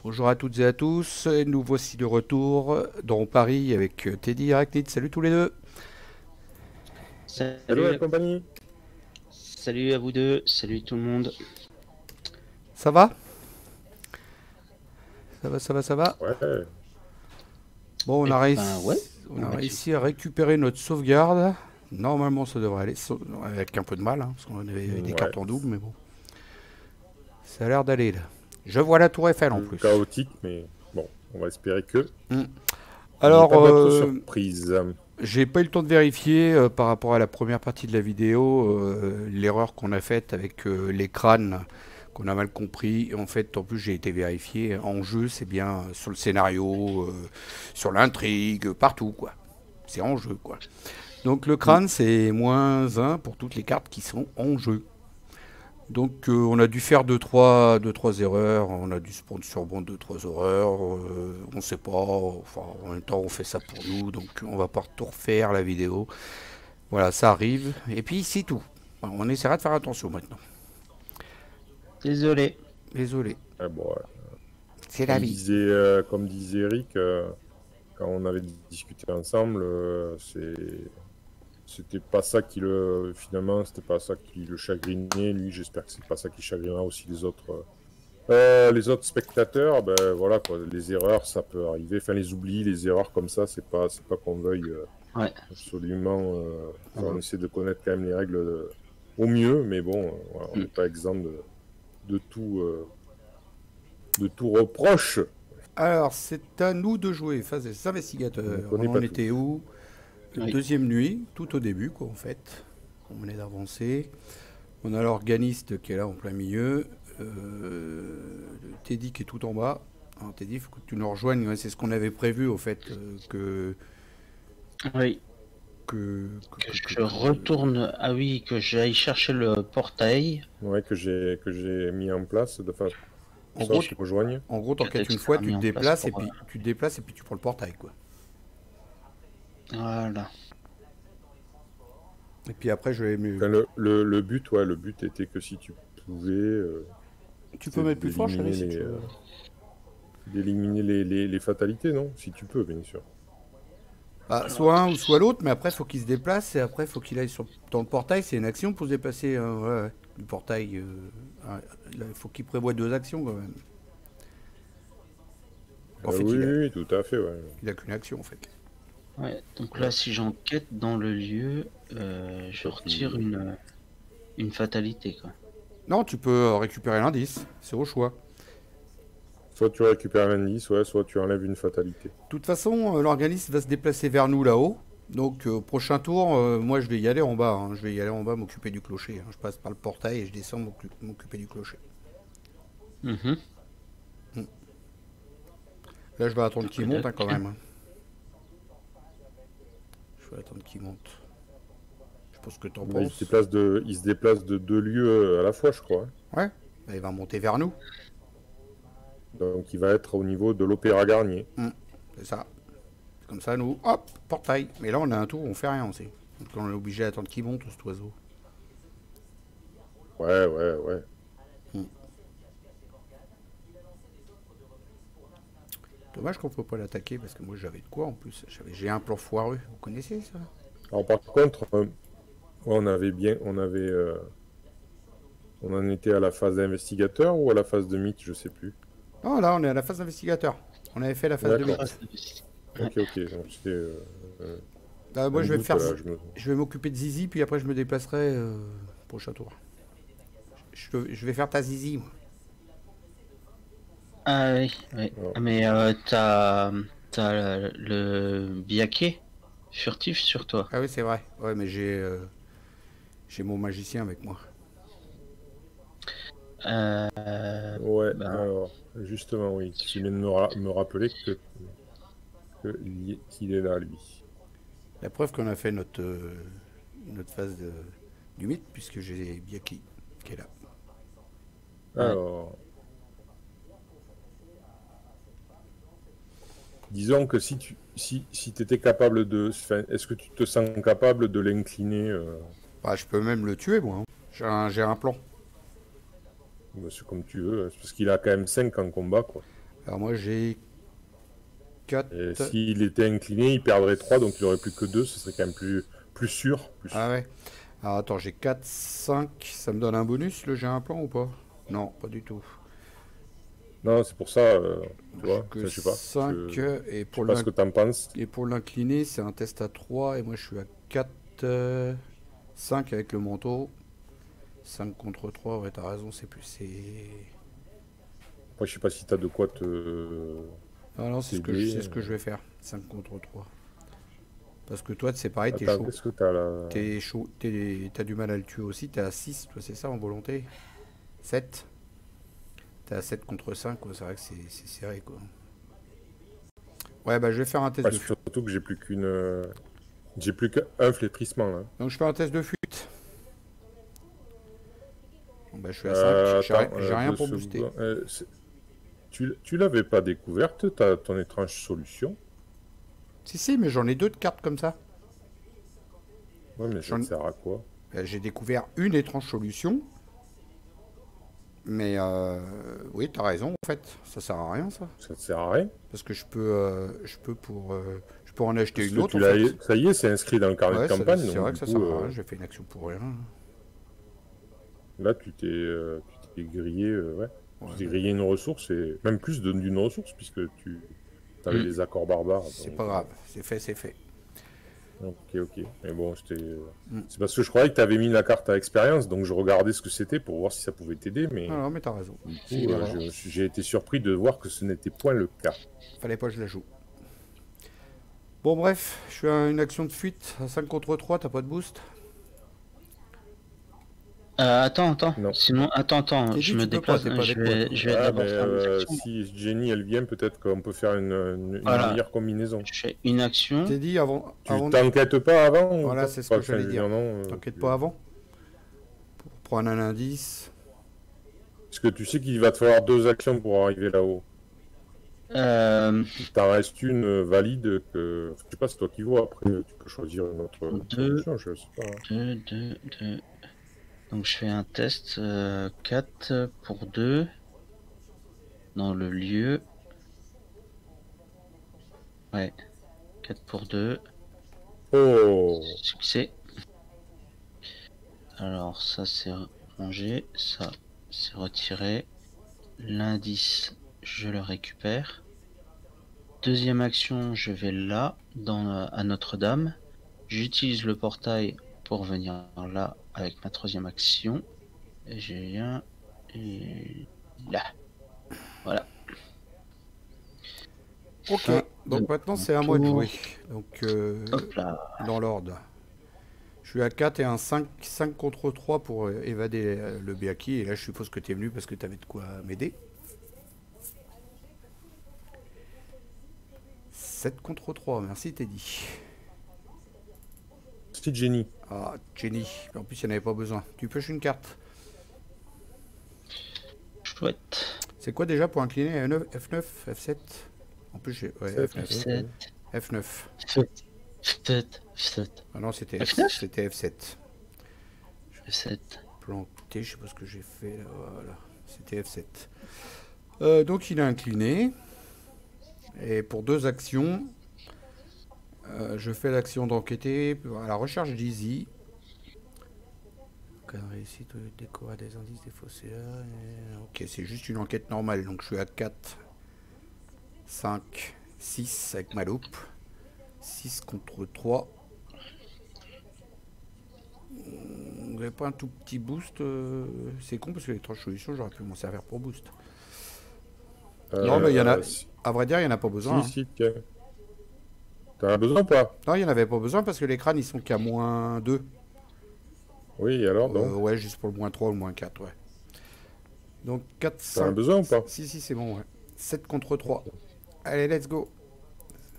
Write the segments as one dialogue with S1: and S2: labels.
S1: Bonjour à toutes et à tous, et nous voici de retour dans Paris avec Teddy et Arachnid. Salut tous les deux.
S2: Hello la
S3: Salut,
S2: compagnie.
S3: salut à vous deux, salut tout le monde.
S1: Ça va? Ça va, ça va, ça va.
S2: Ouais,
S1: Bon,
S3: Eh ben ouais,
S1: on
S3: comment
S1: a
S3: vas-tu?
S1: réussi à récupérer notre sauvegarde. Normalement, ça devrait aller, avec un peu de mal, hein, parce qu'on avait des
S2: ouais.
S1: cartes en double, mais bon. Ça a l'air d'aller là. Je vois la tour Eiffel en
S2: Peu
S1: plus.
S2: chaotique, mais bon, on va espérer que
S1: Hmm.
S2: il n'y ait
S1: Alors,
S2: pas d'autres surprises.
S1: j'ai pas eu le temps de vérifier par rapport à la première partie de la vidéo l'erreur qu'on a faite avec les crânes qu'on a mal compris. En fait, en plus, j'ai été vérifié. En jeu, c'est bien sur le scénario, sur l'intrigue, partout, quoi. C'est en jeu, quoi. Donc le
S2: Mm.
S1: crâne, c'est -1 pour toutes les cartes qui sont en jeu. Donc on a dû faire deux, trois erreurs, on a dû se prendre sur bon deux, trois erreurs, on sait pas, enfin en même temps on fait ça pour nous, donc on va pas tout refaire la vidéo. Voilà, ça arrive, et puis c'est tout. On essaiera de faire attention maintenant.
S3: Désolé.
S1: Désolé,
S2: Ah, bon, ouais.
S1: c'est la vie.
S2: Comme disait Eric, quand on avait discuté ensemble, c'était pas ça qui finalement, c'était pas ça qui le chagrinait. Lui, j'espère que c'est pas ça qui chagrinera aussi les autres spectateurs. Ben voilà quoi, les erreurs, ça peut arriver. Enfin, les oublis, les erreurs comme ça, c'est pas qu'on veuille.
S3: Ouais.
S2: Absolument. Enfin, on
S3: Mhm.
S2: essaie de connaître quand même les règles au mieux, mais bon, voilà, on
S3: Mm.
S2: n'est pas exempt de tout reproche.
S1: Alors, c'est à nous de jouer face des
S2: On ne
S1: investigateurs. On
S2: connaît
S1: en
S2: pas tout.
S1: était où?
S3: Oui.
S1: Deuxième nuit, tout au début, quoi, en fait. On venait d'avancer. On a l'organiste qui est là en plein milieu. Teddy qui est tout en bas. Alors, Teddy, il faut que tu nous rejoignes. Ouais, c'est ce qu'on avait prévu, au fait,
S3: Oui. Que je retourne. Ah oui, que j'aille chercher le portail.
S2: Ouais, que j'ai mis en place de façon
S1: En
S2: à
S1: gros,
S2: ce qu'ils rejoignent.
S1: t'enquêtes une fois,
S3: Peut-être mis en place pour.
S1: tu te déplaces et puis tu prends le portail, quoi.
S3: Voilà.
S1: Et puis après, je vais mieux.
S2: Enfin, le but, ouais, le but était que si tu pouvais,
S1: Tu peux
S2: c'était
S1: mettre plus fort, chérie, si tu veux.
S2: d'éliminer les fatalités, non? Si tu peux, bien sûr.
S1: Bah,
S3: Alors,
S1: soit un
S3: attends,
S1: ou soit l'autre, mais après, faut qu'il se déplace et après, faut qu'il aille dans le portail. C'est une action pour se déplacer ouais, ouais, du portail. Il faut qu'il prévoie deux actions quand même. En fait,
S2: Oui, oui, oui, tout à fait, ouais.
S1: il a qu'une action en fait.
S3: ouais. Donc là, si j'enquête dans le lieu, je
S2: Toi,
S3: retire une fatalité, quoi.
S1: Non, tu peux récupérer l'indice. C'est au choix.
S2: Soit tu récupères un indice, ouais, soit tu enlèves une fatalité.
S1: De toute façon, l'organisme va se déplacer vers nous là-haut. Donc, prochain tour, moi je vais y aller en bas. Hein. Je vais y aller en bas m'occuper du clocher. Hein. Je passe par le portail et je descends m'occuper du clocher.
S3: Mhm.
S1: Hmm. Là, je vais attendre qu'il monte hein, quand même. Hein. Je vais attendre qu'il monte. Je sais pas ce que t'en
S2: Ouais,
S1: penses.
S2: il se déplace de deux lieux à la fois, je crois, hein.
S1: Ouais, bah, il va monter vers nous.
S2: Donc il va être au niveau de l'Opéra Garnier.
S1: Hmm. C'est ça. Comme ça, nous, hop, portail. Mais là, on a un tour, on fait rien aussi. Donc, on est obligé d'attendre qu'il monte, cet oiseau.
S2: Ouais, ouais, ouais.
S1: Hmm. Dommage qu'on peut pas l'attaquer parce que moi j'avais de quoi en plus. J'ai un plan foireux. Vous connaissez ça?
S2: Alors par contre, ouais, on en était à la phase d'investigateur ou à la phase de mythe, je sais plus.
S1: Non, là on est à la phase investigateur. On avait fait la phase de
S2: D'accord.
S1: mythe.
S3: Ouais.
S2: Ok, ok. Donc c'était euh,
S1: Moi
S2: un
S1: je vais
S2: doute
S1: faire,
S2: là.
S1: je vais m'occuper de Zizi puis après je me déplacerai prochain tour. Je vais faire ta Zizi moi.
S3: Ah oui, oui.
S2: Alors,
S3: Ah, mais t'as le biaquet furtif sur toi.
S1: Ah oui c'est vrai. Ouais mais j'ai mon magicien avec moi.
S2: ouais,
S3: Ben,
S2: alors, justement, oui. Tu viens de me rappeler qu'il est là, lui.
S1: La preuve qu'on a fait notre phase du mythe puisque j'ai Biaki qui est là.
S3: ouais.
S2: Alors, disons que si t'étais capable enfin, est-ce que tu te sens capable de l'incliner
S1: Bah, je peux même le tuer moi. Hein. J'ai un plan.
S2: c'est comme tu veux, parce qu'il a quand même 5 en combat, quoi.
S1: Alors moi j'ai 4.
S2: Et s'il était incliné, il perdrait 3, donc il aurait plus que 2, ce serait quand même plus sûr.
S1: Ah ouais. Alors attends, j'ai 4, 5. Ça me donne un bonus, le j'ai un plan ou pas? Non, pas du tout.
S2: Non, c'est pour ça, tu
S1: J'ai
S2: vois,
S1: que
S2: je sais pas.
S1: 5
S2: Je
S1: et
S2: sais
S1: pour
S2: pas ce que t'en penses.
S1: l'incliner, c'est un test à 3 et moi je suis à 4, 5 avec le manteau. 5 contre 3, ouais, t'as raison, c'est plus.
S2: Après, je sais pas si t'as de quoi te...
S1: Ah non, c'est ce que je vais faire. 5 contre 3. Parce que toi, c'est pareil, t'es
S2: Attends,
S1: chaud.
S2: qu'est-ce que t'as là?
S1: T'es chaud, t'as du mal à le tuer aussi. T'es à 6, toi, c'est ça en volonté? 7. T'es à 7 contre 5, quoi. C'est vrai que c'est serré, quoi. Ouais, bah je vais faire un test de fuite.
S2: Surtout que j'ai plus qu'une... J'ai plus qu'un flétrissement, là.
S1: Donc je fais un test de fuite. Bon, bah je suis à 5. J'ai rien pour booster.
S2: Tu l'avais pas découverte, ton étrange solution?
S1: Si, mais j'en ai 2 de cartes comme ça.
S2: Ouais, mais ça sert à quoi?
S1: J'ai découvert une étrange solution. Mais oui, t'as raison, en fait. Ça sert à rien, ça.
S2: Ça te sert à rien?
S1: Parce que je peux en acheter une autre.
S2: Ça y est, c'est inscrit dans le carnet de campagne.
S1: C'est vrai que ça sert à rien. J'ai fait une action pour rien.
S2: Là, tu t'es grillé, ouais. Tu t'es grillé une ressource, et même plus d'une ressource, puisque tu avais des accords barbares.
S1: C'est pas grave, c'est fait, c'est fait.
S2: Ok. Mais bon, c'est parce que je croyais que tu avais mis la carte à expérience, donc je regardais ce que c'était pour voir si ça pouvait t'aider, mais...
S1: Non, mais t'as raison.
S2: Du coup, j'ai été surpris de voir que ce n'était point le cas.
S1: Fallait pas que je la joue. Bon, bref, je suis à une action de fuite, à 5 contre 3, t'as pas de boost?
S3: Attends.
S2: Non.
S3: Sinon, attends, je me déplace. Je vais d'abord faire mes actions.
S2: Si Jenny, elle vient, peut-être qu'on peut faire une meilleure combinaison.
S3: Je fais une action.
S1: T'es dit avant...
S2: Tu t'enquêtes pas avant?
S1: Voilà, c'est ce que j'allais dire. T'enquêtes pas avant? Pour prendre un indice.
S2: Parce que tu sais qu'il va te falloir 2 actions pour arriver là-haut. T'en restes une valide que... Je sais pas, c'est toi qui vois. Après, tu peux choisir une autre solution, je sais pas.
S3: 2. Donc je fais un test 4 pour 2 dans le lieu. Ouais, 4 pour 2.
S2: Oh!
S3: Succès. Alors ça c'est rangé, ça c'est retiré. L'indice, je le récupère. Deuxième action, je vais là, à Notre-Dame. J'utilise le portail pour venir là avec ma troisième action. Et je viens là. Voilà.
S1: Ok, donc maintenant c'est à moi de jouer. Donc dans l'ordre. Je suis à 4 et un 5 contre 3 pour évader le Béaki. Et là je suppose que tu es venu parce que tu avais de quoi m'aider. 7 contre 3, merci Teddy.
S2: C'est Jenny.
S1: Ah, Jenny. En plus, il n'y en avait pas besoin. Tu pioches une carte.
S3: Chouette.
S1: C'est quoi déjà pour incliner F9, F7? En plus, j'ai... Ouais,
S3: F9.
S1: F9.
S3: F7.
S1: Ah non, c'était
S3: F9.
S1: C'était F7.
S3: F7.
S1: Planté, je sais pas ce que j'ai fait. Là. Voilà, c'était F7. Donc, il est incliné. Et pour 2 actions... je fais l'action d'enquêter à la recherche d'Easy. Réussite, décorer des indices des faussaires. Ok, c'est juste une enquête normale. Donc je suis à 4, 5, 6 avec ma loupe. 6 contre 3. Vous n'avez pas un tout petit boost? C'est con parce que les 3 solutions, j'aurais pu m'en servir pour boost. Non, mais il y en a. À vrai dire, il n'y en a pas besoin.
S2: Si, tiens. T'en as besoin ou pas?
S1: Non, il n'y en avait pas besoin parce que les crânes ils sont qu'à moins 2.
S2: Oui, alors donc
S1: ouais, juste pour le moins 3 ou le moins 4, ouais. Donc 4, 5.
S2: T'en as besoin ou pas?
S1: Si, c'est bon, ouais. 7 contre 3. Allez, let's go.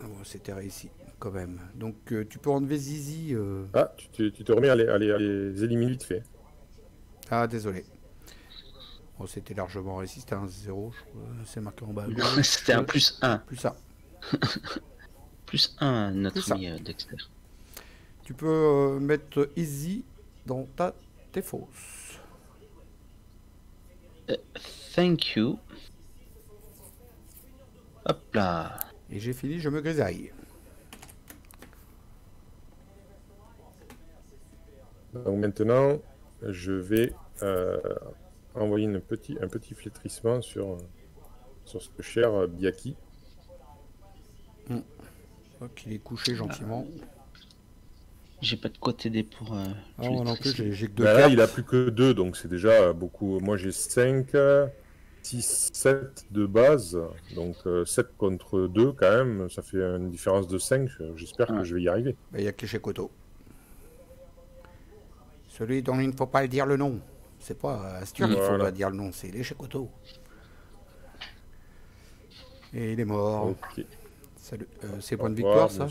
S1: Ah bon, c'était réussi, quand même. Donc tu peux enlever Zizi.
S2: Ah, tu te remets à les éliminer vite fait.
S1: Ah, désolé. Bon, c'était largement réussi, c'était un 0, je crois. C'est marqué en bas.
S3: C'était un plus 1.
S1: Plus ça.
S3: Plus 1, notre ami Dexter.
S1: Tu peux mettre Easy dans tes fausses.
S3: Thank you. Hop là.
S1: Et j'ai fini, je me grisaille.
S2: Donc maintenant, je vais envoyer un petit flétrissement sur ce cher Biaki.
S1: Donc il est couché gentiment.
S3: J'ai pas de quoi t'aider pour.
S1: Ah, moi non plus, j'ai que 2
S2: Là,
S1: cartes.
S2: il a plus que 2, donc c'est déjà beaucoup. Moi, j'ai 5, 6, 7 de base. Donc 7 contre 2, quand même, ça fait une différence de 5. J'espère que je vais y arriver.
S1: Il y a que chez Koto. Celui dont il ne faut pas dire le nom. C'est pas Astur qu'il faut pas dire le nom, c'est les Koto. Et il est mort.
S2: Ok.
S1: Salut. C'est point de victoire, ça?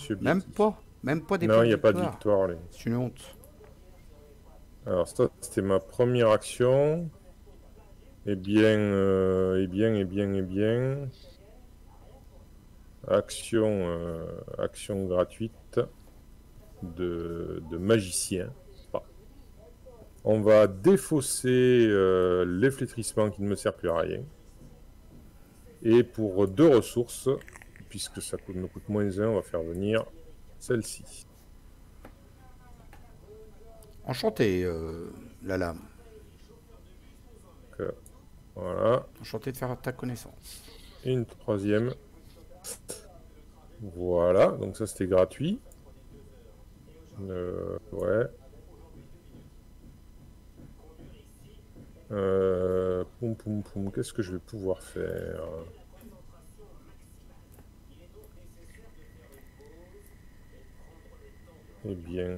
S1: Même pas des points de victoire.
S2: Non, il n'y a pas de victoire.
S1: C'est une honte.
S2: Alors, ça, c'était ma première action. Eh bien. Action gratuite de magicien. On va défausser l'efflétrissement qui ne me sert plus à rien. Et pour 2 ressources, puisque ça me coûte moins 1, on va faire venir celle-ci.
S1: Enchanté, la lame.
S2: Voilà.
S1: Enchanté de faire ta connaissance.
S2: Et une 3e. Voilà, donc ça c'était gratuit. Ouais. Qu'est-ce que je vais pouvoir faire? Eh bien,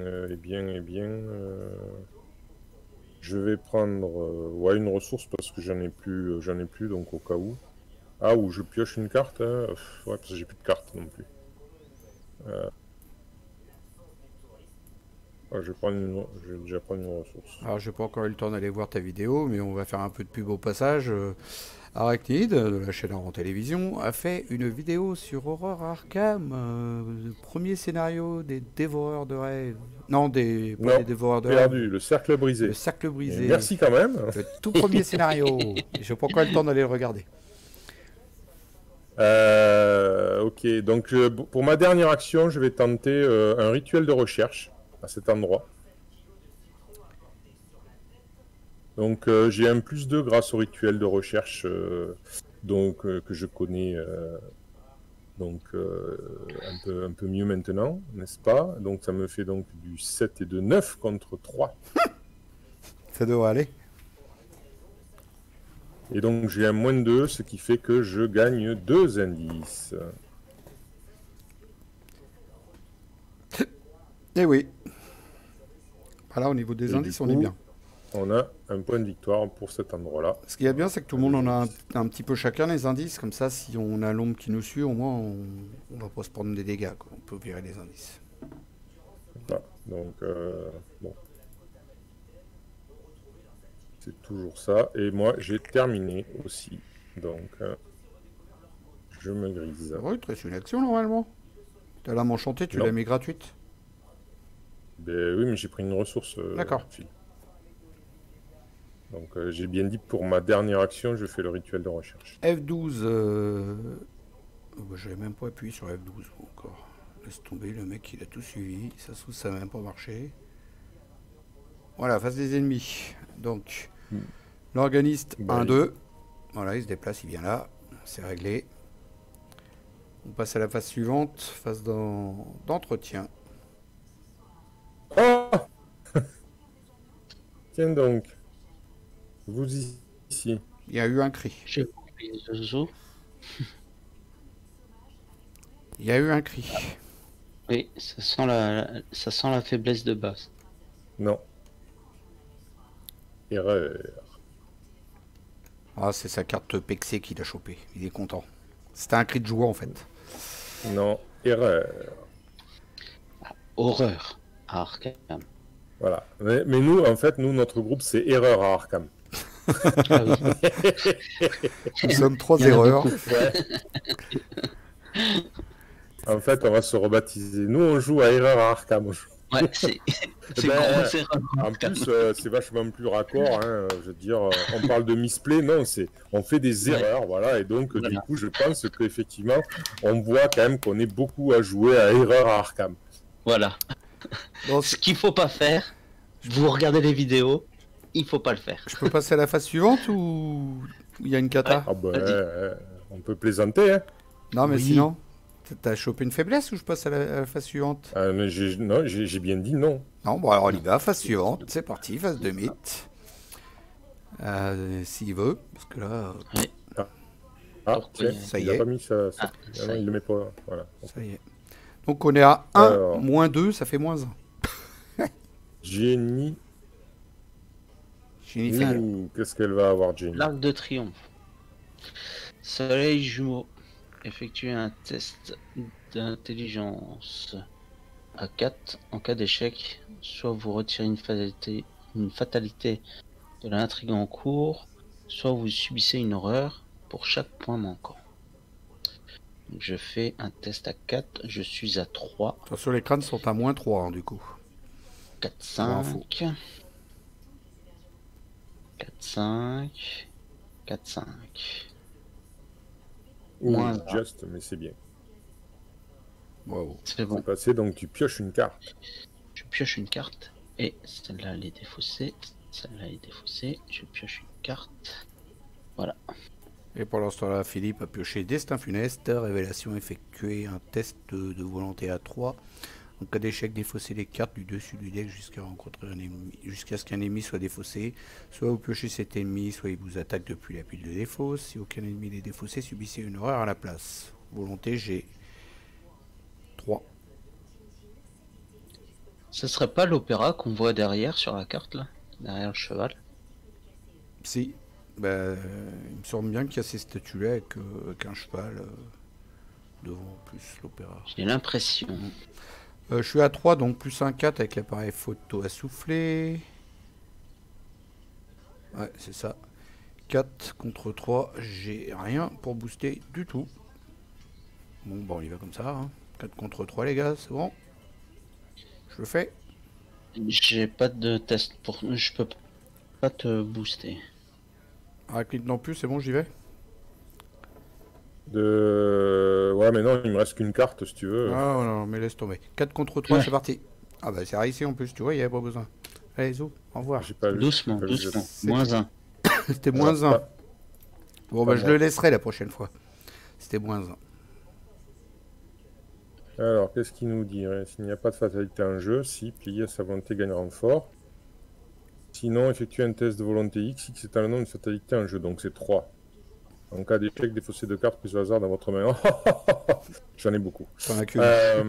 S2: je vais prendre ouais, une ressource parce que j'en ai plus, donc au cas où. Ah, ou je pioche une carte, hein. Ouais, parce que j'ai plus de cartes non plus. Je vais déjà prendre une ressource.
S1: Alors, j'ai pas encore eu le temps d'aller voir ta vidéo, mais on va faire un peu de pub au passage. Arachnid, de la chaîne en télévision, a fait une vidéo sur Horror Arkham, le premier scénario des dévoreurs de rêves. Non, des dévoreurs de rêves.
S2: Le cercle brisé.
S1: Le cercle brisé.
S2: Et merci quand même.
S1: Le tout premier scénario. J'ai pas encore eu le temps d'aller le regarder.
S2: Ok, donc pour ma dernière action, je vais tenter un rituel de recherche à cet endroit. Donc j'ai un +2 grâce au rituel de recherche que je connais un peu mieux maintenant, n'est-ce pas? Donc ça me fait donc du 7 et de 9 contre 3.
S1: Ça devrait aller.
S2: Et donc j'ai un -2, ce qui fait que je gagne 2 indices.
S1: Eh oui. Voilà, au niveau des indices, on est bien.
S2: On a un point de victoire pour cet endroit-là.
S1: Ce qui est bien, c'est que tout le monde en a un petit peu chacun les indices. Comme ça, si on a l'ombre qui nous suit, au moins, on va pas se prendre des dégâts, quoi. On peut virer les indices.
S2: Voilà. Donc, bon. C'est toujours ça. Et moi, j'ai terminé aussi. Donc, je me grise.
S1: Oui, tu restes une action, normalement. Ta lame enchantée, tu l'as mis gratuite.
S2: Ben oui, mais j'ai pris une ressource.
S1: D'accord.
S2: Donc j'ai bien dit pour ma dernière action, je fais le rituel de recherche.
S1: F12. J'avais même pas appuyé sur F12 encore. Laisse tomber, le mec il a tout suivi. Ça n'a même pas marché. Voilà, face des ennemis. Donc, l'organiste 1-2. Voilà, il se déplace, il vient là. C'est réglé. On passe à la phase suivante, phase d'entretien.
S2: Oh Tiens donc. Vous ici.
S1: Il y a eu un cri.
S3: J'ai compris les os.
S1: Il y a eu un cri.
S3: Oui, ça sent la faiblesse de base.
S2: Non. Erreur.
S1: Ah, c'est sa carte Pexé qu'il a chopé. Il est content. C'était un cri de joie en fait.
S2: Non, erreur.
S3: Horreur à Arkham.
S2: Voilà. Mais nous, en fait, notre groupe, c'est Erreur à Arkham.
S3: Ah oui.
S1: Nous sommes 3 erreurs.
S2: Ouais. En fait, on va se rebaptiser. Nous, on joue à Erreur à Arkham.
S3: Ouais, c'est c'est
S2: Ben,
S3: une grosse erreur.
S2: En plus, c'est vachement plus raccord. Hein, je veux dire, on parle de misplay, non, on fait des
S3: Ouais.
S2: erreurs, voilà. Et donc, du
S3: Voilà.
S2: coup, je pense qu'effectivement, on voit quand même qu'on est beaucoup à jouer à erreur à Arkham.
S3: Voilà.
S1: Bon,
S3: Ce qu'il faut pas faire, vous regardez les vidéos, il faut pas le faire.
S1: je peux passer à la phase suivante ou il y a une cata?
S2: Ah ben,
S3: Vas-y.
S2: on peut plaisanter, hein.
S1: Non, mais
S3: Oui.
S1: sinon, t'as chopé une faiblesse ou je passe à la phase suivante?
S2: Mais non, j'ai bien dit non.
S1: Non, bon, alors on y va, phase suivante, c'est parti, phase de mythe. S'il veut, parce que là,
S2: Ah,
S3: Pourquoi
S2: tiens,
S1: ça
S2: il
S1: y
S2: a
S1: est.
S2: pas mis ça.
S3: Ah,
S2: Ah
S3: ça
S2: non,
S3: y est.
S2: il le met pas. Voilà.
S1: ça y est. Donc on est à 1,
S2: Alors.
S1: moins 2, ça fait moins 1.
S2: Jenny.
S1: Jennifer.
S2: Ouh, qu'est-ce qu'elle va avoir, Jenny?
S3: L'arc de triomphe. Soleil jumeau. Effectuez un test d'intelligence à 4 en cas d'échec. Soit vous retirez une fatalité de l'intrigue en cours, soit vous subissez une horreur pour chaque point manquant. Donc je fais un test à 4, je suis à 3,
S1: Attention, les crânes sont à moins 3, hein, du coup.
S3: 4,
S1: info.
S3: 5, 4, 5, 4, 5.
S2: Ouh,
S3: Moins un.
S2: juste, mais c'est bien.
S1: Wow.
S3: C'est bon.
S2: C'est passé, donc tu pioches une carte.
S3: Je pioche une carte et celle-là elle est défaussée. Celle-là est défaussée. Je pioche une carte. Voilà.
S1: Et pour l'instant-là, Philippe a pioché Destin funeste, révélation effectuée, un test de volonté à 3. En cas d'échec, défausser les cartes du dessus du deck jusqu'à rencontrer un ennemi, jusqu'à ce qu'un ennemi soit défaussé. Soit vous piochez cet ennemi, soit il vous attaque depuis la pile de défausse. Si aucun ennemi n'est défaussé, subissez une horreur à la place. Volonté, j'ai 3.
S3: Ce serait pas l'opéra qu'on voit derrière sur la carte là, derrière le cheval.
S1: Si, bah, il me semble bien qu'il y a ces statues-là avec un cheval devant, plus l'opéra.
S3: J'ai l'impression.
S1: Je suis à 3, donc plus un 4 avec l'appareil photo à souffler. Ouais, c'est ça. 4 contre 3, j'ai rien pour booster du tout. Bon, on y va comme ça. Hein. 4 contre 3, les gars, c'est bon. Je le fais.
S3: J'ai pas de test pour. Je peux pas te booster.
S1: Arachnid non plus, c'est bon, j'y vais.
S2: Ouais, mais non, il me reste qu'une carte si tu veux.
S1: Ah non, mais laisse tomber. 4 contre 3, c'est parti. Ah bah c'est réussi en plus, tu vois, il n'y avait pas besoin. Allez, Zou, au revoir.
S2: J'ai pas vu.
S3: Doucement,
S2: j'ai pas vu.
S3: doucement. Moins 1.
S1: C'était moins 1.
S2: Pas-
S1: Bon,
S2: pas
S1: bah je
S2: moi.
S1: le laisserai la prochaine fois. C'était moins 1.
S2: Alors, qu'est-ce qu'il nous dit? S'il n'y a pas de fatalité en jeu, si plier à sa volonté gagne renfort. Sinon, effectuer un test de volonté X, X est un nom de fatalité en jeu, donc c'est 3. En cas d'échec, défausser 2 cartes prises au hasard dans votre main. J'en ai beaucoup.
S1: T'en as que.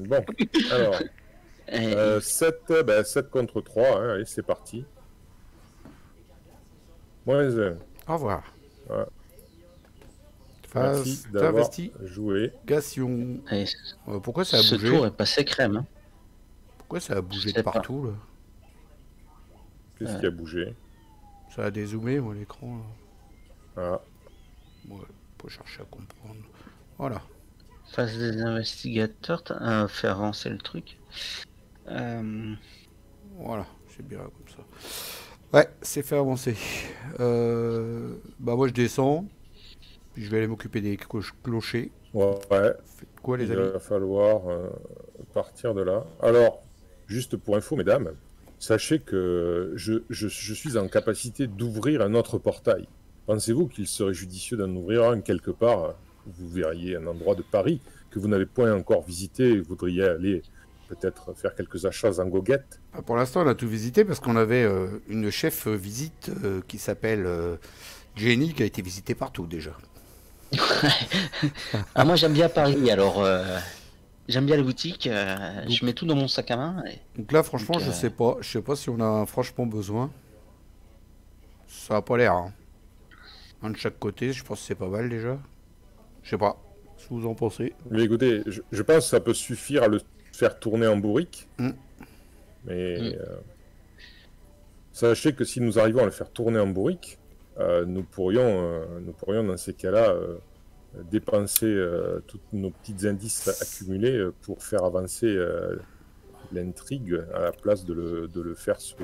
S2: Bon, alors, 7 contre 3, hein, allez, c'est parti. Moins 1.
S1: Au revoir.
S2: Ouais.
S1: Phase
S2: Merci d'avoir
S1: d'investigation.
S2: joué.
S1: Pourquoi ça a
S3: Ce
S1: bougé?
S3: tour est passé crème. Hein.
S1: Pourquoi ça a bougé
S3: Je
S1: de
S3: sais pas.
S1: partout là?
S2: Qu'est-ce qui a bougé?
S1: Ça a dézoomé, moi, l'écran. Là.
S2: Ah,
S1: Ouais, faut chercher à comprendre. Voilà.
S3: Phase des investigateurs, fait avancer le truc.
S1: Voilà, c'est bien comme ça. Ouais, c'est fait avancer. Bah moi je descends. Puis je vais aller m'occuper des clochers.
S2: ouais.
S1: Faites quoi les
S2: Il
S1: amis?
S2: va falloir partir de là. Alors, juste pour info, mesdames, sachez que je suis en capacité d'ouvrir un autre portail. Pensez-vous qu'il serait judicieux d'en ouvrir un quelque part? Vous verriez un endroit de Paris que vous n'avez point encore visité et vous voudriez aller peut-être faire quelques achats en goguette.
S1: Bah, pour l'instant on a tout visité parce qu'on avait une chef visite qui s'appelle Jenny qui a été visitée partout déjà.
S3: Ah, moi j'aime bien Paris, alors j'aime bien les boutiques. Je mets tout dans mon sac à main. Et...
S1: Donc là franchement
S3: Donc,
S1: je sais pas. Je sais pas si on a franchement besoin. Ça a pas l'air. Hein. Un de chaque côté, je pense que c'est pas mal déjà. Je sais pas. Ce que vous en pensez.
S2: Mais écoutez, je pense que ça peut suffire à le faire tourner en bourrique. Mais sachez que si nous arrivons à le faire tourner en bourrique, nous pourrions dans ces cas-là dépenser tous nos petits indices accumulés pour faire avancer l'intrigue à la place de le faire se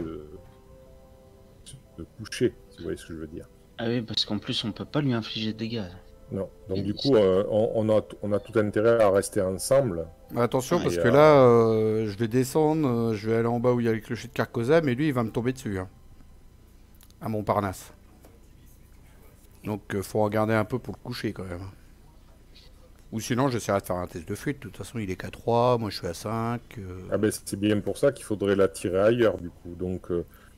S2: coucher, si vous voyez ce que je veux dire.
S3: Ah oui, parce qu'en plus, on peut pas lui infliger de dégâts.
S2: Non. Donc du coup, on a tout intérêt à rester ensemble.
S1: Attention,
S3: Ah,
S1: parce
S2: et,
S1: que là, je vais descendre, je vais aller en bas où il y a les clochers de Carcosa, mais lui, il va me tomber dessus. Hein, à Montparnasse. Donc, faut regarder un peu pour le coucher, quand même. Ou sinon, j'essaierai de faire un test de fuite. De toute façon, il est qu'à 3, moi je suis à 5.
S2: Ah ben, c'est bien pour ça qu'il faudrait la tirer ailleurs, du coup. Donc,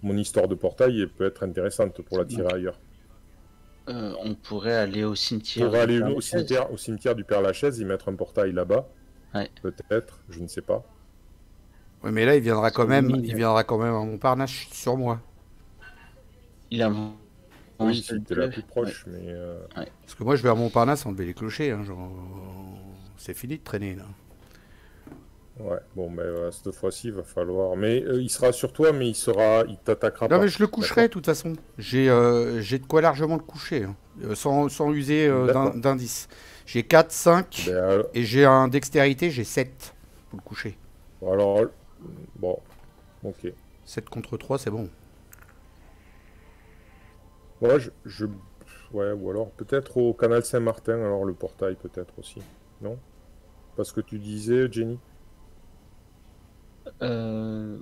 S2: mon histoire de portail elle peut être intéressante pour la tirer ailleurs.
S3: On pourrait aller au cimetière.
S2: Pour aller
S3: du
S2: au cimetière du Père-Lachaise, y mettre un portail là-bas.
S3: Ouais.
S2: Peut-être, je ne sais pas.
S1: Oui, mais là, il viendra quand même,
S3: mille.
S1: il viendra quand même à Montparnasse sur moi.
S3: Il a.
S2: Oui, c'était la plus proche, mais...
S1: Parce que moi, je vais à Montparnasse enlever les clochers. Hein, genre, c'est fini de traîner, là.
S2: Ouais, bon, ben cette fois-ci, il va falloir... Mais il sera sur toi, mais il t'attaquera pas.
S1: Non, mais je le coucherai, de toute façon. J'ai de quoi largement le coucher, hein, sans user d'indice. J'ai 4, 5,
S2: Ben,
S1: et j'ai un dextérité, j'ai 7 pour le coucher.
S2: alors, bon, ok.
S1: 7 contre 3, c'est bon.
S2: Moi, ouais, ou alors peut-être au canal Saint-Martin, alors le portail peut-être aussi, non? Parce que tu disais, Jenny?
S3: Le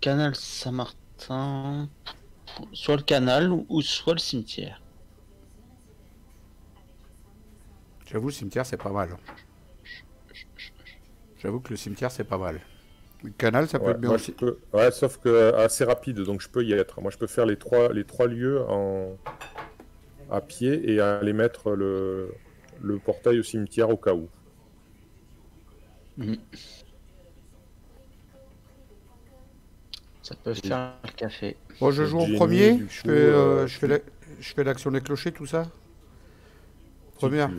S3: canal Saint-Martin, soit le canal ou soit le cimetière.
S1: J'avoue, le cimetière, c'est pas mal. J'avoue que le cimetière, c'est pas mal. Le canal, ça peut être bien
S2: moi,
S1: aussi.
S2: ouais, sauf que assez rapide, donc je peux y être. Moi, je peux faire les trois lieux à pied et aller mettre le portail au cimetière au cas où.
S3: Ça peut faire le café.
S1: Bon, je joue en
S2: Jenny,
S1: premier,
S2: du coup,
S1: je fais l'action des clochers, tout ça. Première,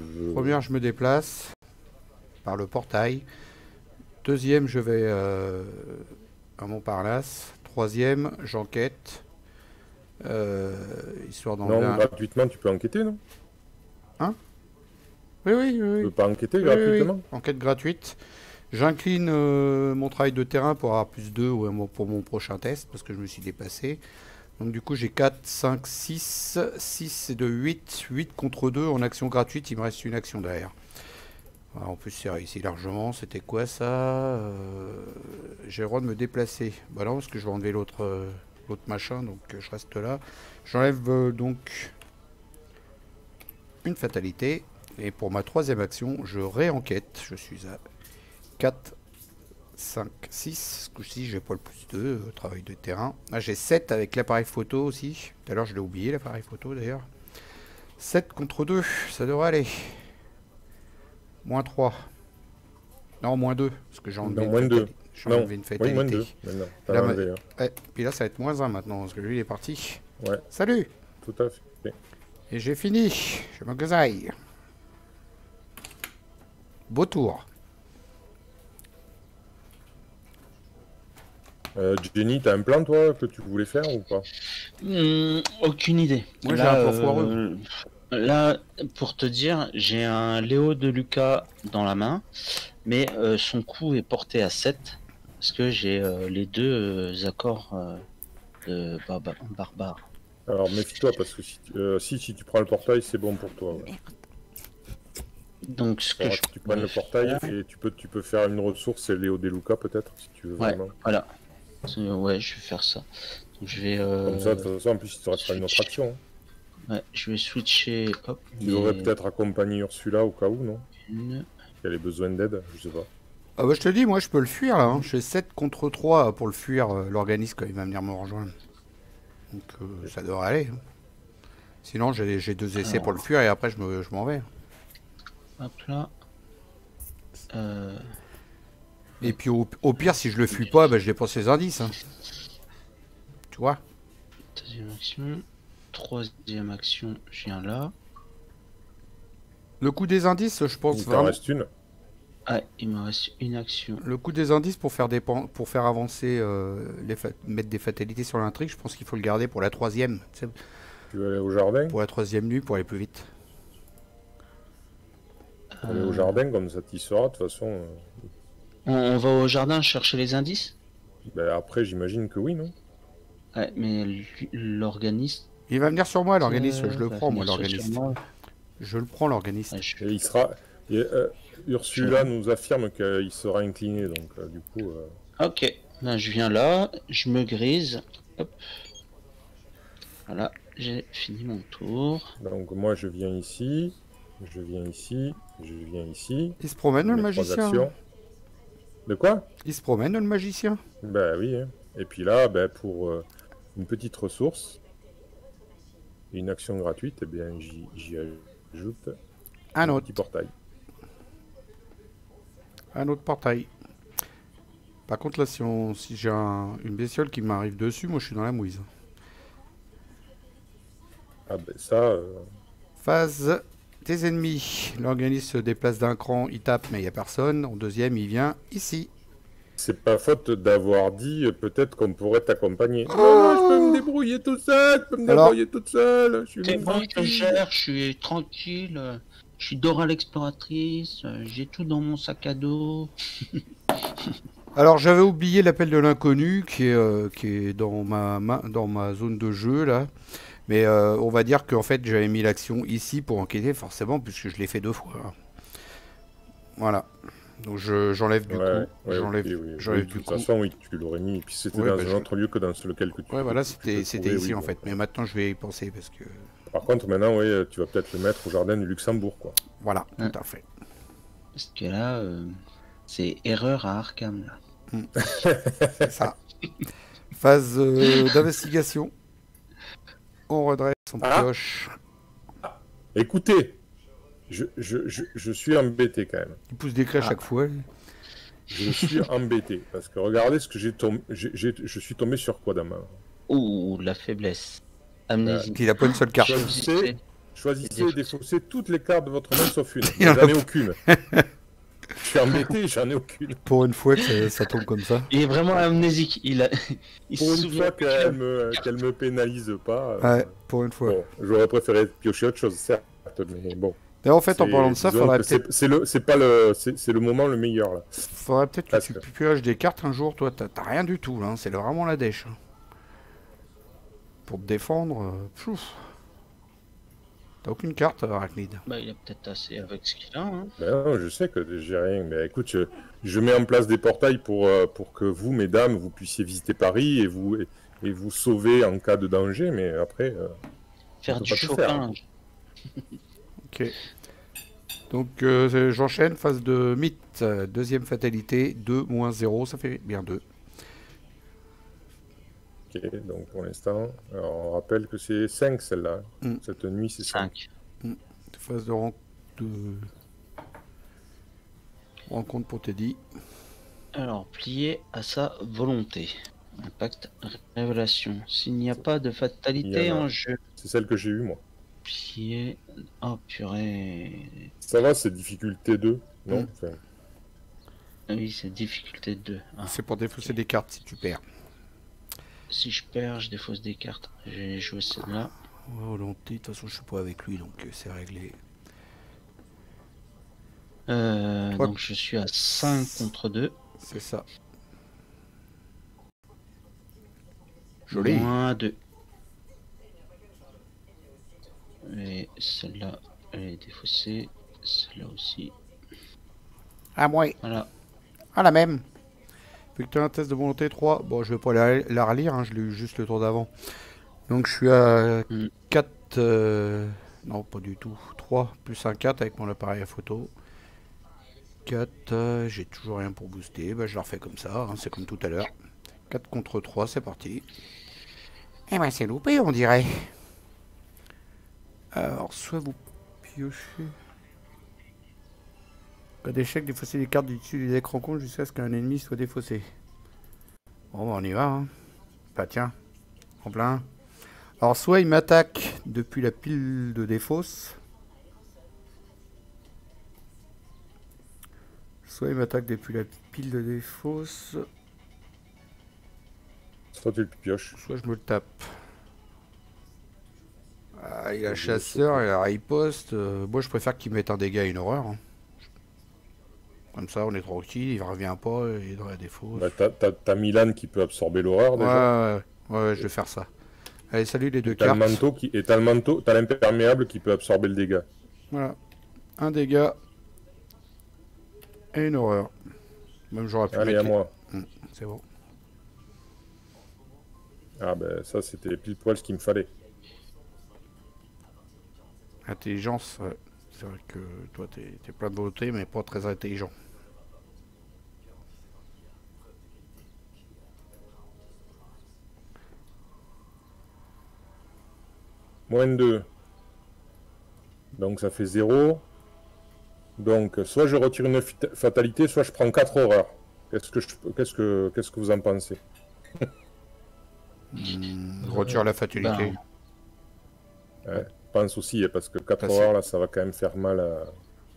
S1: je me déplace par le portail. Deuxième, je vais à Montparnasse. Troisième, j'enquête. Histoire d'enlever
S2: Non, gratuitement, tu peux enquêter, non?
S1: Oui.
S2: Tu peux pas enquêter
S1: Oui.
S2: gratuitement?
S1: Enquête gratuite. J'incline mon travail de terrain pour avoir plus 2 pour mon prochain test, parce que je me suis dépassé. Donc du coup j'ai 4, 5, 6. 6 c'est de 8. 8 contre 2 en action gratuite, il me reste une action derrière. Alors, en plus c'est réussi largement. C'était quoi ça? J'ai le droit de me déplacer. Bah non, parce que je vais enlever l'autre machin, donc je reste là. J'enlève donc une fatalité. Et pour ma troisième action, je réenquête. Je suis à 4, 5, 6. Ce coup-ci, j'ai pas le plus 2, travail de terrain. Ah, j'ai 7 avec l'appareil photo aussi. Tout à l'heure, je l'ai oublié, l'appareil photo d'ailleurs. 7 contre 2, ça devrait aller. Moins 3. Non, moins 2, parce que j'ai enlevé une fatalité.
S2: Oui, moins 2.
S1: Là, ouais, puis là, ça va être moins 1 maintenant, parce que lui, il est parti.
S2: Ouais.
S1: Salut!
S2: Tout à fait.
S1: Et j'ai fini. Je me gazaille. Beau tour.
S2: Jenny, t'as un plan, toi, que tu voulais faire ou pas?
S3: Aucune idée.
S1: Moi, j'ai un plan foireux.
S3: Là, pour te dire, j'ai un Léo de Lucas dans la main, mais son coup est porté à 7, parce que j'ai les deux accords de barbare.
S2: Alors, méfie-toi, parce que si tu prends le portail, c'est bon pour toi. Ouais.
S3: Donc, ce que
S2: tu prends le portail et tu peux faire une ressource, c'est Léo de Lucas, peut-être, si tu veux vraiment.
S3: Voilà. Ouais, je vais faire ça. Donc, je vais.
S2: Comme ça, de toute façon, en plus, il te restera une autre action. Hein.
S3: Ouais, je vais switcher. Hop.
S2: Tu devrais peut-être accompagner Ursula au cas où, non? Elle ait besoin d'aide, je sais pas.
S1: Ah bah je te dis, moi je peux le fuir là. Hein. J'ai 7 contre 3 pour le fuir, l'organisme quand il va venir me rejoindre. Donc ça devrait aller. Hein. Sinon j'ai 2 essais pour le fuir et après je m'en vais.
S3: Hop là.
S1: Et puis au pire, si je le fuis pas, bah, je dépense les indices. Hein. Tu vois?
S3: Deuxième action. Troisième action, je viens là.
S1: Le coup des indices, je pense
S2: Il
S1: vraiment.
S2: t'en reste une.
S3: Ah, il me reste une action.
S1: Le coup des indices pour faire avancer, mettre des fatalités sur l'intrigue, je pense qu'il faut le garder pour la troisième.
S2: Tu veux aller au jardin?
S1: Pour la troisième nuit, pour aller plus vite.
S2: Aller au jardin, comme ça t'y seras, de toute façon.
S3: On va au jardin chercher les indices?
S2: Ben, après, j'imagine que oui, non?
S3: Ouais, mais l'organiste
S1: Il va venir sur moi, l'organiste. Je le
S3: va
S1: prends, moi,
S3: venir sur
S1: l'organiste.
S3: moi.
S1: Je le prends, l'organiste.
S3: Ouais,
S2: Et il sera. Et, Ursula nous affirme qu'il sera incliné, donc du coup.
S3: Ok, ben, je viens là, je me grise. Hop. Voilà, j'ai fini mon tour.
S2: Donc moi, je viens ici. Je viens ici. Je viens ici.
S1: Il se promène, le
S2: Mes 3
S1: magicien.
S2: actions. De quoi?
S1: Il se promène, le magicien.
S2: Ben oui. Hein. Et puis là, ben, pour une petite ressource, une action gratuite, eh bien, j'y ajoute
S1: Un autre.
S2: petit portail.
S1: Un autre portail. Par contre, là, si j'ai une bestiole qui m'arrive dessus, moi, je suis dans la mouise.
S2: Ah ben ça.
S1: Phase des ennemis. L'organiste se déplace d'un cran, il tape, mais il n'y a personne. En deuxième, il vient ici.
S2: C'est pas faute d'avoir dit peut-être qu'on pourrait t'accompagner. Oh non, je peux me débrouiller tout seul, je peux me débrouiller toute seule. Je suis
S3: C'est bon, je
S2: tranquille.
S3: gère, je suis tranquille. Je suis Dora l'exploratrice. J'ai tout dans mon sac à dos.
S1: Alors, j'avais oublié l'appel de l'inconnu qui est dans ma zone de jeu, là. Mais on va dire qu'en fait, j'avais mis l'action ici pour enquêter, forcément, puisque je l'ai fait 2 fois. Voilà. Donc, j'enlève du coup.
S2: Ouais,
S1: J'enlève
S2: oui,
S1: j'enlève
S2: de
S1: du
S2: toute
S1: coup.
S2: façon, oui, tu l'aurais mis. Et puis c'était
S1: Ouais,
S2: dans
S1: bah,
S2: un autre lieu que dans lequel que tu.
S1: Ouais, voilà,
S2: tu peux
S1: c'était
S2: trouver,
S1: ici
S2: oui,
S1: en
S2: bon.
S1: fait. Mais maintenant, je vais y penser parce que.
S2: Par contre, maintenant, oui, tu vas peut-être le mettre au jardin du Luxembourg, quoi.
S1: Voilà,
S3: Ouais.
S1: tout à fait.
S3: Parce que là, c'est erreur à Arkham, là.
S1: C'est ça. Phase d'investigation. On redresse, on pioche.
S2: Écoutez, je suis embêté quand même.
S1: Il pousse des cris à chaque fois.
S2: Je suis embêté parce que regardez ce que je suis tombé sur quoi dans ma main.
S3: Ouh, la faiblesse. Amnésie.
S1: Il a pas une seule carte.
S2: Choisissez et défaussez toutes les cartes de votre main sauf une.
S1: Il y en a
S2: J'en ai aucune. Je suis embêté, j'en ai aucune.
S1: Pour une fois que ça tombe comme ça.
S3: Il est vraiment amnésique. Il
S2: Pour
S3: se
S2: une
S3: souvient
S2: fois
S3: que-
S2: qu'elle me pénalise pas.
S1: Ouais, pour une fois.
S2: Bon, j'aurais préféré piocher autre chose, certes, mais bon.
S1: D'ailleurs, en fait, en parlant de ça,
S2: disons
S1: faudrait
S2: que
S1: peut-être
S2: c'est le moment le meilleur là.
S1: que
S2: Parce
S1: tu
S2: que-
S1: pioches des cartes un jour. Toi, t'as rien du tout là. C'est vraiment la dèche. Pour te défendre, pfff. T'as aucune carte, Arachnid.
S3: Bah, il a peut-être assez avec ce qu'il a. Hein.
S2: Ben non, je sais que j'ai rien, mais écoute, je mets en place des portails pour que vous, mesdames, vous puissiez visiter Paris et vous sauver en cas de danger, mais après,
S3: Faire
S2: peut
S3: du
S2: pas tout faire.
S3: chopinage.
S1: Ok. Donc, j'enchaîne. Phase de mythe. Deuxième fatalité. 2-0. Ça fait bien 2.
S2: Ok, donc pour l'instant, alors, on rappelle que c'est 5 celle-là.
S1: Mm.
S2: Cette nuit, c'est 5.
S3: 5.
S1: Phase de rencontre pour Teddy.
S3: Alors, plié à sa volonté. Impact révélation. S'il n'y a pas de
S2: Il
S3: fatalité
S2: y en a.
S3: en jeu.
S2: C'est celle que j'ai eue, moi.
S3: Plié. Oh purée.
S2: Ça va, c'est difficulté 2, non
S1: Mm.
S2: Enfin,
S3: Ah oui, c'est difficulté 2. Ah,
S1: C'est pour défausser des cartes si tu perds.
S3: si je perds, je défausse des cartes. J'ai joué celle-là.
S1: Ouais, volonté. De toute façon, je suis pas avec lui, donc c'est réglé. Trois-
S3: Donc je suis à 5 contre 2.
S1: C'est ça. Joli.
S3: Moins 2. Et celle-là, elle est défaussée. Celle-là aussi.
S1: À moi.
S3: Voilà.
S1: Ah, la même. Vu que tu as un test de volonté 3. Bon, je vais pas la relire, hein, je l'ai eu juste le tour d'avant. Donc, je suis à
S3: Mm.
S1: 4. Non, pas du tout. 3 plus un 4 avec mon appareil à photo. 4. J'ai toujours rien pour booster. Bah, je la refais comme ça. Hein, c'est comme tout à l'heure. 4 contre 3, c'est parti. Eh ben, c'est loupé, on dirait. Alors, soit vous piochez. Cas d'échec, défausser les cartes du dessus des écrans compte jusqu'à ce qu'un ennemi soit défaussé. Bon, bah, on y va. Hein. Bah, tiens. En plein. Alors, soit il m'attaque depuis la pile de défausse. Soit il m'attaque depuis la pile de défausse.
S2: soit tu le pioches.
S1: Soit je me le tape. Ah, il a chasseur, il a riposte. Moi, je préfère qu'il mette un dégât à une horreur. Hein. Comme ça, on est tranquille, il revient pas, il est dans la défausse.
S2: Bah, t'as Milan qui peut absorber l'horreur déjà.
S1: Ouais, je vais faire ça. Allez, salut les deux
S2: T'as le
S1: cartes.
S2: manteau et t'as le manteau, t'as l'imperméable qui peut absorber le dégât.
S1: Voilà. Un dégât. Et une horreur. Même j'aurais pu
S2: Allez,
S1: mettre
S2: à moi.
S1: C'est bon.
S2: Ah ben ça c'était pile poil ce qu'il me fallait.
S1: Intelligence, ouais. C'est vrai que toi, t'es plein de beauté, mais pas très intelligent.
S2: -2. Donc ça fait 0. Donc soit je retire une fatalité, soit je prends 4 horreurs. Qu'est-ce que vous en pensez?
S1: Retire la fatalité.
S2: Ouais, je pense aussi, hein, parce que 4
S1: Parce-
S2: horreurs là, ça va quand même faire mal à...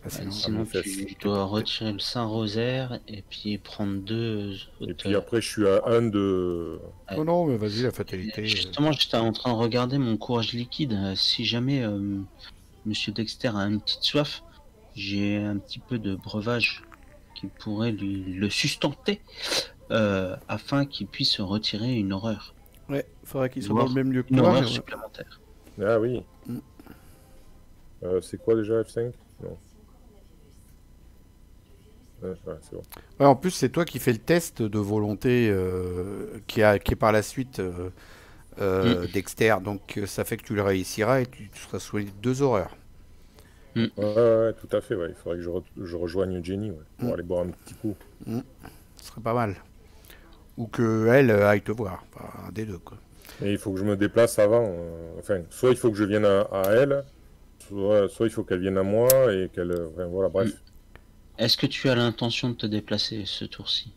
S3: Sinon,
S2: mes fesses.
S3: tu dois retirer le Saint-Rosaire et puis prendre 2
S2: Et puis après, je suis à 1 de...
S1: Oh non, mais vas-y, la fatalité.
S3: Justement, j'étais en train de regarder mon courage liquide. Si jamais Monsieur Dexter a une petite soif, j'ai un petit peu de breuvage qui pourrait le sustenter afin qu'il puisse retirer une horreur.
S1: Ouais, faudrait qu'il soit
S3: Voir
S1: dans le même lieu que
S3: Une
S1: toi.
S3: horreur
S1: mais ouais.
S3: supplémentaire.
S2: Ah oui.
S1: Mm.
S2: C'est quoi déjà F5? Non. Ouais, c'est bon.
S1: Ouais, en plus, c'est toi qui fais le test de volonté qui est par la suite Dexter. Donc, ça fait que tu le réussiras et tu seras soigné de 2 horreurs.
S2: Ouais, tout à fait. Ouais. Il faudrait que je rejoigne Jenny pour aller boire un petit coup.
S1: Ce serait pas mal. Ou que elle aille te voir. Enfin, un des deux, quoi.
S2: Et il faut que je me déplace avant. Enfin, soit il faut que je vienne à elle, soit il faut qu'elle vienne à moi et qu'elle... enfin, voilà, bref.
S3: Est-ce que tu as l'intention de te déplacer ce tour-ci?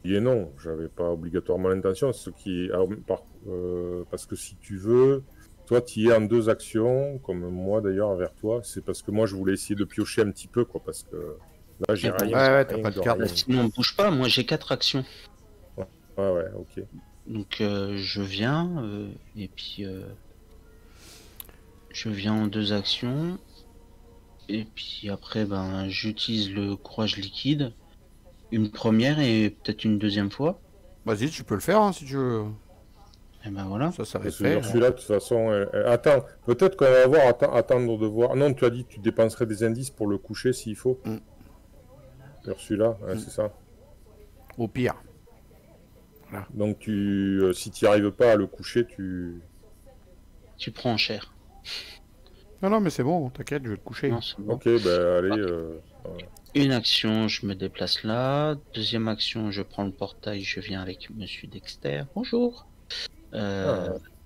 S2: Oui et non, j'avais pas obligatoirement l'intention. Parce que si tu veux, toi tu y es en 2 actions, comme moi d'ailleurs envers toi, c'est parce que moi je voulais essayer de piocher un petit peu, quoi, parce que là j'ai
S3: Eh ben,
S2: rien.
S1: ouais, t'as
S2: rien
S1: pas de
S2: de
S1: carte.
S2: rien.
S3: Sinon, on bouge pas. Moi, j'ai 4 actions.
S2: Ouais, ok.
S3: Donc, je viens et puis je viens en 2 actions. Et puis après, ben, j'utilise le courage liquide. Une première et peut-être une deuxième fois.
S1: Vas-y, tu peux le faire hein, si tu veux.
S3: Et ben voilà.
S1: Ça va
S2: Parce
S1: être
S2: que
S1: fait.
S2: celui-là, de toute façon, attends, peut-être qu'on va voir, attendre de voir. Non, tu as dit que tu dépenserais des indices pour le coucher s'il faut. Ursula, ouais, c'est ça.
S1: Au pire.
S2: Donc si tu n'y arrives pas à le coucher,
S3: Tu prends en cher.
S1: Non, mais c'est bon, t'inquiète, je vais te coucher.
S3: Non, c'est bon.
S2: Ok, ben allez.
S3: Une action, je me déplace là. Deuxième action, je prends le portail, je viens avec Monsieur Dexter. Bonjour.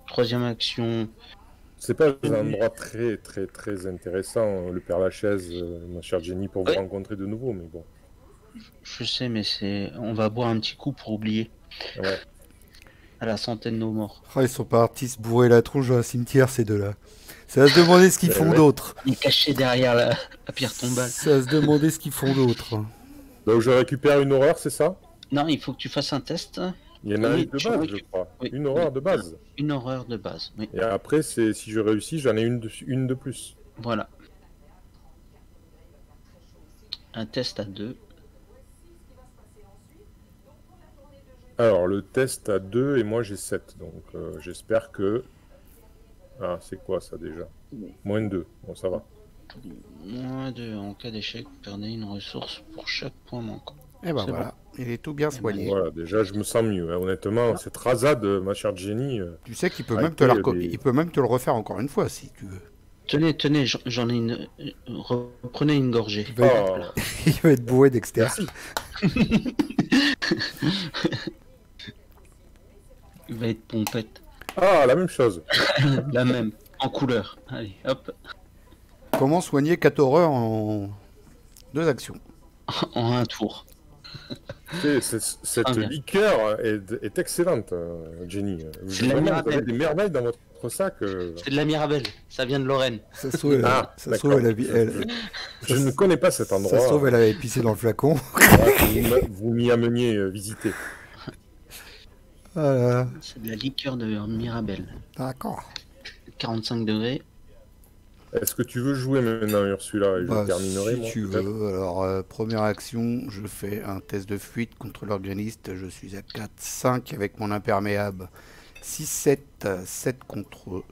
S3: Troisième action.
S2: C'est pas un endroit très très très intéressant, le Père Lachaise, ma chère Jenny, pour vous rencontrer de nouveau, mais bon.
S3: Je sais, mais on va boire un petit coup pour oublier.
S2: Ouais.
S3: À la santé de nos morts.
S1: Oh, ils sont partis se bourrer la tronche dans un cimetière, ces deux-là. C'est à se demander ce qu'ils font d'autre.
S3: Il est caché derrière la pierre tombale.
S1: C'est à se demander ce qu'ils font d'autre.
S2: Donc je récupère une horreur, c'est ça?
S3: Non, il faut que tu fasses un test.
S2: Il y en a
S3: Oui,
S2: une de base, je crois.
S3: Oui,
S2: Une horreur de base.
S3: Une horreur de base, oui.
S2: Et après, si je réussis, j'en ai une de plus.
S3: Voilà. Un test à 2.
S2: Alors, le test à 2 et moi j'ai 7. Donc j'espère que... Ah, c'est quoi ça déjà? -2. Bon, ça va.
S3: -2. En cas d'échec, vous perdez une ressource pour chaque point manquant.
S1: Et ben
S3: C'est
S1: voilà, il est tout bien soigné.
S2: Voilà, déjà je me sens mieux. Hein. Honnêtement, cette rasade, ma chère Jenny...
S1: Tu sais qu'il peut même te il peut même te le refaire encore une fois si tu veux.
S3: Tenez, j'en ai une. Reprenez une gorgée.
S1: Il va être bourré Dexter.
S3: Il va être pompette.
S2: Ah, la même chose.
S3: La même, en couleur. Allez, hop.
S1: Comment soigner 4 horreurs en 2 actions?
S3: En un tour.
S2: Cette liqueur est excellente, Jenny. Vous avez des merveilles dans votre sac.
S3: C'est de la Mirabelle, ça vient de Lorraine.
S1: Ça se trouve,
S2: je ne connais pas cet endroit.
S1: Ça se trouve, elle avait pissé dans le flacon.
S2: Vous m'y ameniez visiter.
S1: Voilà.
S3: C'est de la liqueur de Mirabelle.
S1: D'accord.
S3: 45 degrés.
S2: Est-ce que tu veux jouer maintenant, Ursula, et je
S1: Bah,
S2: terminerai,
S1: si
S2: moi,
S1: tu
S2: peut-être?
S1: veux. Alors, première action, je fais un test de fuite contre l'organiste. Je suis à 4, 5 avec mon imperméable. 6, 7, 7 contre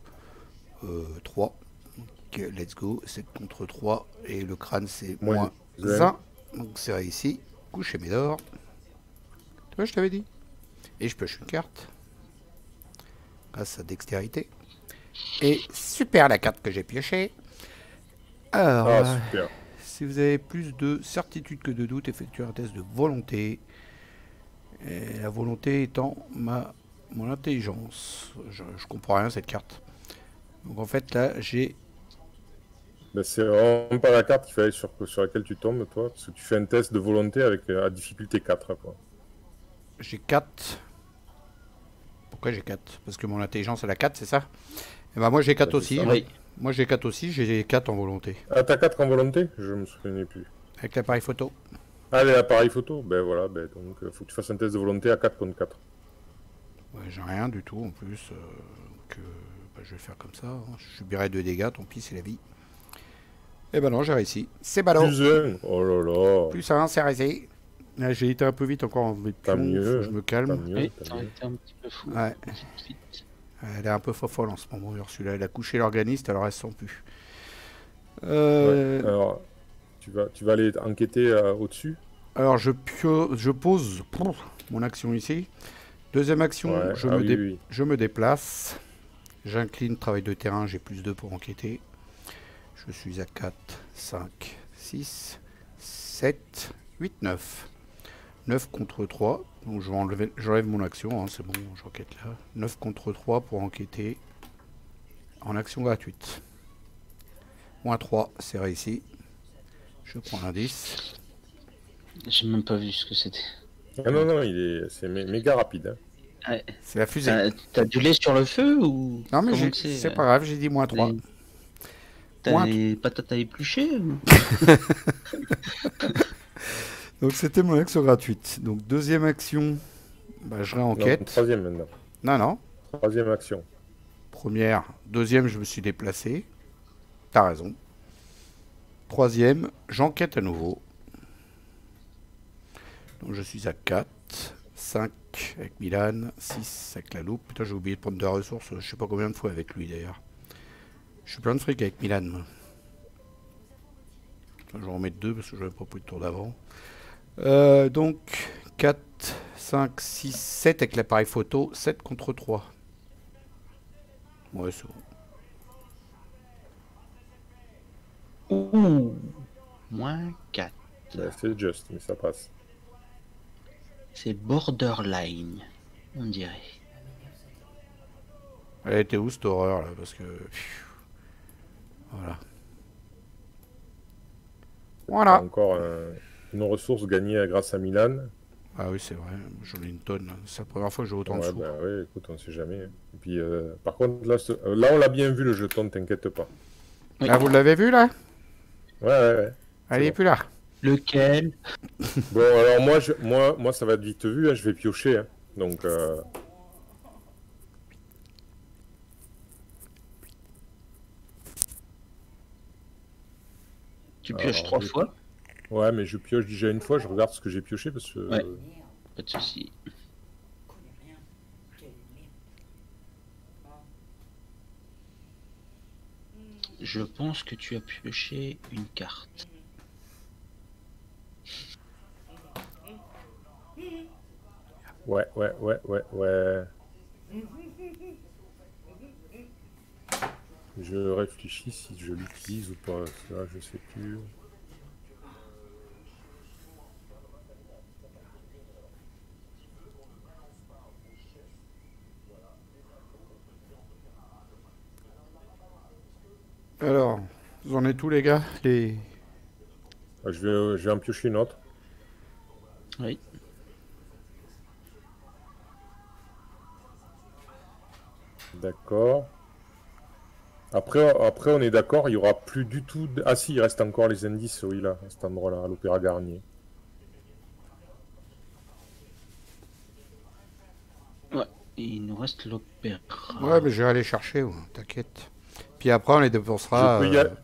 S1: 3. Ok, let's go. 7 contre 3. Et le crâne, c'est
S2: Moins
S1: moins
S2: un.
S1: 1. Donc c'est réussi. Coucher mes d'or. Tu vois, je t'avais dit. Et je pioche une carte. Grâce à dextérité. Et super la carte que j'ai piochée. Alors,
S2: Ah, super.
S1: si vous avez plus de certitude que de doute, effectuez un test de volonté. Et la volonté étant mon intelligence. Je comprends rien cette carte. Donc en fait là j'ai
S2: Ben, c'est vraiment pas la carte qu'il fallait sur laquelle tu tombes, toi, parce que tu fais un test de volonté avec à difficulté 4, quoi.
S1: j'ai 4. Pourquoi j'ai 4? Parce que mon intelligence elle a 4, c'est ça? Et bah moi j'ai 4
S2: Ben, c'est
S1: aussi.
S2: ça.
S1: Hein.
S3: Oui.
S1: Moi j'ai 4 aussi, j'ai 4 en volonté.
S2: Ah, t'as 4 en volonté? Je me souvenais plus.
S1: Avec l'appareil photo.
S2: Ah, l'appareil photo? Ben voilà, ben, donc faut que tu fasses un test de volonté à 4 contre 4.
S1: Ouais, j'ai rien du tout en plus. Donc bah, je vais le faire comme ça. Hein. Je subirai 2 dégâts, tant pis c'est la vie. Et bah non j'ai réussi. C'est ballot.
S2: Plus 1? Oh là là!
S1: Plus 1, c'est réussi. Là, j'ai été un peu vite encore en mes
S2: Tant
S1: pions, faut que
S2: mieux,
S1: je me
S2: tant
S1: calme.
S2: mieux,
S3: Oui,
S2: tant
S3: ça aurait
S2: mieux.
S3: été un petit peu fou.
S1: Ouais.
S3: Vite, vite.
S1: Elle est un peu fofolle en ce moment, Ursula. Elle a couché l'organiste, alors elle se sent plus.
S2: Ouais, alors, tu vas aller enquêter au-dessus?
S1: Alors je pose mon action ici. Deuxième action,
S2: Ouais, ah oui, oui.
S1: je me déplace. J'incline, travail de terrain, j'ai plus 2 pour enquêter. Je suis à 4, 5, 6, 7, 8, 9. 9 contre 3. Donc j'enlève mon action, hein, c'est bon, j'enquête là. 9 contre 3 pour enquêter en action gratuite. Moins 3, c'est réussi. Je prends l'indice.
S3: J'ai même pas vu ce que c'était.
S2: Ah non, non, c'est méga rapide, hein.
S3: Ouais.
S1: C'est la fusée.
S3: T'as du lait sur le feu ou
S1: Non mais
S3: comment que
S1: c'est pas grave, j'ai dit moins 3.
S3: T'as
S1: Moins-
S3: des patates à éplucher ou...
S1: Donc c'était mon action gratuite. Donc deuxième action, bah, je
S2: Non,
S1: réenquête.
S2: troisième maintenant.
S1: Non, non.
S2: Troisième action.
S1: Première. Deuxième, je me suis déplacé. T'as raison. Troisième, j'enquête à nouveau. Donc je suis à 4, 5 avec Milan, 6 avec la loupe. Putain, j'ai oublié de prendre de la ressource, je sais pas combien de fois avec lui d'ailleurs. Je suis plein de fric avec Milan. Moi. Enfin, je vais en mettre 2 parce que j'avais pas pris de tour d'avant. Donc 4, 5, 6, 7 avec l'appareil photo, 7 contre 3. Ouais, c'est bon.
S3: Ouh, moins 4.
S2: Ouais, c'est juste, mais ça passe.
S3: C'est borderline, on dirait.
S1: Elle était où cette horreur là? Parce que. Voilà. Voilà.
S2: Encore une ressource gagnée grâce à Milan.
S1: Ah oui, c'est vrai, j'en ai une tonne. C'est la première fois que j'ai autant de
S2: Ouais,
S1: sous.
S2: bah ouais, écoute, on sait jamais, hein. Et puis, par contre, là, on l'a bien vu le jeton, t'inquiète pas.
S3: Oui.
S1: Ah, vous l'avez vu là?
S2: Ouais, ouais, ouais.
S1: Elle est
S2: bon.
S1: plus là.
S3: Lequel?
S2: Bon, alors moi, ça va être vite vu, hein, je vais piocher, hein. Donc,
S3: Tu pioches
S2: alors,
S3: 3 fois?
S2: ouais, mais je pioche déjà une fois, je regarde ce que j'ai pioché parce que.
S3: Ouais. Pas de souci. Je pense que tu as pioché une carte.
S2: Ouais. Je réfléchis si je l'utilise ou pas. Ça, je sais plus.
S1: Alors, vous en êtes tous les gars?
S2: Je vais en piocher une autre.
S3: Oui.
S2: D'accord. Après, on est d'accord, il y aura plus du tout. Ah si, il reste encore les indices, oui, là, à cet endroit-là, à l'Opéra Garnier.
S3: Ouais. Il nous reste l'opéra.
S1: Ouais, mais je vais aller chercher, ouais, t'inquiète. Puis après, on les
S2: Je
S1: dépensera.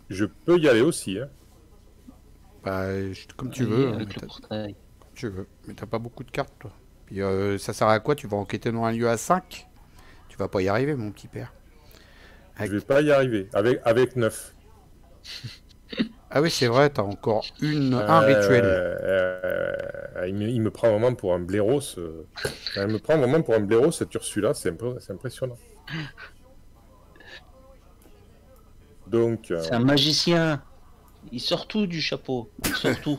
S2: je peux y aller aussi. Hein.
S1: Comme tu
S3: Allez,
S1: veux.
S3: avec le portail.
S1: Comme tu veux. Mais t'as pas beaucoup de cartes, toi. Puis ça sert à quoi? Tu vas enquêter dans un lieu à 5? Tu vas pas y arriver, mon petit père.
S2: Je vais pas y arriver. Avec 9.
S1: Ah oui, c'est vrai, t'as encore un rituel.
S2: Il me prend vraiment pour un blaireau. Il me prend vraiment pour un blaireau, cette Ursula. C'est impressionnant. Donc,
S3: C'est un magicien. Il sort tout du chapeau. Il sort tout.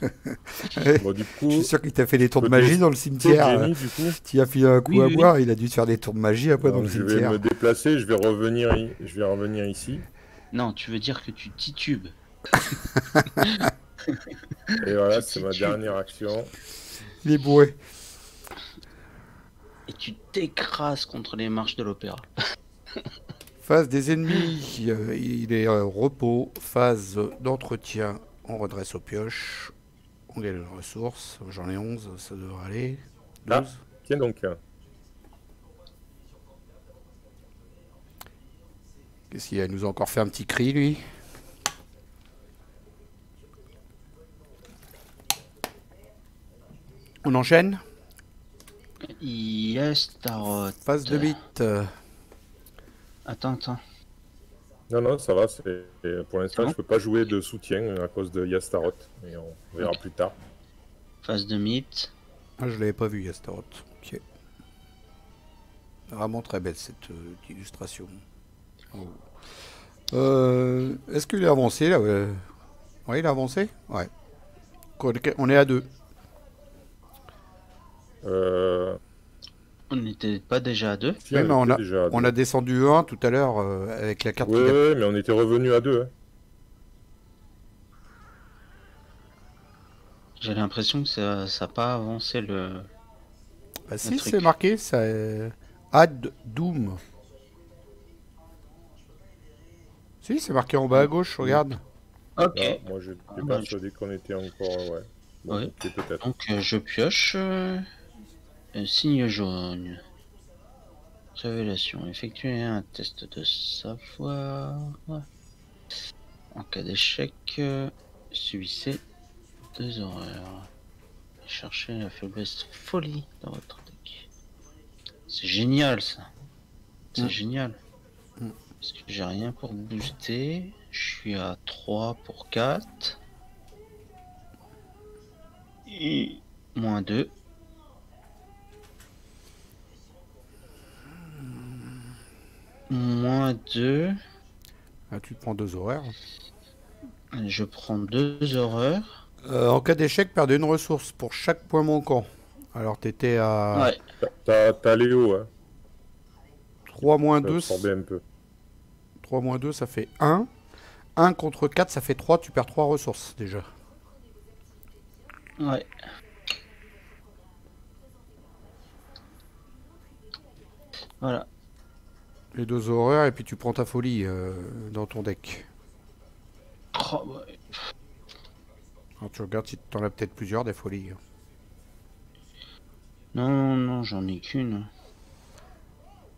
S2: bon, du
S1: Je
S2: coup,
S1: suis sûr qu'il t'a fait des tours de
S2: peut
S1: magie dans le
S2: tester
S1: cimetière.
S2: Jenny, du coup.
S1: Tu as filé un coup
S3: Oui,
S1: à
S3: oui.
S1: boire, il a dû te faire des tours de magie après dans
S2: Donc,
S1: le
S2: je vais
S1: cimetière.
S2: me déplacer, je vais revenir ici.
S3: Non, tu veux dire que tu titubes.
S2: Et voilà, c'est ma
S3: Titubes.
S2: dernière action.
S1: Il est bourré.
S3: Et tu t'écrases contre les marches de l'opéra.
S1: Phase des ennemis, il est repos. Phase d'entretien, on redresse aux pioches. On gagne les ressources. J'en ai 11, ça devrait aller. 12.
S2: Ah. Tiens donc.
S1: Qu'est-ce qu'il a? Il nous a encore fait un petit cri, lui. On enchaîne.
S3: Yes, Tarot.
S1: Phase de bite.
S3: Attends.
S2: Non, ça va. Pour l'instant,
S3: Non.
S2: je peux pas jouer de soutien à cause de Yastaroth. Mais on verra plus tard.
S3: Phase de mythe.
S1: Ah, je l'avais pas vu, Yastaroth. Ok. Vraiment très belle cette illustration. Oh. Est-ce qu'il est avancé là? Ouais, il a avancé? Ouais. On est à 2.
S3: On n'était pas déjà à 2.
S2: Si,
S1: Oui, mais
S2: était déjà à
S1: on
S2: deux.
S1: a descendu 1 tout à l'heure avec la carte.
S2: Ouais, ouais, mais on était revenu à 2. Hein.
S3: J'ai l'impression que ça n'a pas avancé le.
S1: Bah si,
S3: truc.
S1: c'est marqué, ça. Add Doom. Si, c'est marqué en bas à gauche, regarde.
S3: Ok.
S2: Ah, moi, je n'étais
S3: bah,
S2: persuadé qu'on était encore. Ouais. Bon,
S3: Ouais.
S2: ok, peut-être.
S3: Donc je pioche. Un signe jaune. Révélation. Effectuer un test de savoir. En cas d'échec, subissez 2 horreurs. Cherchez la faiblesse folie dans votre deck. C'est génial ça. C'est génial. Parce que j'ai rien pour booster. Je suis à 3 pour 4. Et moins 2. Moins 2.
S1: Ah, tu te prends 2 horaires.
S3: Je prends 2 horreurs.
S1: En cas d'échec, perdez une ressource pour chaque point manquant. Alors t'étais à
S3: Ouais.
S2: T'as Léo, hein.
S1: 3 moins
S2: Ça
S1: 2.
S2: absorbait un peu.
S1: 3 moins 2, ça fait 1. 1 contre 4, ça fait 3. Tu perds 3 ressources déjà.
S3: Ouais. Voilà.
S1: Les 2 horreurs, et puis tu prends ta folie dans ton deck.
S3: Oh, ouais.
S1: Alors tu regardes si t'en as peut-être plusieurs des folies.
S3: Non, j'en ai qu'une.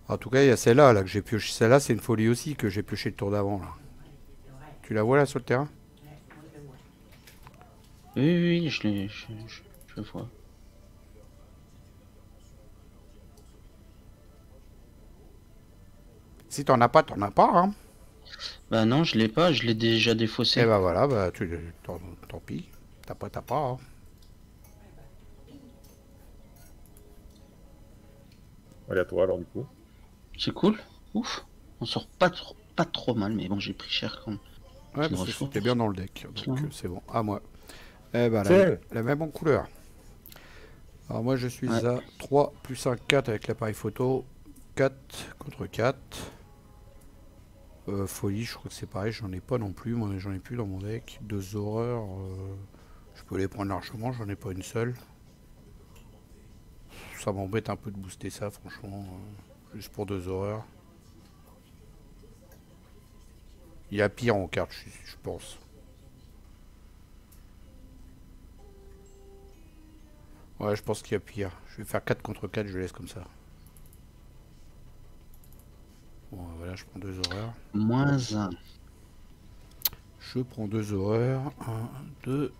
S1: En tout cas, il y a celle-là là, que j'ai pioché. Celle-là, c'est une folie aussi que j'ai pioché le tour d'avant. Là. Tu la vois là sur le terrain?
S3: Oui, je vois.
S1: Si t'en as pas, t'en as pas. Hein.
S3: Bah non, je l'ai pas, je l'ai déjà défaussé.
S1: Et bah voilà, bah, tant pis. T'as pas. Hein.
S2: Allez, à toi alors, du coup.
S3: C'est cool. Ouf. On sort pas trop mal, mais bon, j'ai pris cher quand même.
S1: Ouais,
S3: C'est une
S1: parce que
S3: ressource.
S1: c'était bien dans le deck. Donc
S3: Tiens.
S1: c'est bon. À moi. Eh bah,
S2: Tiens.
S1: la même en couleur. Alors moi, je suis
S3: Ouais.
S1: à 3 plus 1, 4 avec l'appareil photo. 4 contre 4. Folie, je crois que c'est pareil, j'en ai pas non plus, moi j'en ai plus dans mon deck. 2 horreurs, je peux les prendre largement, j'en ai pas une seule. Ça m'embête un peu de booster ça, franchement, juste pour 2 horreurs. Il y a pire en carte, je pense. Ouais, je pense qu'il y a pire. Je vais faire 4 contre 4, je laisse comme ça. Bon, voilà, je prends 2 horreurs.
S3: Moins 1.
S1: Je prends 2 horreurs. 1, 2.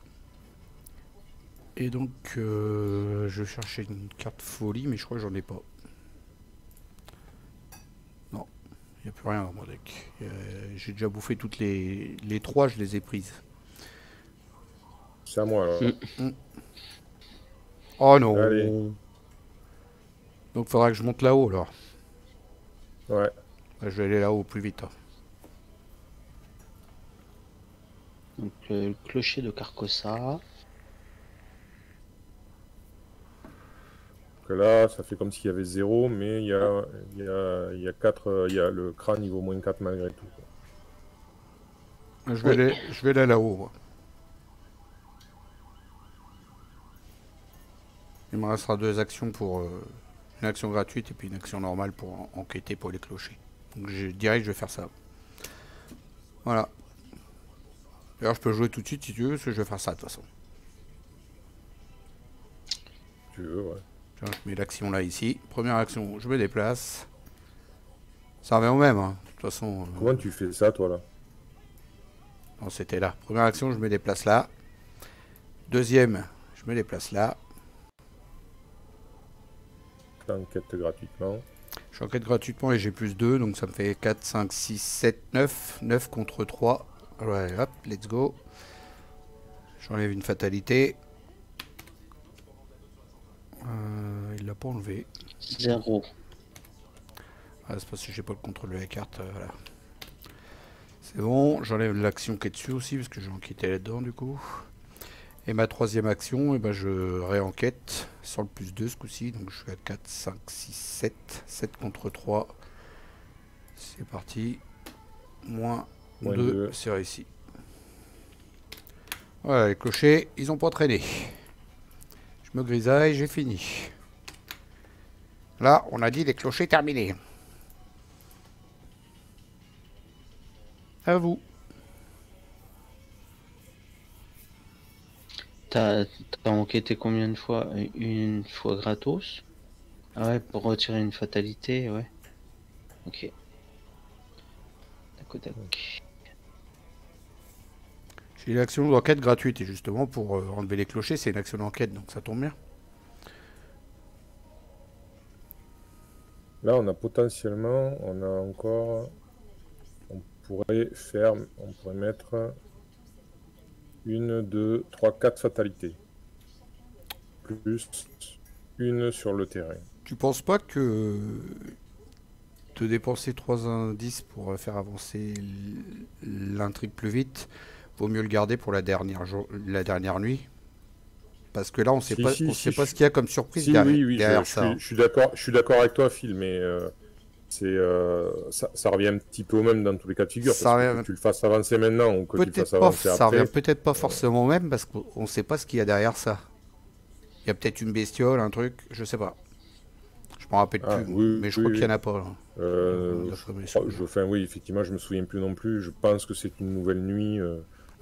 S1: Et donc, je cherchais une carte folie, mais je crois que j'en ai pas. Non, il n'y a plus rien dans mon deck. J'ai déjà bouffé toutes les 3, je les ai prises.
S2: C'est à moi alors.
S1: Oh non.
S2: Allez.
S1: Donc, faudra que je monte là-haut alors.
S2: Ouais.
S1: Je vais aller là-haut plus vite.
S3: Donc le clocher de Carcosa.
S2: Que là, ça fait comme s'il y avait 0, mais il y a 4, il y a le crâne niveau moins 4 malgré tout.
S1: Je vais aller là-haut. Il me restera 2 actions pour une action gratuite et puis une action normale pour enquêter pour les clochers. Donc je dirais que je vais faire ça. Voilà. D'ailleurs, je peux jouer tout de suite si tu veux, parce que je vais faire ça de toute façon.
S2: Tu veux, ouais.
S1: Tiens, je mets l'action là ici. Première action, je me déplace. Ça revient au même, hein. De toute façon.
S2: Comment tu fais ça, toi, là?
S1: Non, c'était là. Première action, je me déplace là. Deuxième, je me déplace là.
S2: Enquête gratuitement.
S1: J'enquête gratuitement et j'ai plus 2, donc ça me fait 4, 5, 6, 7, 9. 9 contre 3. Ouais, hop, let's go. J'enlève une fatalité. Il l'a pas enlevé.
S3: 0.
S1: Ah, c'est parce que j'ai pas le contrôle de la carte. Voilà. C'est bon, j'enlève l'action qui est dessus aussi, parce que j'ai enquêté là-dedans du coup. Et ma troisième action, eh ben, je réenquête sur le plus 2 ce coup-ci. Donc je suis à 4, 5, 6, 7. 7 contre 3. C'est parti. Moins 2, c'est réussi. Voilà, les clochers, ils ont pas traîné. Je me grisaille, j'ai fini. Là, on a dit les clochers terminés. À vous.
S3: T'as enquêté combien de fois? Une fois gratos? Ah ouais, pour retirer une fatalité, ouais. Ok. Tac, tac.
S1: J'ai l'action d'enquête gratuite et justement pour enlever les clochers, c'est une action d'enquête, donc ça tombe bien.
S2: Là, on a potentiellement, on a encore, on pourrait mettre 1, 2, 3, 4 fatalités. Plus une sur le terrain.
S1: Tu penses pas que te dépenser 3 indices pour faire avancer l'intrigue plus vite, vaut mieux le garder pour la dernière nuit? Parce que là, on sait pas ce qu'il y a comme surprise derrière ça.
S2: Je suis d'accord avec toi, Phil, mais ça revient un petit peu au même dans tous les cas de figure. Que tu le fasses avancer maintenant ou que tu le fasses avancer après.
S1: Ça revient peut-être pas forcément au même parce qu'on sait pas ce qu'il y a derrière ça. Il y a peut-être une bestiole, un truc, je sais pas. Je m'en rappelle plus, mais je crois qu'il y en a pas.
S2: Oui, effectivement, je me souviens plus non plus. Je pense que c'est une nouvelle nuit.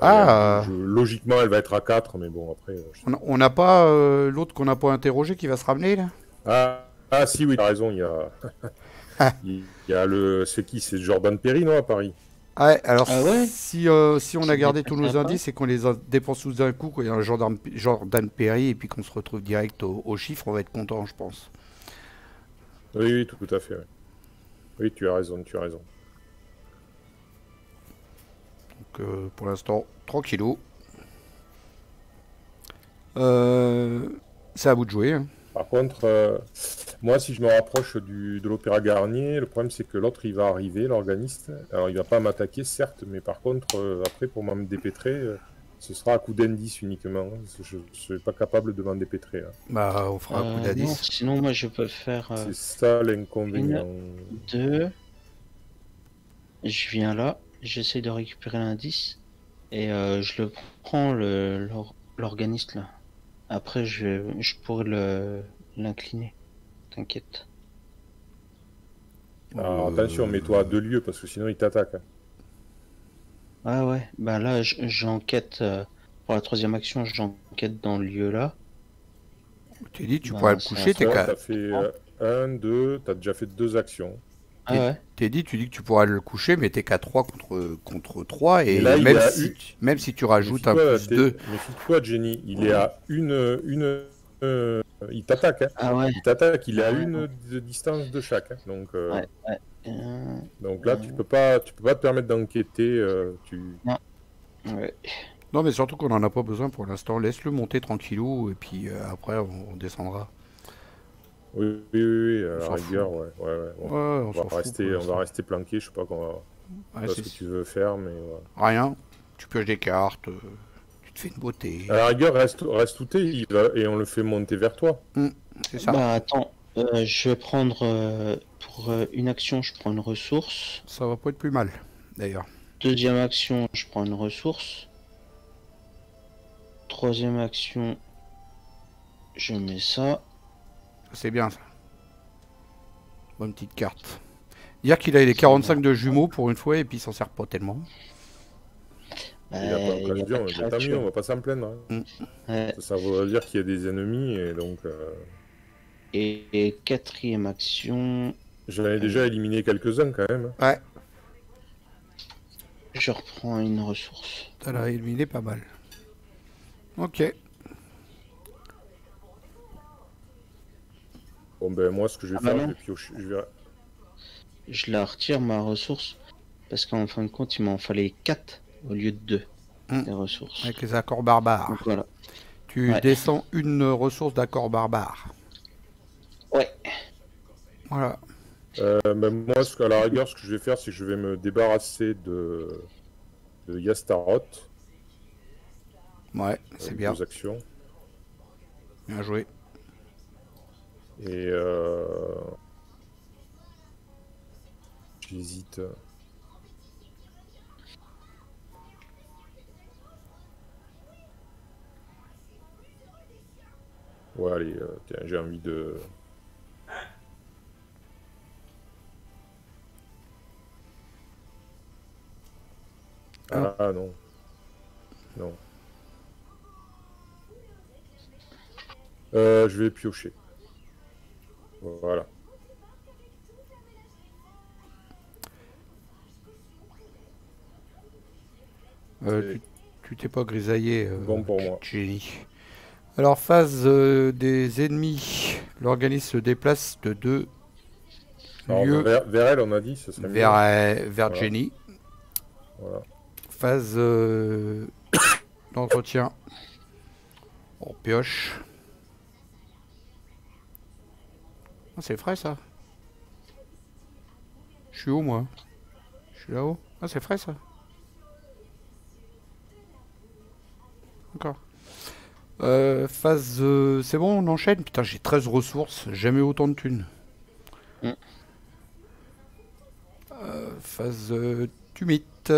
S2: Logiquement, elle va être à 4, mais bon, après...
S1: On n'a pas l'autre qu'on n'a pas interrogé qui va se ramener, là?
S2: Ah si, oui, t'as raison, il y a... il y a le... C'est qui? C'est Jordan Perry, non, à Paris?
S1: Ouais, alors
S3: ouais,
S1: si on a gardé tous nos indices et qu'on les dépense tous d'un coup, qu'il y a un Jordan Perry et puis qu'on se retrouve direct au chiffre, on va être content, je pense.
S2: Oui, tout à fait. Oui, tu as raison.
S1: Donc pour l'instant, tranquillou. C'est à vous de jouer. Hein.
S2: Par contre, moi, si je me rapproche de l'Opéra Garnier, le problème c'est que l'autre il va arriver, l'organiste. Alors il va pas m'attaquer, certes, mais par contre, après pour m'en dépêtrer, ce sera à coup d'indice uniquement. Je ne serai pas capable de m'en dépêtrer. Hein.
S1: Bah, on fera un coup d'indice.
S3: Sinon, moi je peux faire.
S2: C'est ça l'inconvénient.
S3: 2. Je viens là, j'essaie de récupérer l'indice et je le prends l'organiste là. Après je pourrais l'incliner. T'inquiète.
S2: Alors attention, mets-toi à 2 lieux parce que sinon il t'attaque.
S3: Ah ouais, bah là j'enquête pour la troisième action, j'enquête dans le lieu là.
S1: Tu dis tu pourrais le coucher, t'es
S2: T'as fait 1, 2, t'as déjà fait 2 actions.
S3: Ah ouais.
S1: Teddy, tu dis que tu pourras le coucher, mais t'es qu'à 3 contre 3, et
S2: là, il
S1: même
S2: est à
S1: même si tu rajoutes un
S2: Méfie-toi,
S1: plus 2,
S2: méfie-toi, Jenny. Il est à il t'attaque, hein.
S3: Ah ouais.
S2: Il t'attaque, il est à
S3: Ouais.
S2: une de distance de chaque, hein.
S3: Ouais. Ouais.
S2: Donc là, tu peux pas te permettre d'enquêter.
S3: Non. Ouais.
S1: non, mais surtout qu'on en a pas besoin pour l'instant. Laisse-le monter tranquillou, et puis après, on descendra.
S2: Oui, à
S1: On
S2: la
S1: s'en
S2: rigueur,
S1: fout.
S2: ouais.
S1: Ouais, on s'en fout pour
S2: On va
S1: l'instant.
S2: rester planqué. Je sais pas
S1: Ouais,
S2: ce que tu veux faire, mais ouais.
S1: rien. Tu pioches des cartes, tu te fais une beauté.
S2: À la rigueur, reste où t'es, et on le fait monter vers toi.
S1: C'est ça.
S3: Bah attends, je vais prendre pour une action, je prends une ressource.
S1: Ça va pas être plus mal, d'ailleurs.
S3: Deuxième action, je prends une ressource. Troisième action, je mets ça.
S1: C'est bien, ça. Bonne petite carte. Dire qu'il a les 45 de jumeaux pour une fois, et puis il s'en sert pas tellement.
S2: Il a pas
S3: Il y a pas
S2: occasion,
S3: de
S2: mais tant mieux,
S3: créature.
S2: on va pas s'en plaindre, hein.
S3: Ouais.
S2: Ça veut dire qu'il y a des ennemis, et donc...
S3: Et quatrième action,
S2: J'en ai déjà éliminé quelques-uns, quand même.
S1: Ouais,
S3: je reprends une ressource.
S1: t'as là éliminé pas mal. Ok.
S2: Bon, ben moi, ce que je vais
S3: Ah bah
S2: faire, je
S3: non.
S2: vais piocher...
S3: Je la retire, ma ressource, parce qu'en fin de compte, il m'en fallait 4 au lieu de 2 des ressources.
S1: Avec les accords barbares.
S3: Donc voilà.
S1: Tu
S3: Ouais.
S1: descends une ressource d'accord barbare.
S3: Ouais.
S1: Voilà.
S2: Ben moi, à la rigueur, ce que je vais faire, c'est que je vais me débarrasser de Yastaroth.
S1: Ouais, c'est bien.
S2: 2 actions.
S1: Bien joué.
S2: Et j'hésite. Ouais, allez, tiens, j'ai envie de... Ah non. Non. Je vais piocher. Voilà.
S1: Tu t'es pas grisaillé,
S2: Bon pour moi.
S1: Jenny. Alors, phase des ennemis. L'organisme se déplace de 2
S2: Alors,
S1: lieux
S2: vers elle, on a dit, ce serait mieux.
S1: vers
S2: Voilà.
S1: Jenny.
S2: Voilà.
S1: Phase d'entretien. On pioche. Ah, c'est frais, ça. Je suis où, moi? Je suis là-haut. Ah, c'est frais, ça. D'accord. Phase... c'est bon, on enchaîne. Putain, j'ai 13 ressources. Jamais autant de thunes. Phase tumite.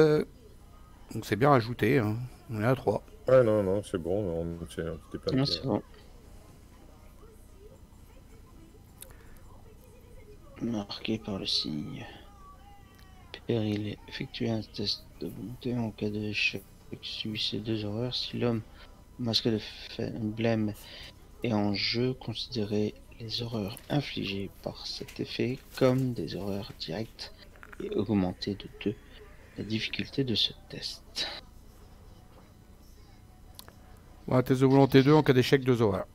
S1: Donc c'est bien ajouté. Hein. On est à 3.
S2: Ouais, non, c'est bon. T'es pas
S3: Non, c'est bon. Marqué par le signe. Péril. Effectuer un test de bonté en cas d'échec. Subit ces 2 horreurs. Si l'homme masque de emblème est en jeu, considérez les horreurs infligées par cet effet comme des horreurs directes et augmentez de 2 la difficulté de ce test.
S1: Ouais, test de volonté 2 en cas d'échec 2 horreurs.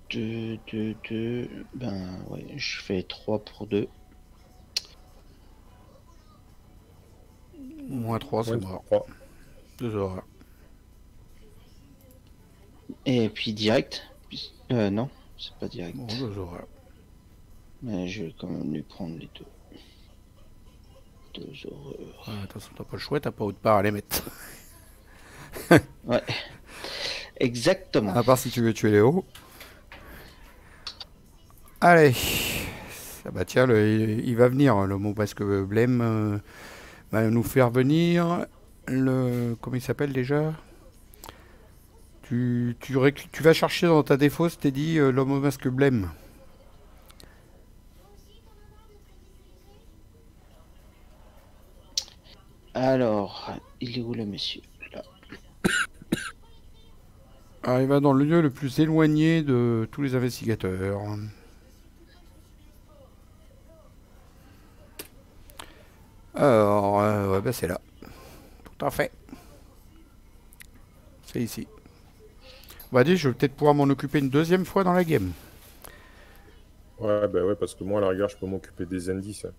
S3: 2, ben ouais, je fais 3 pour 2.
S1: Moins 3, c'est mort.
S2: 3.
S1: 2 horreurs.
S3: Et puis direct. Non, c'est pas direct.
S1: Bon, 2 horreurs.
S3: Mais je vais quand même lui prendre les 2. 2 horreurs.
S1: Ouais, de toute façon, t'as pas le choix, t'as pas autre part à les mettre.
S3: Ouais. Exactement.
S1: À part si tu veux tuer Léo. Allez. Ah bah tiens, il va venir, le mot parce que Blême va nous faire venir le... Comment il s'appelle déjà? Tu vas chercher dans ta défausse, t'es dit, l'homme au masque Blême.
S3: Alors, il est où le monsieur? Là.
S1: Alors, il va dans le lieu le plus éloigné de tous les investigateurs. Alors, ouais, bah c'est là. Tout à fait. C'est ici. Bah dis, je vais peut-être pouvoir m'en occuper une deuxième fois dans la game.
S2: Ouais, bah ouais, parce que moi, à la rigueur, je peux m'occuper des indices. Hein.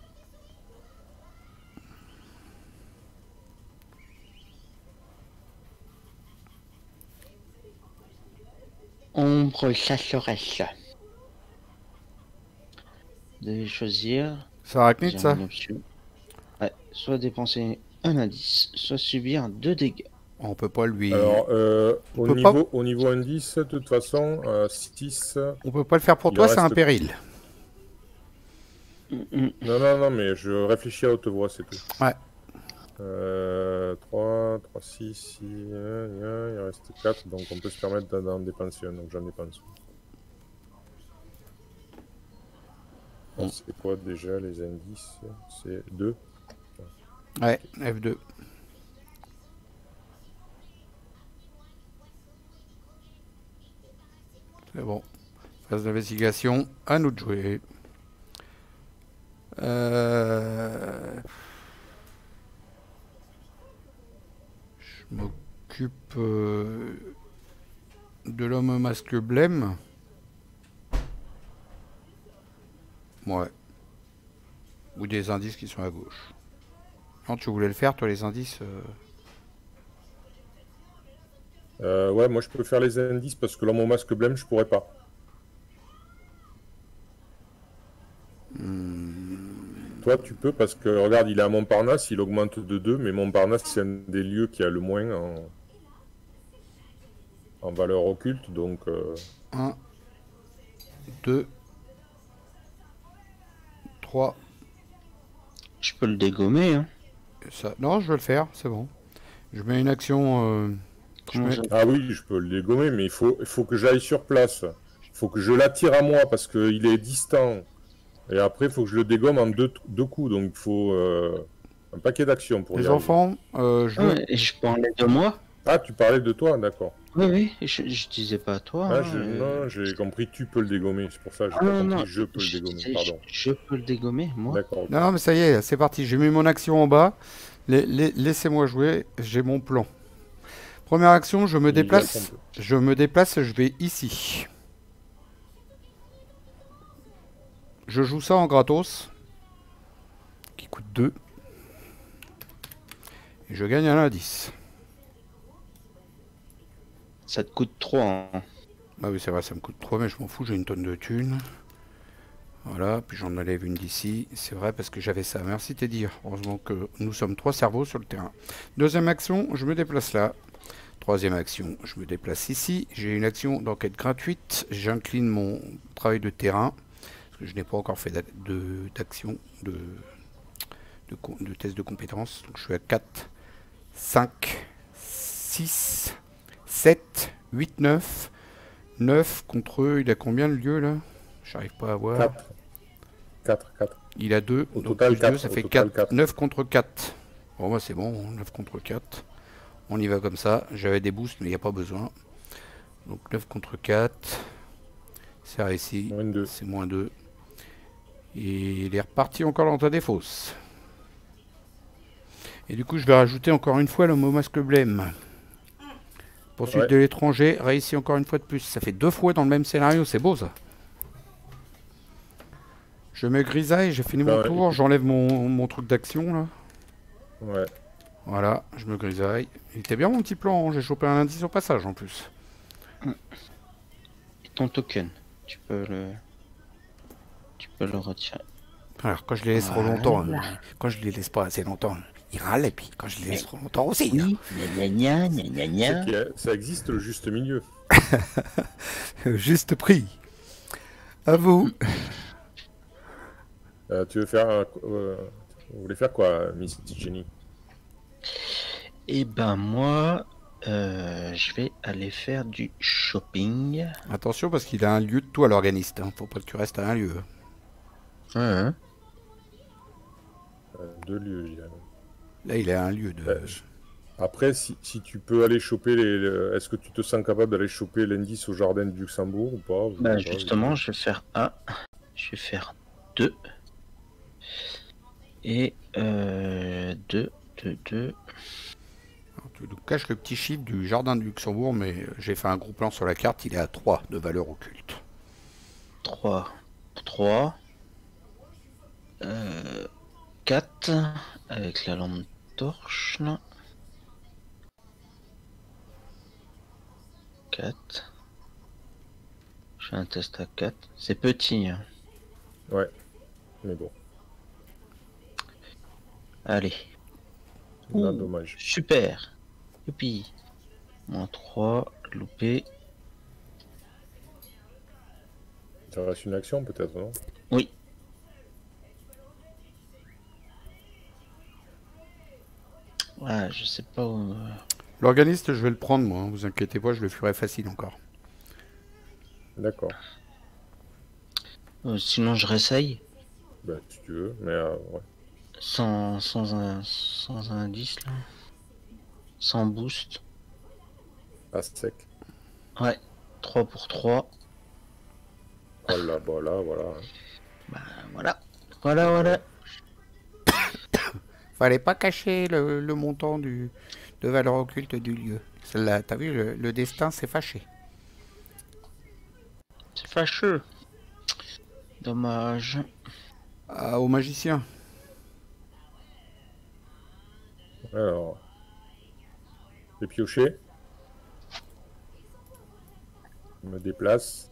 S3: Ombre chasseresse. Vous devez choisir.
S1: Ça arachnide
S3: J'ai
S1: ça?
S3: une option. Ouais, soit dépenser un indice, soit subir 2 dégâts.
S1: On peut pas lui...
S2: Alors,
S1: On peut pas...
S2: au niveau indice, de toute façon, 6,
S1: On peut pas le faire pour
S2: il
S1: toi,
S2: en
S1: c'est un
S2: reste-
S1: péril.
S2: non, mais je réfléchis à haute voix, c'est tout.
S1: Ouais.
S2: 3, 6, 6, il reste 4, donc on peut se permettre d'en dépenser un, donc j'en dépense. Alors, c'est quoi déjà les indices? C'est 2.
S1: Ouais, F2. C'est bon. Phase d'investigation, à nous de jouer. Je m'occupe de l'homme au masque blême. Ouais. Ou des indices qui sont à gauche. Non, tu voulais le faire, toi, les indices
S2: Ouais, moi je peux faire les indices parce que là, mon masque blême, je pourrais pas. Toi, tu peux parce que, regarde, il est à Montparnasse, il augmente de 2, mais Montparnasse, c'est un des lieux qui a le moins en valeur occulte, donc...
S1: 1, 2, 3.
S3: Je peux le dégommer, hein.
S1: Ça... Non, je vais le faire, c'est bon. Je mets une action...
S3: Comment ça?
S2: Ah oui, je peux le dégommer, mais il faut que j'aille sur place. Il faut que je l'attire à moi parce qu'il est distant. Et après, il faut que je le dégomme en deux coups, donc il faut un paquet d'actions pour y
S1: Les
S2: arriver.
S1: enfants,
S3: Ouais, et je parlais de moi?
S2: Ah, tu parlais de toi, d'accord.
S3: Oui, je disais pas à toi.
S2: Ah,
S3: hein,
S2: non, j'ai compris, tu peux le dégommer, c'est pour ça que j'ai
S3: Ah,
S2: pas
S3: non,
S2: compris,
S3: non,
S2: je peux le dégommer,
S3: disais,
S2: pardon.
S3: je peux le dégommer, moi.
S2: D'accord.
S1: Non, non, mais ça y est, c'est parti. J'ai mis mon action en bas. Laissez-moi jouer, j'ai mon plan. Première action, je me
S2: Il
S1: déplace.
S2: reste un peu.
S1: Je me déplace, je vais ici. Je joue ça en gratos. Qui coûte 2. Et je gagne un indice.
S3: Ça te coûte 3. Hein.
S1: Ah oui, c'est vrai, ça me coûte 3, mais je m'en fous, j'ai une tonne de thunes. Voilà, puis j'en enlève une d'ici. C'est vrai, parce que j'avais ça. Merci Teddy. Heureusement que nous sommes 3 cerveaux sur le terrain. Deuxième action, je me déplace là. Troisième action, je me déplace ici. J'ai une action d'enquête gratuite. J'incline mon travail de terrain. Parce que je n'ai pas encore fait d'action, de test de compétences. Donc je suis à 4, 5, 6, 7, 8, 9. 9 contre eux. Il a combien le lieu là? J'arrive pas à voir.
S2: 4.
S1: Il a 2.
S2: Au
S1: Donc
S2: total,
S1: plus
S2: 4,
S1: 2, ça
S2: au
S1: fait
S2: total,
S1: 4.
S2: 4.
S1: 9 contre 4. Bon, bah c'est bon, 9 contre 4. On y va comme ça. J'avais des boosts, mais il n'y a pas besoin. Donc 9 contre 4. C'est réussi.
S2: Moins 2.
S1: C'est moins 2. Et il est reparti encore dans ta défausse. Et du coup, je vais rajouter encore une fois l'homme au masque blême. Poursuite de l'étranger, réussi encore une fois de plus. Ça fait 2 fois dans le même scénario, c'est beau ça. Je me grisaille, j'ai fini mon tour, j'enlève mon truc d'action là.
S2: Ouais.
S1: Voilà, je me grisaille. Il était bien mon petit plan, hein. J'ai chopé un indice au passage en plus.
S3: Et ton token, tu peux le retirer.
S1: Alors quand je les laisse trop longtemps, quand je les laisse pas assez longtemps, ils râlent, et puis quand je les laisse trop longtemps aussi.
S3: Oui, gna.
S2: Ça existe le juste milieu.
S1: Juste prix. À vous.
S2: Tu veux faire vous voulez faire quoi, Miss Jenny?
S3: Eh ben moi, je vais aller faire du shopping.
S1: Attention parce qu'il a un lieu de tout à l'organiste. Hein. Faut pas que tu restes à un lieu.
S3: Ouais.
S2: 2 lieux, je dirais.
S1: Là, il a un lieu de...
S2: Après, si tu peux aller choper est-ce que tu te sens capable d'aller choper l'indice au jardin du Luxembourg ou pas?
S3: Bah justement, je vais faire 1. Je vais faire 2. Et 2, 2, 2.
S1: Alors, tu nous caches le petit chiffre du jardin du Luxembourg, mais j'ai fait un gros plan sur la carte, il est à 3 de valeur occulte.
S3: 3. 3. 4. Avec la lampe torche, là. 4. Je fais un test à 4. C'est petit, hein.
S2: Ouais, mais bon,
S3: Allez.
S2: là,
S3: Ouh,
S2: dommage.
S3: super. Youpi. Moins 3. Loupé.
S2: Ça reste une action peut-être, non?
S3: Oui. Ouais, je sais pas où...
S1: L'organiste, je vais le prendre, moi, hein, vous inquiétez pas, je le ferai facile encore.
S2: D'accord.
S3: Sinon, je réessaye.
S2: Ben, si tu veux, mais ouais.
S3: Sans indice, là. Sans boost.
S2: À sec.
S3: Ouais. 3 pour 3.
S2: Voilà, voilà, voilà.
S3: Bah, voilà. Voilà, voilà.
S1: Fallait pas cacher le montant de valeur occulte du lieu. Celle-là, t'as vu, le destin s'est fâché.
S3: C'est fâcheux. Dommage.
S1: Ah, au magicien.
S2: Alors, les piochers. Je me déplace.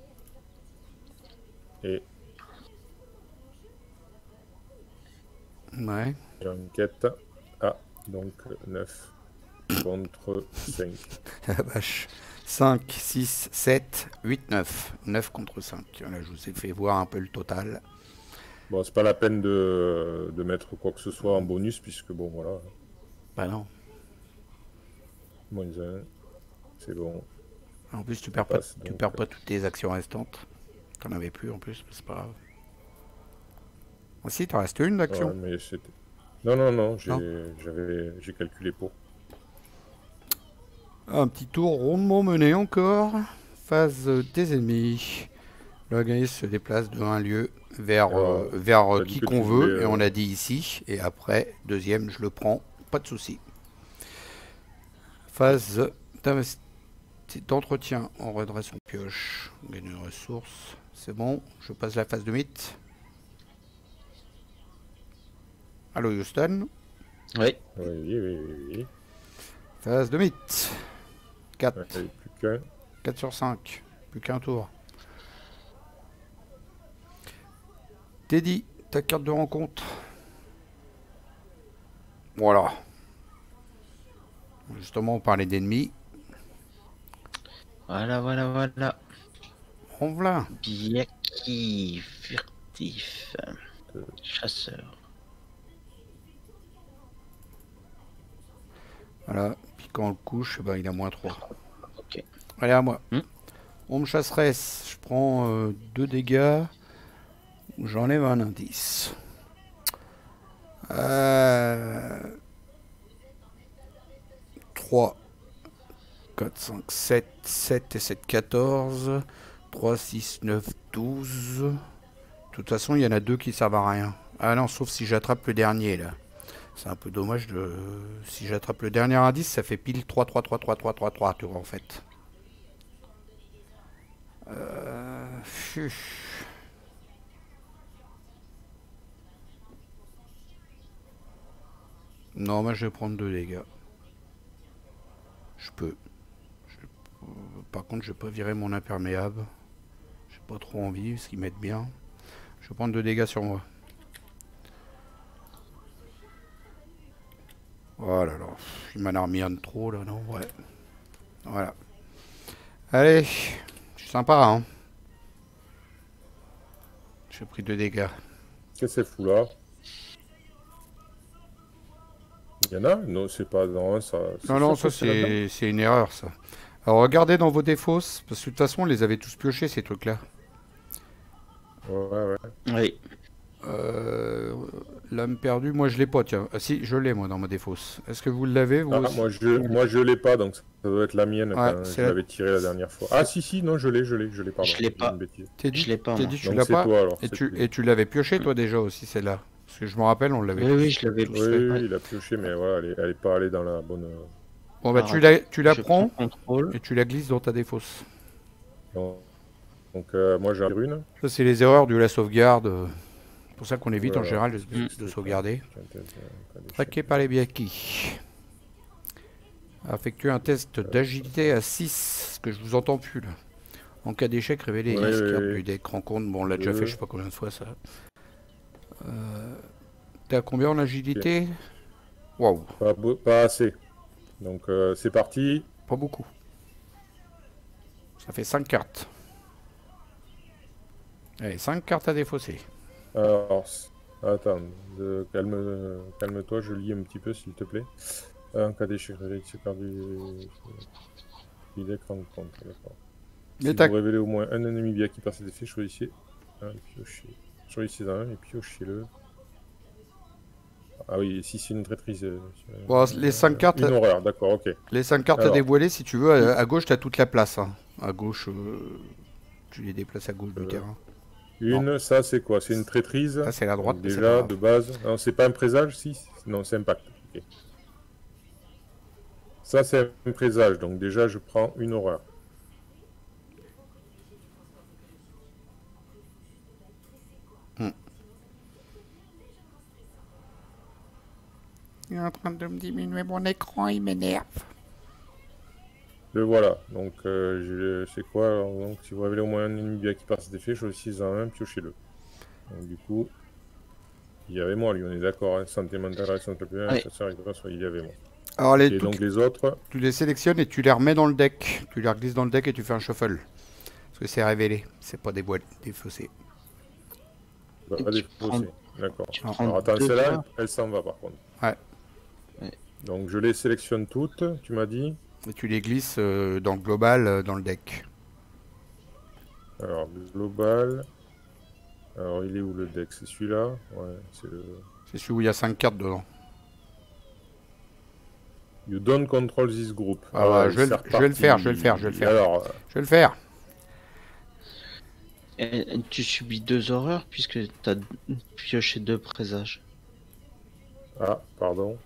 S2: Et
S1: Ouais.
S2: j'ai une quête. Ah, donc 9 contre 5.
S1: La vache. 5, 6, 7, 8, 9. 9 contre 5. Là, je vous ai fait voir un peu le total.
S2: Bon, c'est pas la peine de mettre quoi que ce soit en bonus, puisque bon, voilà.
S1: Bah non.
S2: Moins 1. C'est bon.
S1: En plus, tu perds pas,
S2: Passe,
S1: tu
S2: donc,
S1: perds pas toutes tes actions restantes. T'en avais plus en plus, mais c'est pas grave. Aussi, t'en restes une d'action.
S2: ouais, mais c'était... Non, non, non,
S1: Non.
S2: j'ai calculé pour.
S1: Un petit tour rondement mené encore. Phase des ennemis. L'organisme se déplace de un lieu vers,
S2: Alors,
S1: vers
S2: t'as dit
S1: qui
S2: que
S1: qu'on
S2: tu
S1: veut.
S2: voulais,
S1: Et on a dit ici. Et après, deuxième, je le prends. Pas de souci. Phase d'entretien. On redresse son pioche. On gagne une ressource. C'est bon. Je passe la phase de mythe. Allô Houston.
S3: Oui.
S2: Oui, oui, oui, oui.
S1: Phase de mythe. 4.
S2: Ouais, allez, plus qu'un.
S1: 4 sur 5. Plus qu'un tour. Teddy, ta carte de rencontre. Voilà. Justement, on parlait d'ennemis.
S3: Voilà, voilà, voilà.
S1: On voilà.
S3: Biaki, furtif. Chasseur.
S1: Voilà. Puis quand on le couche, ben, il a moins 3.
S3: Ok.
S1: Allez, à moi.
S3: Hmm.
S1: On me chasserait. Je prends 2 dégâts. J'enlève un indice. 3, 4, 5, 7, 7 et 7, 14. 3, 6, 9, 12. De toute façon, il y en a 2 qui servent à rien. Ah non, sauf si j'attrape le dernier, là. C'est un peu dommage de... Si j'attrape le dernier indice, ça fait pile 3, 3, 3, 3, 3, 3, 3, tu vois, en fait. Non, moi je vais prendre 2 dégâts. Je peux. Par contre, je vais pas virer mon imperméable. J'ai pas trop envie, parce qu'ils m'aident bien. Je vais prendre 2 dégâts sur moi. Voilà, alors, il m'en a remis un de trop, là, non? Ouais. Voilà. Allez, je suis sympa, hein. J'ai pris 2 dégâts.
S2: Qu'est-ce que c'est fou là? Il y en a? Non, c'est pas dans ça.
S1: Non,
S2: sûr
S1: ça
S2: que là-dedans
S1: c'est une erreur, ça. Alors regardez dans vos défausses, parce que de toute façon on les avait tous piochés ces trucs-là.
S2: Ouais, ouais.
S3: Oui.
S1: L'âme perdue, moi je l'ai pas, tiens. Ah si, je l'ai moi dans ma défausse. Est-ce que vous l'avez vous
S2: Ah,
S1: aussi?
S2: moi je l'ai pas, donc ça doit être la mienne
S1: Ouais,
S2: quand
S1: c'est
S2: je
S1: la-
S2: l'avais tiré la dernière fois. Ah si, si, non, je l'ai, pardon.
S3: Je l'ai
S2: j'ai
S3: pas.
S2: une bêtise.
S1: T'es dit,
S3: Je l'ai pas,
S1: t'es
S3: moi.
S1: dit que tu
S2: Donc
S1: l'as
S2: c'est
S1: pas?
S2: toi alors.
S1: Et
S2: c'est
S1: tu,
S2: plus.
S1: et tu l'avais pioché toi déjà aussi celle-là. Parce que je me rappelle, on l'avait.
S3: Oui, oui, je l'avais
S2: Oui,
S3: fait. Ouais.
S2: il a pioché, mais voilà, elle est pas allée dans la bonne.
S1: Bon, bah,
S3: Alors,
S1: tu la
S3: je
S1: prends
S3: contrôle.
S1: et tu la glisses dans ta défausse.
S2: Donc, moi j'ai une.
S1: Ça, c'est les erreurs de la sauvegarde. C'est pour ça qu'on évite en
S2: Voilà.
S1: général
S3: Mm.
S1: de sauvegarder.
S2: Traqué
S1: Traqué par les Biaki. Effectuer un test d'agilité à 6, ce que je vous entends plus là. En cas d'échec, révélez
S2: Ouais,
S1: les
S2: ouais,
S1: cartes
S2: ouais.
S1: du deck. Rencontre, bon, on l'a déjà fait, je sais pas combien de fois ça. T'es à combien en agilité? Waouh,
S2: Pas assez. Donc c'est parti.
S1: pas beaucoup. Ça fait 5 cartes. Allez, 5 cartes à défausser.
S2: Alors, attends, calme-toi, je lis un petit peu s'il te plaît. En cas d'échec, révélez ces cartes du deck rencontre. D'accord. Si vous révélez au moins un ennemi bien qui par cet effet, choisissez un et piochez. Choisissez un et piochez-le. Ah oui, si c'est une traîtrise.
S1: Bon, les 5 cartes.
S2: Une horreur, d'accord, ok.
S1: Les 5 cartes à dévoiler, si tu veux, à gauche, tu as toute la place. Hein. À gauche, tu les déplaces à gauche du terrain.
S2: Ça c'est quoi? C'est une traîtrise.
S1: Ça, c'est la droite.
S2: Déjà, de base. Non, c'est pas un présage, si? Non, c'est un pacte. Okay. Ça, c'est un présage, donc déjà, je prends une horreur.
S1: Il est en train de me diminuer mon écran, il m'énerve.
S2: Le voilà. Donc, c'est quoi? Alors, donc, si vous révélez au moins un ennemi bien qui passe cet effet, choisissez un, piochez-le. Donc, du coup, il y avait moi, lui, on est d'accord. Hein, santé mentale, responsabilité, ça sert il y avait moi.
S1: Alors,
S2: et donc, les autres.
S1: Tu les sélectionnes et tu les remets dans le deck. Tu les glisses dans le deck et tu fais un shuffle. Parce que c'est révélé, c'est pas défaussé.
S2: Bah, pas défaussé, d'accord.
S3: Alors,
S2: attends, celle-là, elle s'en va par contre.
S1: Ouais.
S2: Donc, je les sélectionne toutes, tu m'as dit.
S1: Et tu les glisses dans le global, dans le deck.
S2: Alors, global. Alors, il est où le deck? C'est celui-là? Ouais, c'est le...
S1: C'est celui où il y a 5 cartes dedans.
S2: You don't control this group.
S1: Ah ouais, je vais le faire.
S2: Alors,
S1: je vais le faire.
S3: Et tu subis 2 horreurs puisque tu as pioché 2 présages.
S2: Ah, pardon.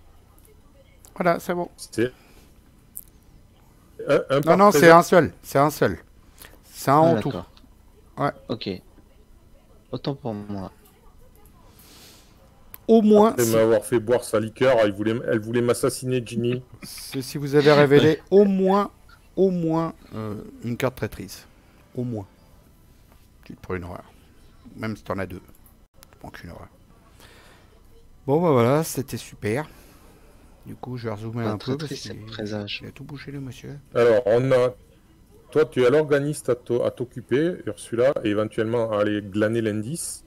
S1: Voilà, c'est bon.
S2: C'est...
S1: non, c'est un seul. C'est un seul. C'est un en tout.
S3: Ouais. Ok. Autant pour moi.
S1: Au moins.
S2: Après m'avoir fait boire sa liqueur, elle voulait m'assassiner, Ginny.
S1: Si vous avez révélé au moins une carte traîtrise. Au moins. Tu te prends une horreur. Même si t'en as 2. Tu prends qu'une horreur. Bon, bah voilà, c'était super. Du coup, je vais rezoomer un peu parce qu'il a tout bouché, le monsieur.
S2: Alors, on a... Toi, tu as l'organiste à t'occuper, Ursula, et éventuellement à aller glaner l'indice.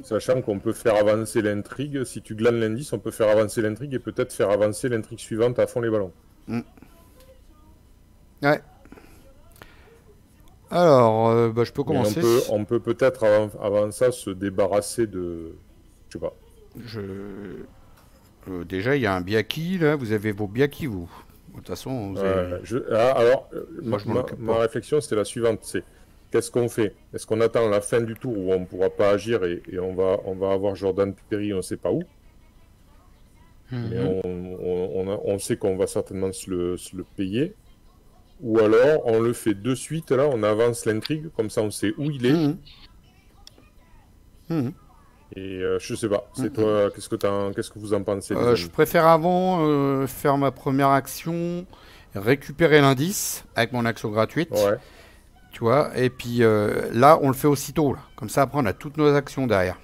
S2: Sachant qu'on peut faire avancer l'intrigue. Si tu glanes l'indice, on peut faire avancer l'intrigue et peut-être faire avancer l'intrigue suivante à fond les ballons.
S1: Ouais. Alors, bah, je peux commencer.
S2: On peut peut-être avant ça se débarrasser de... Je sais pas.
S1: Déjà, il y a un Biaki, là. Vous avez vos Biaki, vous. De toute façon, vous avez...
S2: ma réflexion, c'est la suivante. C'est qu'est-ce qu'on fait? Est-ce qu'on attend la fin du tour où on ne pourra pas agir et on va avoir Jordan Perry, on ne sait pas où? Mais on sait qu'on va certainement se le payer. Ou alors, on le fait de suite, là, on avance l'intrigue, comme ça on sait où il est. Et je sais pas, c'est toi, qu'est-ce que vous en pensez?
S1: Je préfère avant faire ma première action, récupérer l'indice avec mon action gratuite.
S2: Ouais.
S1: Tu vois, et puis là, on le fait aussitôt, là. Comme ça, après, on a toutes nos actions derrière.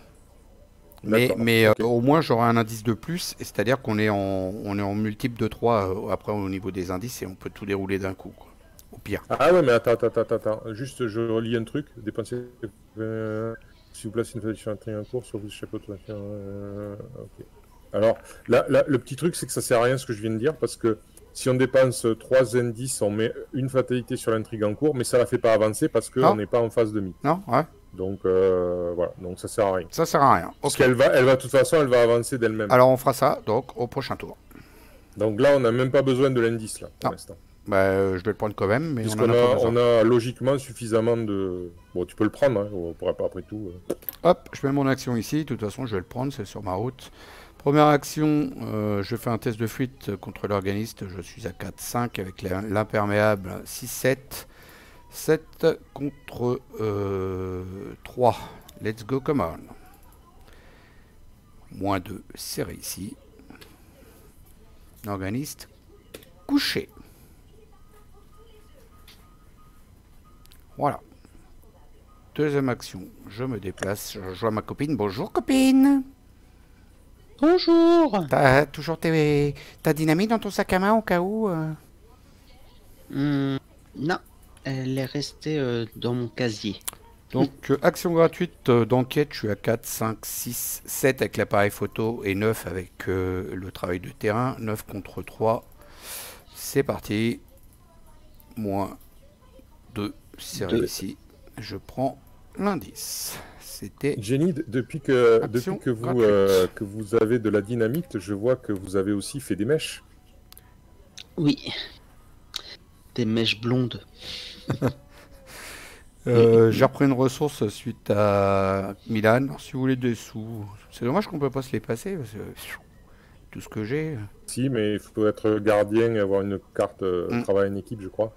S1: Mais okay. Au moins, j'aurai un indice de plus, c'est-à-dire qu'on est en multiple de 3 après au niveau des indices et on peut tout dérouler d'un coup, quoi. Au pire.
S2: Ah ouais, mais attends. Juste, je relis un truc. Dépenser. Si vous placez une feuille sur un triangle court, sur vous chapeau de ok. Alors, là, le petit truc, c'est que ça sert à rien ce que je viens de dire, parce que si on dépense 3 indices, on met une fatalité sur l'intrigue en cours, mais ça la fait pas avancer parce qu'on n'est pas en phase demi.
S1: Non, ouais.
S2: Donc voilà, donc ça sert à rien.
S1: Ça sert à rien.
S2: Parce qu'elle va, de toute façon, elle va avancer d'elle-même.
S1: Alors on fera ça, donc au prochain tour.
S2: Donc là, on n'a même pas besoin de l'indice là pour l'instant.
S1: Je vais le prendre quand même, mais on
S2: Puisqu'on
S1: en a pas besoin.
S2: on a logiquement suffisamment de... Bon, tu peux le prendre, hein, on pourrait pas après tout.
S1: Hop, je mets mon action ici. De toute façon, je vais le prendre, c'est sur ma route. Première action, je fais un test de fuite contre l'organiste. Je suis à 4-5 avec l'imperméable 6-7. 7 contre 3. Let's go, come on. Moins 2, c'est réussi. L'organiste couché. Voilà. Deuxième action, je me déplace, je rejoins ma copine. Bonjour copine.
S3: Bonjour.
S1: T'as toujours ta dynamite dans ton sac à main au cas où
S3: Non, elle est restée dans mon casier.
S1: Donc, action gratuite d'enquête, je suis à 4, 5, 6, 7 avec l'appareil photo et 9 avec le travail de terrain. 9 contre 3. C'est parti. Moins 2, c'est réussi. Je prends l'indice. C'était...
S2: Jenny, depuis que vous avez de la dynamite, je vois que vous avez aussi fait des mèches.
S3: Oui. Des mèches blondes.
S1: J'ai repris une ressource suite à Milan. Alors, si vous voulez des sous, c'est dommage qu'on peut pas se les passer parce que tout ce que j'ai.
S2: Si, mais il faut être gardien et avoir une carte travail en équipe, je crois.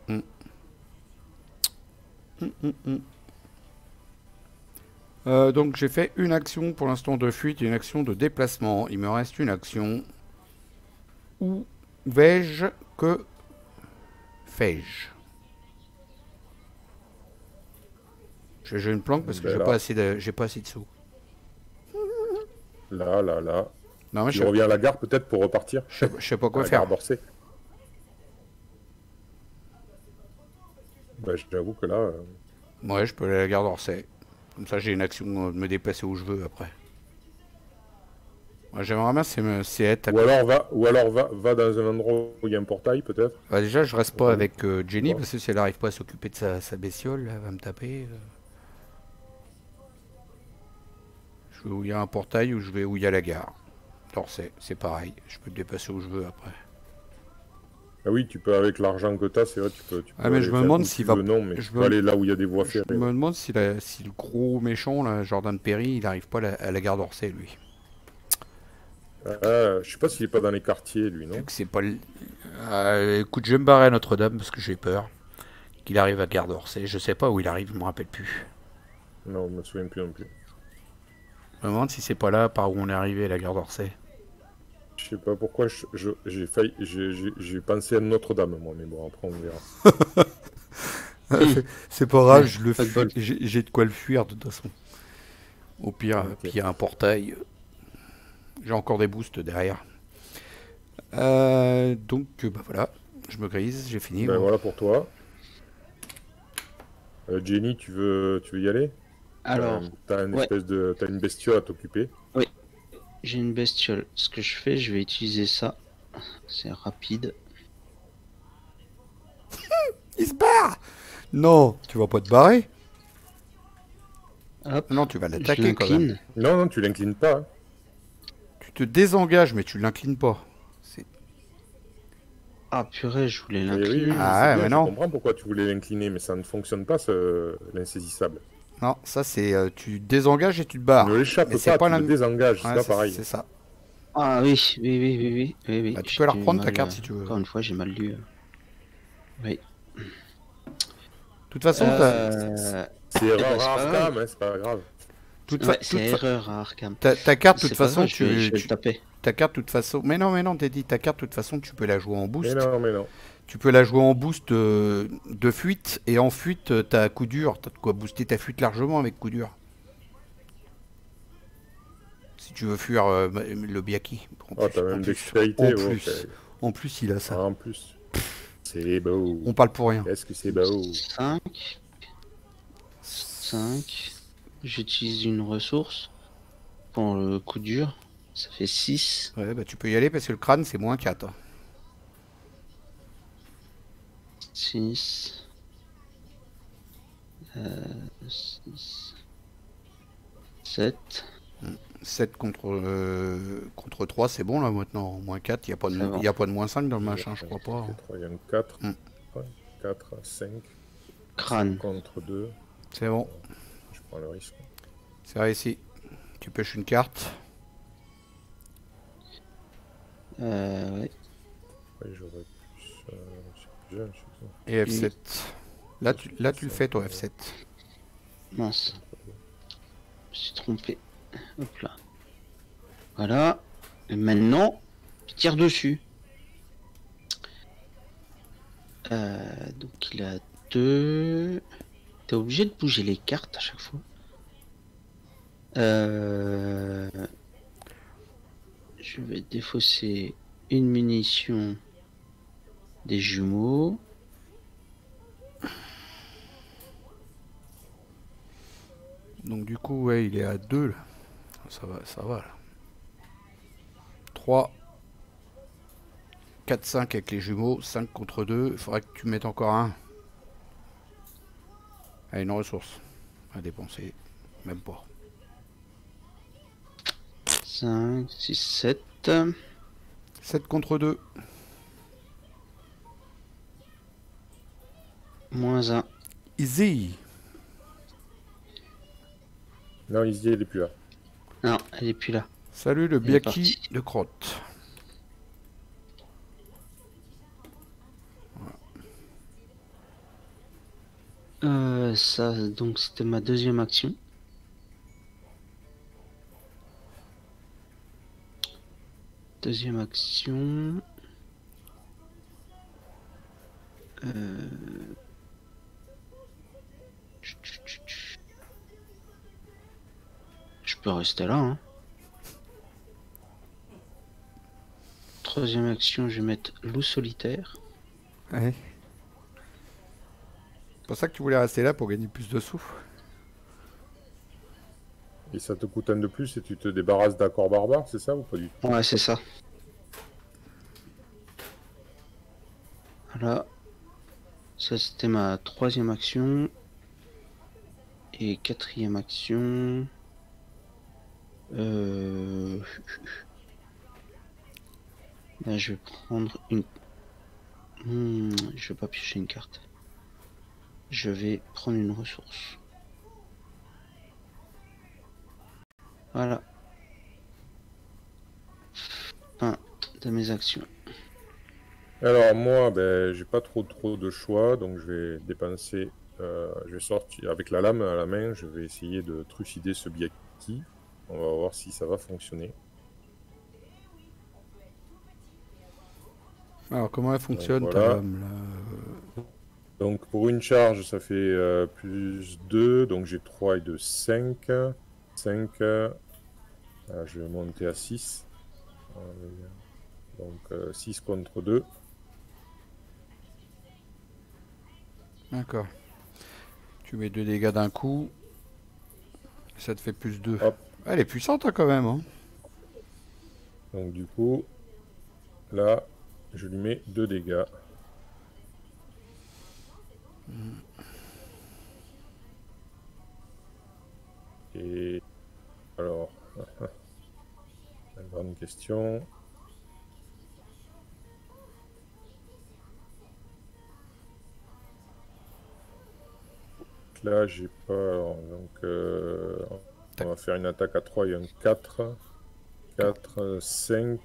S1: Donc j'ai fait une action pour l'instant de fuite et une action de déplacement. Il me reste une action. Où vais-je que fais-je? J'ai une planque parce que j'ai pas assez de sous.
S2: Là.
S1: Non, mais
S2: Tu reviens à la gare peut-être pour repartir.
S1: je sais pas quoi
S2: à la
S1: faire.
S2: gare d'Orsay. J'avoue que là...
S1: Ouais, je peux aller à la gare d'Orsay. Comme ça, j'ai une action de me déplacer où je veux après. Moi, j'aimerais bien c'est être...
S2: Ou alors va dans un endroit où il y a un portail peut-être.
S1: Bah, déjà, je reste pas avec Jenny
S2: Ouais.
S1: parce que si elle arrive pas à s'occuper de sa bestiole, elle va me taper. Je vais où il y a un portail ou je vais où il y a la gare. d'Orsay, c'est pareil. Je peux me déplacer où je veux après.
S2: Ah oui, tu peux avec l'argent que tu as, c'est vrai, tu peux
S1: Ah, mais je me demande s'il va...
S2: Non, mais tu peux aller là où il y a des voies ferrées.
S1: Je me demande si le gros méchant, là, Jordan Perry, il arrive pas à la gare d'Orsay, lui.
S2: Je sais pas s'il est pas dans les quartiers, lui, non?
S1: Vu que c'est pas... écoute, je vais me barrer à Notre-Dame parce que j'ai peur qu'il arrive à gare d'Orsay. Je sais pas où il arrive, je me rappelle plus.
S2: Non, je me souviens plus non plus.
S1: Je me demande si c'est pas là par où on est arrivé à la gare d'Orsay.
S2: Je sais pas pourquoi j'ai pensé à Notre-Dame, moi, mais bon, après on verra.
S1: C'est pas grave, j'ai de quoi le fuir de toute façon. Au pire,
S2: Ok.
S1: puis il y a un portail. J'ai encore des boosts derrière. Donc, bah voilà, je me grise, j'ai fini.
S2: Ben
S1: moi.
S2: voilà pour toi. Jenny, tu veux y aller?
S3: Alors,
S2: T'as
S3: ouais.
S2: t'as une bestiole à t'occuper.
S3: J'ai une bestiole. Ce que je fais, je vais utiliser ça. C'est rapide.
S1: Il se barre! Non, tu vas pas te barrer?
S3: Hop,
S1: Non, tu vas
S3: je
S1: l'attaquer quand même.
S3: l'incline.
S2: Non, tu l'inclines pas. Hein.
S1: Tu te désengages, mais tu l'inclines pas.
S3: Ah purée, je voulais
S2: Oui,
S3: l'incliner.
S1: Ah
S2: c'est
S1: ouais,
S2: bien,
S1: mais
S2: je
S1: non.
S2: comprends pourquoi tu voulais l'incliner, mais ça ne fonctionne pas, l'insaisissable.
S1: Non, ça c'est... tu désengages et tu te barres.
S2: Ne l'échappe
S1: Mais
S2: pas,
S1: c'est pas
S2: tu le désengages,
S1: Ouais,
S2: c'est pas pareil.
S1: C'est ça.
S3: Ah oui.
S1: Bah, tu peux la
S3: J'ai
S1: reprendre ta
S3: mal,
S1: carte si tu veux.
S3: Encore une fois, j'ai mal lu. Oui.
S1: De toute façon,
S2: C'est
S3: bah,
S2: erreur
S3: c'est
S2: à
S3: pas
S2: Arkham, hein, c'est pas grave.
S3: Ouais, c'est erreur à Arkham.
S1: ta carte, de toute
S3: C'est pas
S1: façon,
S3: grave, je vais le taper.
S1: ta carte, de toute façon... Mais non, t'as dit, ta carte, de toute façon, tu peux la jouer en boost.
S2: Mais non.
S1: Tu peux la jouer en boost de fuite, et en fuite, t'as coup dur. T'as de quoi booster ta fuite largement avec coup dur. Si tu veux fuir le Biaki.
S2: Oh, t'as même dextérité.
S1: En plus, il a ça.
S2: En plus. C'est beau.
S1: On parle pour rien.
S2: Est-ce que c'est beau?
S3: 5. J'utilise une ressource pour le coup dur. Ça fait 6.
S1: Ouais, bah tu peux y aller parce que le crâne, c'est moins 4.
S3: 6. 7.
S1: 7 contre 3, c'est bon là maintenant. Moins 4, il n'y a pas de moins 5 dans le machin, je crois pas.
S2: Il y a un 4. 4, 5
S3: Crâne.
S2: contre 2.
S1: C'est bon.
S2: Je prends le risque.
S1: C'est réussi. Tu pêches une carte.
S3: Ouais.
S2: Ouais, j'aurais plus. C'est plus jeune, je sais pas.
S1: Et F7. Là, tu le fais, toi, F7.
S3: Mince. Je me suis trompé. Hop là. Voilà. Et maintenant, je tire dessus. Donc il a 2. T'es obligé de bouger les cartes à chaque fois. Je vais défausser une munition des jumeaux.
S1: Donc du coup, ouais, il est à 2 là. Ça va là. 3, 4, 5 avec les jumeaux, 5 contre 2. Il faudrait que tu mettes encore un. Ah, une ressource à dépenser. Même pas.
S3: 5, 6, 7.
S1: 7 contre 2.
S3: Moins 1.
S1: Easy.
S2: Non, Izzy, elle est plus là.
S3: Non, elle est plus là.
S1: Salut le
S3: Elle est
S1: Biaki
S3: partie.
S1: de crotte.
S3: Ça, donc c'était ma deuxième action. Deuxième action. Je peux rester là, hein. Troisième action, je vais mettre loup solitaire.
S1: Ouais. C'est pour ça que tu voulais rester là pour gagner plus de sous.
S2: Et ça te coûte un de plus et tu te débarrasses d'accords barbares, c'est ça ou pas du tout?
S3: Ouais, c'est ça. Voilà. Ça, c'était ma troisième action. Et quatrième action. Là, je vais prendre une. Je vais pas piocher une carte. Je vais prendre une ressource. Voilà. Fin de mes actions.
S2: Alors moi, ben, j'ai pas trop de choix, donc je vais dépenser. Je vais sortir avec la lame à la main, je vais essayer de trucider ce Biaki. On va voir si ça va fonctionner.
S1: Alors comment elle fonctionne
S2: Donc,
S1: ta
S2: voilà.
S1: lame là?
S2: Donc pour une charge, ça fait plus 2, donc j'ai 3 et 2, 5. 5, je vais monter à 6. Donc 6 contre 2.
S1: D'accord. Tu mets 2 dégâts d'un coup. Ça te fait plus 2.
S2: Hop.
S1: Elle est puissante hein, quand même. Hein.
S2: Donc du coup, là, je lui mets 2 dégâts. Et alors, la grande question. Là, j'ai pas. Donc, on va faire une attaque à 3 et un 4. 4, 5.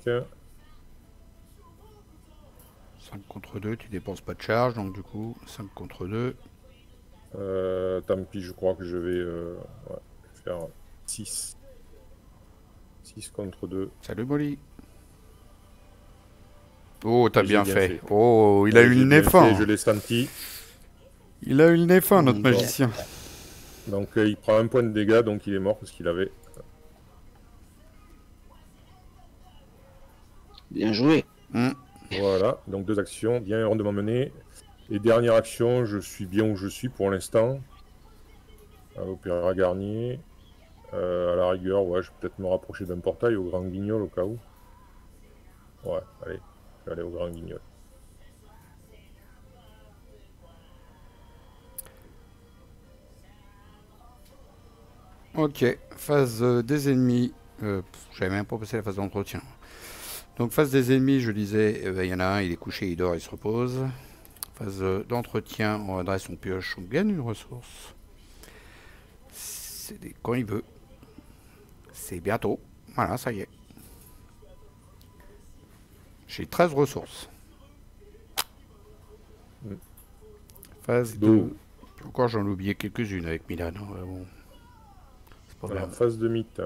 S1: 5 contre 2, tu dépenses pas de charge, donc du coup, 5 contre 2.
S2: Tant pis, je crois que je vais faire 6. 6 contre 2.
S1: Salut Molly. Oh, t'as
S2: J'ai
S1: bien
S2: bien
S1: fait.
S2: fait.
S1: Oh, il a eu
S2: J'ai
S1: le nez
S2: bien
S1: fin.
S2: fait, je l'ai senti.
S1: Il a eu le nez fin, notre
S3: Bon.
S1: magicien.
S2: Donc, il prend un point de dégâts, donc il est mort parce qu'il avait.
S3: Bien joué.
S2: Voilà, donc 2 actions, bien rondement menées. Et dernière action, je suis bien où je suis pour l'instant. À l'Opéra Garnier. À la rigueur, ouais, je vais peut-être me rapprocher d'un portail au Grand Guignol au cas où. Ouais, allez, je vais aller au Grand Guignol.
S1: Ok, phase des ennemis. J'avais même pas passé la phase d'entretien. Donc phase des ennemis, je disais, il y en a un, il est couché, il dort, il se repose. Phase d'entretien, on adresse son pioche, on gagne une ressource. C'est quand il veut. C'est bientôt. Voilà, ça y est. J'ai 13 ressources. Phase
S2: d'eau.
S1: Encore j'en ai oublié quelques-unes avec Milan. Hein, bon. C'est pas
S2: Voilà,
S1: grave.
S2: phase de mythe.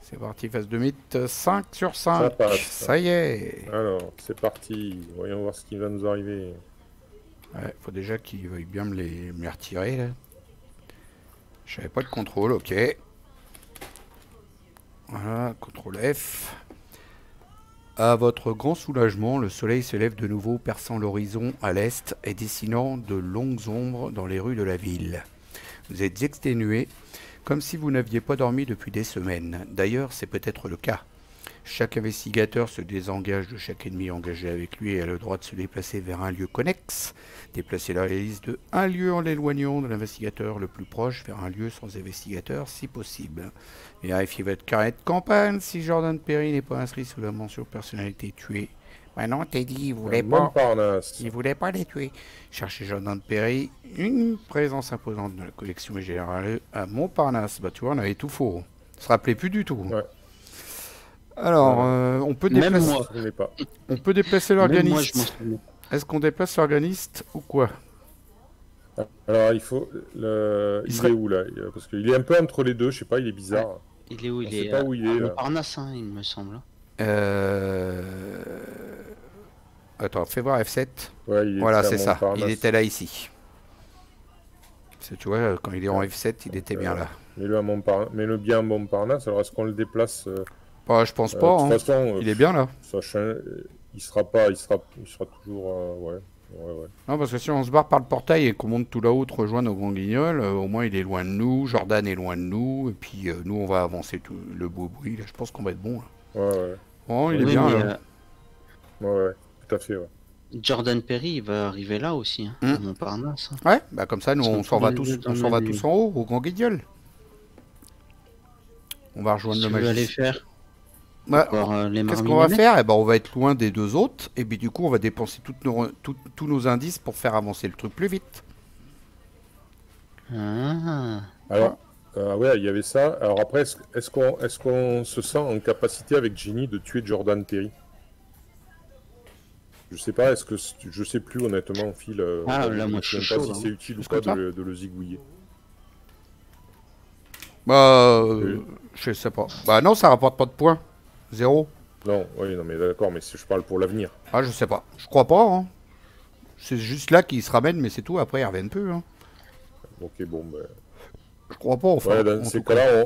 S1: C'est parti, phase de mythe. 5 sur 5.
S2: Ça passe.
S1: Ça y est.
S2: Alors, c'est parti. Voyons voir ce qui va nous arriver.
S1: Ouais, faut déjà qu'il veuille bien me les retirer là. J'avais pas de contrôle, ok. Voilà, contrôle F. À votre grand soulagement, le soleil se lève de nouveau, perçant l'horizon à l'est et dessinant de longues ombres dans les rues de la ville. Vous êtes exténué, comme si vous n'aviez pas dormi depuis des semaines. D'ailleurs, c'est peut-être le cas. Chaque investigateur se désengage de chaque ennemi engagé avec lui et a le droit de se déplacer vers un lieu connexe. Déplacer la liste de un lieu en l'éloignant de l'investigateur le plus proche vers un lieu sans investigateur si possible. Vérifiez votre carnet de campagne si Jordan Perry n'est pas inscrit sous la mention personnalité tuée. Ben non, Teddy, il voulait pas.
S2: Montparnasse.
S1: Il voulait pas les tuer. Cherchez Jordan Perry, une présence imposante de la collection générale à Montparnasse. Bah tu vois, on avait tout faux. On se rappelait plus du tout.
S2: Ouais.
S1: Alors, on peut
S3: Même
S1: déplacer,
S3: moi.
S2: Je ne l'ai pas.
S1: on peut déplacer
S3: Même moi, je m'en
S1: l'organiste.
S3: souviens.
S1: Est-ce qu'on déplace l'organiste ou quoi?
S2: Alors, il faut. Il
S1: serait-
S2: est où là? Parce qu'il est un peu entre les deux, je sais pas, il est bizarre.
S3: Il est où?
S2: On
S3: Il
S2: sait
S3: est
S2: pas où il est, là.
S3: Montparnasse, hein, il me semble.
S1: Attends, fais voir F7.
S2: Ouais, il est
S1: Voilà,
S2: à
S1: c'est ça.
S2: Montparnasse.
S1: Il était là ici. Tu vois, quand il est en F7, il était bien là.
S2: Mets-le à Mets-le bien à Montparnasse. Alors, est-ce qu'on le déplace
S1: Bah, je pense pas.
S2: De
S1: Hein.
S2: toute façon,
S1: Il est bien là.
S2: ça change- il sera pas, il sera toujours, ouais.
S1: Non, parce que si on se barre par le portail et qu'on monte tout là-haut, de rejoindre nos grands guignols, au moins il est loin de nous, Jordan est loin de nous, et puis nous on va avancer tout le beau bruit. Là, je pense qu'on va être bon. Là.
S2: Ouais.
S1: Oh, il est
S3: Oui,
S1: bien
S3: mais,
S1: là.
S2: Ouais, tout à fait, ouais.
S3: Jordan Perry, il va arriver là aussi, hein, à Montparnasse. Hein.
S1: Ouais, bah comme ça, nous
S3: Ils
S1: on
S3: sont
S1: s'en va
S3: tous les
S1: tous,
S3: deux
S1: on
S3: dans
S1: s'en va
S3: la
S1: tous
S3: nuit.
S1: en haut, au grand guignol. On va rejoindre
S3: Qu'est-ce
S1: le
S3: que tu veux aller
S1: magicien.
S3: faire?
S1: Ouais,
S3: Voir les
S1: qu'est-ce qu'on va
S3: marmionnets?
S1: faire? Eh ben, on va être loin des deux autres, et puis du coup, on va dépenser tous nos indices pour faire avancer le truc plus vite.
S3: Ah.
S2: Alors, ouais, il y avait ça. Alors après, est-ce qu'on se sent en capacité avec Ginny de tuer Jordan Perry? Je sais pas, je sais plus honnêtement, Phil.
S3: Là, moi, je
S2: sais
S3: suis
S2: même pas
S3: chaud,
S2: si
S3: hein.
S2: c'est utile ou
S1: Est-ce
S2: pas
S1: que ça
S2: de le zigouiller.
S1: Bah,
S2: Oui.
S1: je sais pas. Bah non, ça rapporte pas de points. 0.
S2: Non, oui, non, mais d'accord, mais je parle pour l'avenir.
S1: Ah, je sais pas. Je crois pas. Hein. C'est juste là qu'ils se ramènent, mais c'est tout. Après, ils reviennent plus. Hein.
S2: Ok, bon, ben.
S1: Je crois pas. Enfin,
S2: Ouais, dans
S1: en
S2: ces
S1: tout cas.
S2: cas-là,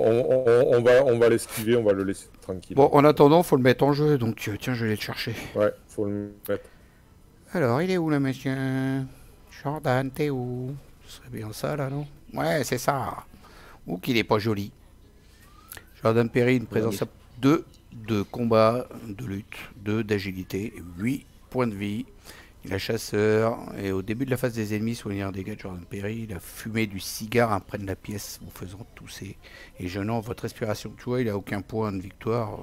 S2: on va l'esquiver, on va le laisser tranquille.
S1: Bon, en attendant, faut le mettre en jeu. Donc, tiens, je vais le chercher.
S2: Ouais, faut le mettre.
S1: Alors, il est où, le monsieur Jordan, t'es où? Ce serait bien ça, là, non? Ouais, c'est ça. Ou qu'il est pas joli. Jordan Perry, une présence 2 de combat, de lutte, 2 d'agilité, 8 points de vie. Il est chasseur, et au début de la phase des ennemis, soignez un dégât de Jordan Perry. La fumée du cigare imprègne la pièce, vous faisant tousser et gênant votre respiration. Tu vois, il a aucun point de victoire.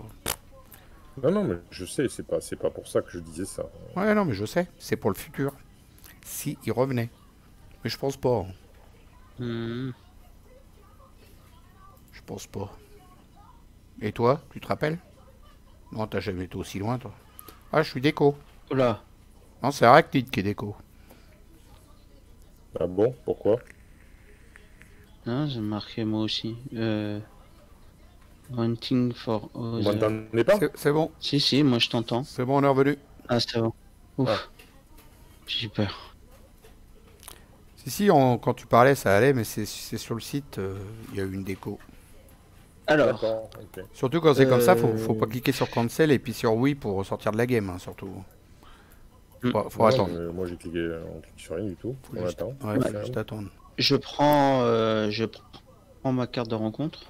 S2: Non, mais je sais, c'est pas pour ça que je disais ça.
S1: Ouais, non, mais je sais, c'est pour le futur. Si il revenait. Mais je pense pas. Hein.
S3: Hmm.
S1: Je pense pas. Et toi, tu te rappelles? Non, t'as jamais été aussi loin, toi. Ah, je suis déco.
S3: Oula.
S1: Non, c'est Arachnid qui est déco.
S2: Ah bon, pourquoi?
S3: Ah, j'ai marqué moi aussi. Hunting for
S2: Vous
S3: Other.
S2: m'entendez pas?
S1: C'est bon,
S3: Si, moi je t'entends.
S1: c'est bon, on est revenu.
S3: Ah, c'est bon. Ouf.
S2: Ah.
S3: J'ai peur.
S1: Si, quand tu parlais, ça allait, mais c'est sur le site, il y a eu une déco.
S3: Alors,
S2: D'accord, ok.
S1: Surtout quand c'est comme ça, faut pas cliquer sur cancel et puis sur oui pour ressortir de la game, hein, surtout. Faut
S2: Non,
S1: attendre.
S2: mais moi j'ai cliqué, on clique sur rien du tout.
S1: Faut
S2: On
S1: juste,
S2: attend.
S1: ouais, faut
S2: Ouais.
S1: juste attendre.
S3: je prends ma carte de rencontre.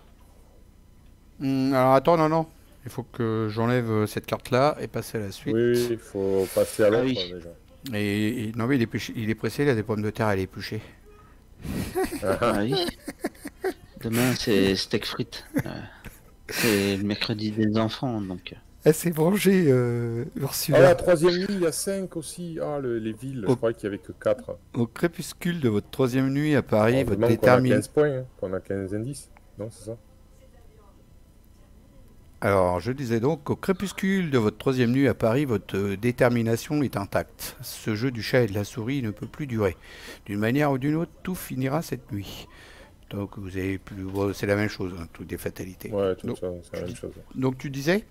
S1: Alors attends, non. Il faut que j'enlève cette carte-là et passer à la suite.
S2: Oui, il faut passer à l'autre
S3: oui.
S2: déjà.
S1: Non mais il est pressé, il a des pommes de terre à l'éplucher.
S3: Ah oui. Demain, c'est steak frites. C'est le mercredi des enfants, donc.
S1: Elle s'est vengée,
S2: Ah,
S1: Ursula.
S2: la troisième nuit, il y a 5 aussi. Ah, les villes, je
S1: Oh.
S2: croyais qu'il n'y avait que 4.
S1: Au crépuscule de votre troisième nuit à Paris, votre
S2: Heureusement qu'on a
S1: détermination...
S2: 15 points, hein, qu'on a 15 indices. Non, c'est ça?
S1: Alors, je disais donc, au crépuscule de votre troisième nuit à Paris, votre détermination est intacte. Ce jeu du chat et de la souris ne peut plus durer. D'une manière ou d'une autre, tout finira cette nuit. Donc, vous avez plus... bon, c'est la même chose, hein, toutes des fatalités.
S2: Ouais, tout
S1: Donc,
S2: ça, c'est la même chose.
S1: donc tu disais?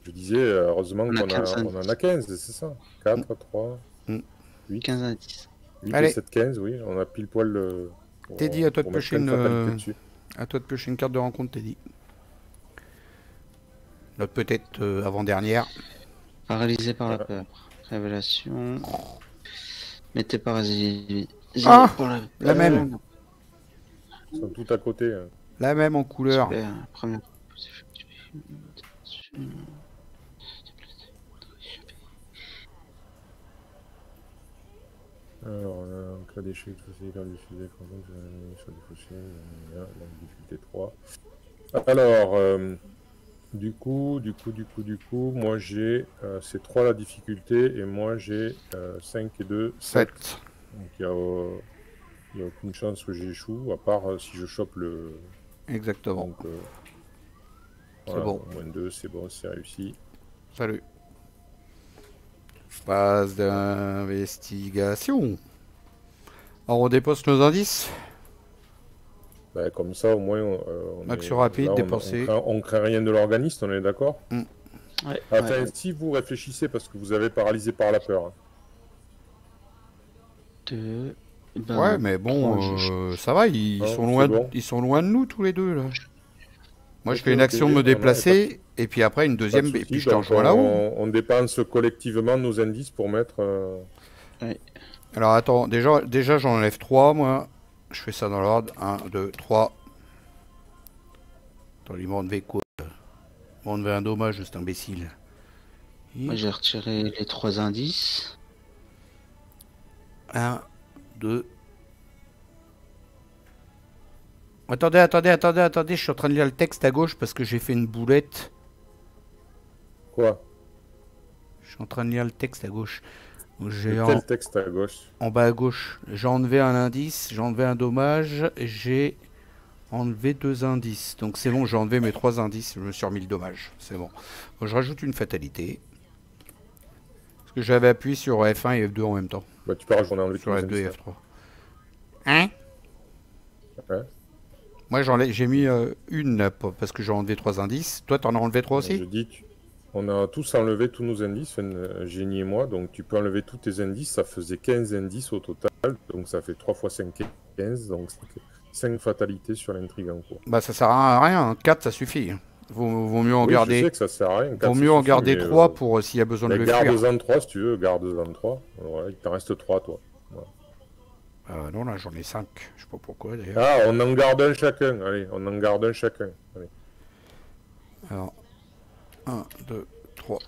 S2: Je disais, heureusement
S3: On a
S2: qu'on
S3: 15
S2: on en a 15, c'est ça? 4, 3,
S1: Mm.
S2: 8,
S3: 15 indices.
S2: 8
S1: Allez.
S2: et 7, 15, oui. On a pile poil
S1: Teddy, à toi de
S2: pour mettre
S1: piocher
S2: plein de fatalités dessus.
S1: à toi de piocher une carte de rencontre, Teddy. Notre peut-être avant-dernière.
S3: Paralysé par la
S2: Voilà.
S3: peur. Révélation. Mettez paralysé.
S1: Ah,
S3: pour
S1: la même.
S2: Ils sont tout à côté. Hein.
S1: La même en couleur.
S3: Super. Première.
S2: Alors, on a un cas d'échec, facilité dans le sujet, sur des fossiles, la difficulté 3. Alors, du coup, moi j'ai, c'est 3 la difficulté, et moi j'ai 5 et 2, 7.
S1: 7.
S2: Donc il n'y a aucune chance que j'échoue, à part si je chope le...
S1: Exactement.
S2: Donc,
S1: C'est
S2: voilà,
S1: bon.
S2: moins 2, c'est bon, c'est réussi.
S1: Salut. Phase d'investigation. Alors on dépose nos indices.
S2: Bah, comme ça, au moins, on
S1: Action rapide,
S2: là,
S1: dépenser.
S2: on craint rien de l'organiste, on est d'accord?
S3: Ouais,
S2: Enfin,
S3: ouais.
S2: si vous réfléchissez, parce que vous avez paralysé par la peur. Hein.
S3: 2.
S1: Ouais, mais bon, ça va, ils
S2: Non,
S1: sont
S2: c'est
S1: loin,
S2: bon.
S1: ils sont loin de nous tous les deux là. Moi, je
S2: Ok,
S1: fais une
S2: ok,
S1: action de me
S2: non, non, y a
S1: déplacer, et puis après une
S2: Pas de
S1: deuxième, et
S2: souci,
S1: puis je te
S2: donc
S1: rejoins là-haut.
S2: on dépense collectivement nos indices pour mettre...
S1: Alors attends, déjà j'en enlève 3, moi. Je fais ça dans l'ordre. 1, 2, 3. Attends, il m'en enlevé quoi? Il m'en enlevé un dommage, cet imbécile.
S3: Moi j'ai retiré les 3 indices.
S1: 1, 2. Attendez, je suis en train de lire le texte à gauche parce que j'ai fait une boulette.
S2: Quoi?
S1: Je suis en train de lire le texte à gauche. Donc,
S2: Quel texte à gauche?
S1: en bas à gauche, j'ai enlevé un indice, j'ai enlevé un dommage, j'ai enlevé 2 indices. Donc c'est bon, j'ai enlevé mes 3 indices, je me suis remis le dommage. C'est bon. Donc, je rajoute une fatalité. Parce que j'avais appuyé sur F1 et F2 en même temps.
S2: Bah, tu peux rajouter enlever
S1: Sur
S2: tous les
S1: F2 et
S2: indices.
S1: F3. Hein?
S2: Ouais.
S1: Moi j'ai mis une là, parce que j'ai enlevé 3 indices. Toi t'en as enlevé 3 aussi?
S2: Je dis, on a tous enlevé tous nos indices, Génie et moi, donc tu peux enlever tous tes indices, ça faisait 15 indices au total, donc ça fait 3 fois 5, 15, donc 5 fatalités sur l'intrigue en cours.
S1: Bah ça sert à rien, 4 ça suffit. Vaut mieux en
S2: Oui, je
S1: garder.
S2: sais que ça sert à rien.
S1: Vaut mieux en garder 3 pour s'il y a besoin de le fuir.
S2: Garde-en 3 si tu veux, garde-en 3. Voilà, il t'en reste 3 toi. Voilà.
S1: Non là j'en ai 5. Je sais pas pourquoi d'ailleurs.
S2: Ah, on en garde un chacun. Allez, on en garde un chacun. Allez.
S1: Alors 1, 2, 3.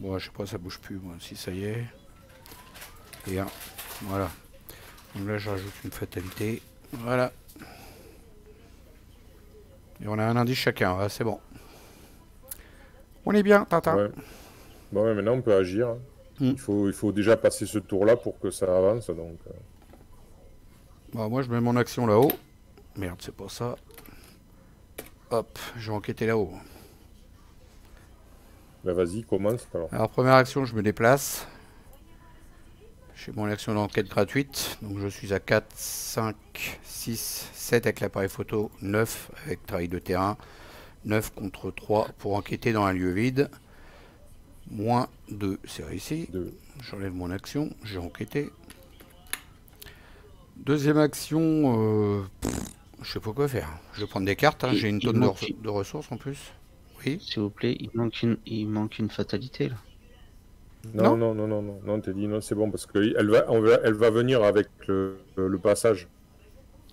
S1: Bon je sais pas, ça bouge plus moi. Si ça y est. Et 1. Voilà. Donc là je rajoute une fatalité. Voilà. Et on a un indice chacun, ah, c'est bon. On est bien, Tintin.
S2: Ouais. Bon, ouais, maintenant on peut agir. Hein. Il faut déjà passer ce tour-là pour que ça avance. Donc,
S1: Bah, moi je mets mon action là-haut. Merde, c'est pas ça. Hop, je vais enquêter là-haut.
S2: bah, vas-y, commence alors.
S1: Alors première action, je me déplace. J'ai mon action d'enquête gratuite. Donc je suis à 4, 5, 6, 7 avec l'appareil photo, 9 avec travail de terrain, 9 contre 3 pour enquêter dans un lieu vide. Moins 2, c'est réussi. J'enlève mon action, j'ai enquêté. Deuxième action, je sais pas quoi faire. Je vais prendre des cartes, hein. J'ai une tonne de ressources en plus. Oui.
S3: S'il vous plaît, il manque une fatalité là.
S2: Non, t'as dit non, c'est bon parce qu'elle va venir avec le passage.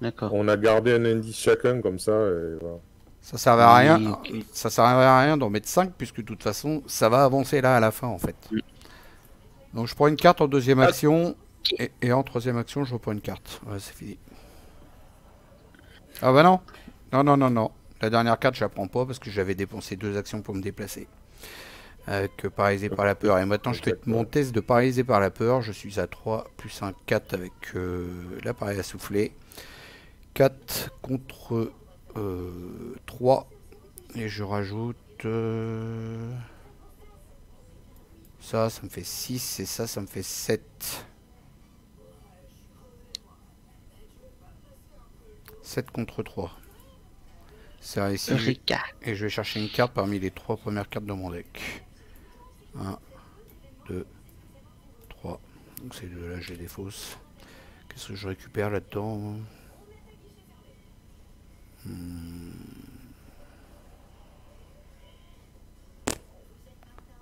S3: D'accord.
S2: On a gardé un indice chacun comme ça. Et voilà.
S1: Ça servait à rien. Ça servait à rien d'en mettre 5 puisque de toute façon ça va avancer là à la fin en fait. Donc je prends une carte en deuxième action et en troisième action je reprends une carte. Ouais, c'est fini. Ah bah non, Non, non, non, non. La dernière carte, je la prends pas parce que j'avais dépensé 2 actions pour me déplacer. Avec paralysé par la peur. Et maintenant, je fais mon test de paralysé par la peur. Je suis à 3 plus un 4 avec l'appareil à souffler. 4 contre 3. Et je rajoute... ça me fait 6 et ça me fait 7. 7 contre 3. C'est réussi.
S3: Eureka.
S1: Et je vais chercher une carte parmi les 3 premières cartes de mon deck. 1, 2, 3. Donc ces deux-là, j'ai des fausses. Qu'est-ce que je récupère là-dedans?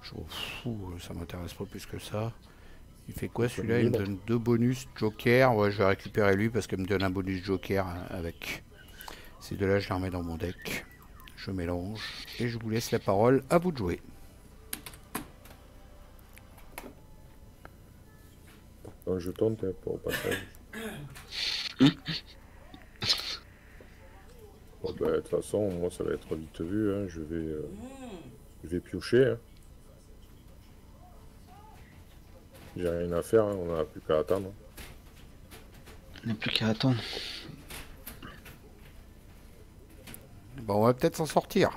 S1: Je m'en fous, ça m'intéresse pas plus que ça. Il fait quoi celui-là? Il me donne 2 bonus joker. Ouais, je vais récupérer lui parce qu'il me donne un bonus joker avec. Ces deux-là, je les remets dans mon deck. Je mélange et je vous laisse la parole, à vous de jouer.
S2: Un jeton pour au passage. Bon, bah, de toute façon, moi ça va être vite vu. Hein. Je vais piocher. Hein. J'ai rien à faire, hein. On n'a plus qu'à attendre.
S3: On n'a plus qu'à attendre.
S1: Bon, on va peut-être s'en sortir.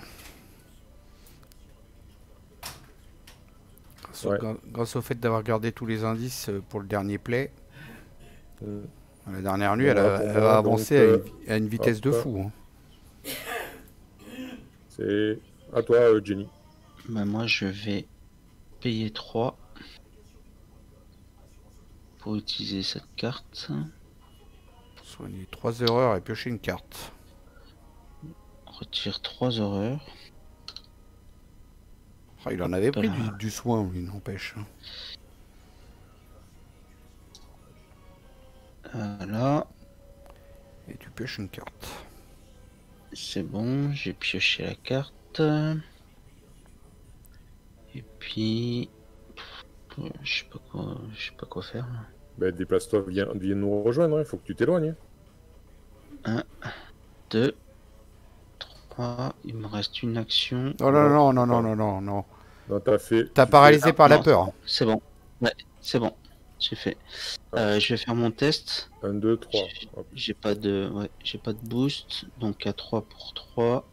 S2: Ouais.
S1: Grâce au fait d'avoir gardé tous les indices pour le dernier play. La dernière nuit,
S2: Voilà,
S1: elle va avancer à une vitesse
S2: hop,
S1: de fou. Hein.
S2: C'est à toi, Jenny.
S3: Bah, moi, je vais payer 3 pour utiliser cette carte.
S1: Soigner 3 erreurs et piocher une carte.
S3: Retire 3 horreurs.
S1: Ah, il en avait pris
S3: Voilà.
S1: du soin, il n'empêche.
S3: Là,
S1: Et tu pioches une carte.
S3: c'est bon, j'ai pioché la carte. Et puis, je sais pas quoi faire. Là.
S2: Ben, déplace-toi, viens nous rejoindre. Il faut que tu t'éloignes.
S3: 1, 2, 3. Il me reste une action.
S1: Non, non, non, non, non, non, non, non.
S2: Non, tu
S1: T'as paralysé
S2: fais
S1: par la
S3: non.
S1: peur.
S3: C'est bon. Ouais, c'est bon. J'ai fait. Je vais faire mon test.
S2: 1, 2, 3. Hop.
S3: J'ai pas de boost, donc à 3 pour 3.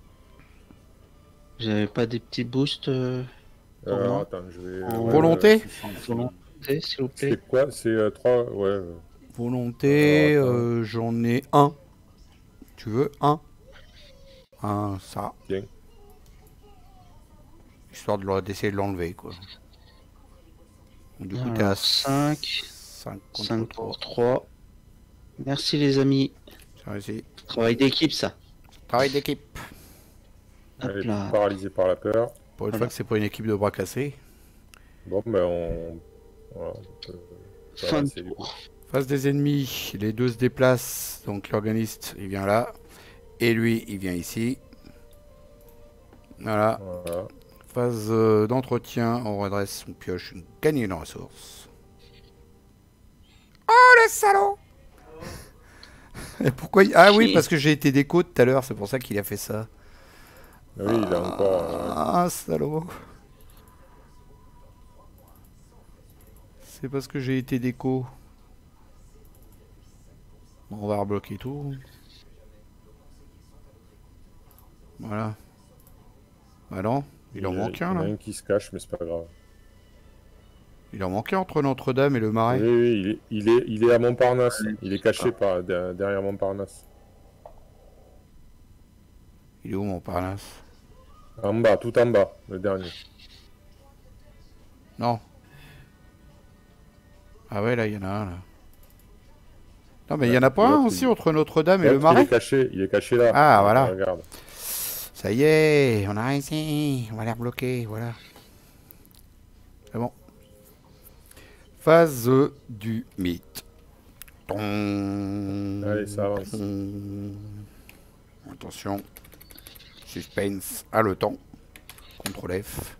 S3: Vous avez pas des petits boosts
S2: Alors,
S3: moi.
S2: attends, je vais...
S1: Volonté
S3: volonté, s'il vous plaît?
S2: C'est quoi? C'est 3, ouais.
S1: Volonté,
S2: Alors,
S1: j'en ai un. Tu veux un? Un, ça.
S2: Tiens.
S1: Histoire d'essayer de l'enlever, quoi. Donc, du coup, t'es à
S3: Alors, 5
S1: 5 contre
S3: 5
S1: 3.
S3: pour 3. Merci les amis.
S1: C'est réussi.
S3: Travail d'équipe ça.
S1: Travail d'équipe.
S3: Hop
S2: Elle est
S3: là.
S2: paralysée par la peur.
S1: Pour une fois que c'est pas une équipe de bras cassés.
S2: Bon, ben on... Voilà, on peut
S3: Fin de
S2: avancer, du coup.
S3: tour.
S1: Face des ennemis, les deux se déplacent. Donc l'organiste, il vient là. Et lui, il vient ici. Voilà.
S2: Voilà.
S1: Phase d'entretien, on redresse, on pioche, on gagne une ressource. Oh le salaud! Et pourquoi Ah oui, parce que j'ai été déco tout à l'heure, c'est pour ça qu'il a fait ça.
S2: Ah oui, il a encore...
S1: Ah, salaud! C'est parce que j'ai été déco. Bon, on va rebloquer tout. Voilà. Bah non, il en manque un
S2: Il y en a
S1: là.
S2: un qui se cache, mais c'est pas grave.
S1: Il en manque un entre Notre-Dame et le Marais.
S2: Oui, oui, il est à Montparnasse. Il est caché derrière Montparnasse.
S1: Il est où Montparnasse?
S2: En bas, tout en bas, le dernier.
S1: Non. Ah ouais, là, il y en a un, là. Non, mais il y en a pas un
S2: l'autre,
S1: aussi
S2: il-
S1: entre Notre-Dame et le
S2: L'autre,
S1: Marais?
S2: il est caché là.
S1: Ah, voilà.
S2: Regarde.
S1: Ça y est, on a réussi. On va les rebloquer, voilà. C'est bon. Phase du mythe.
S2: Allez, ça avance.
S1: Attention. Suspense, haletant. CTRL F.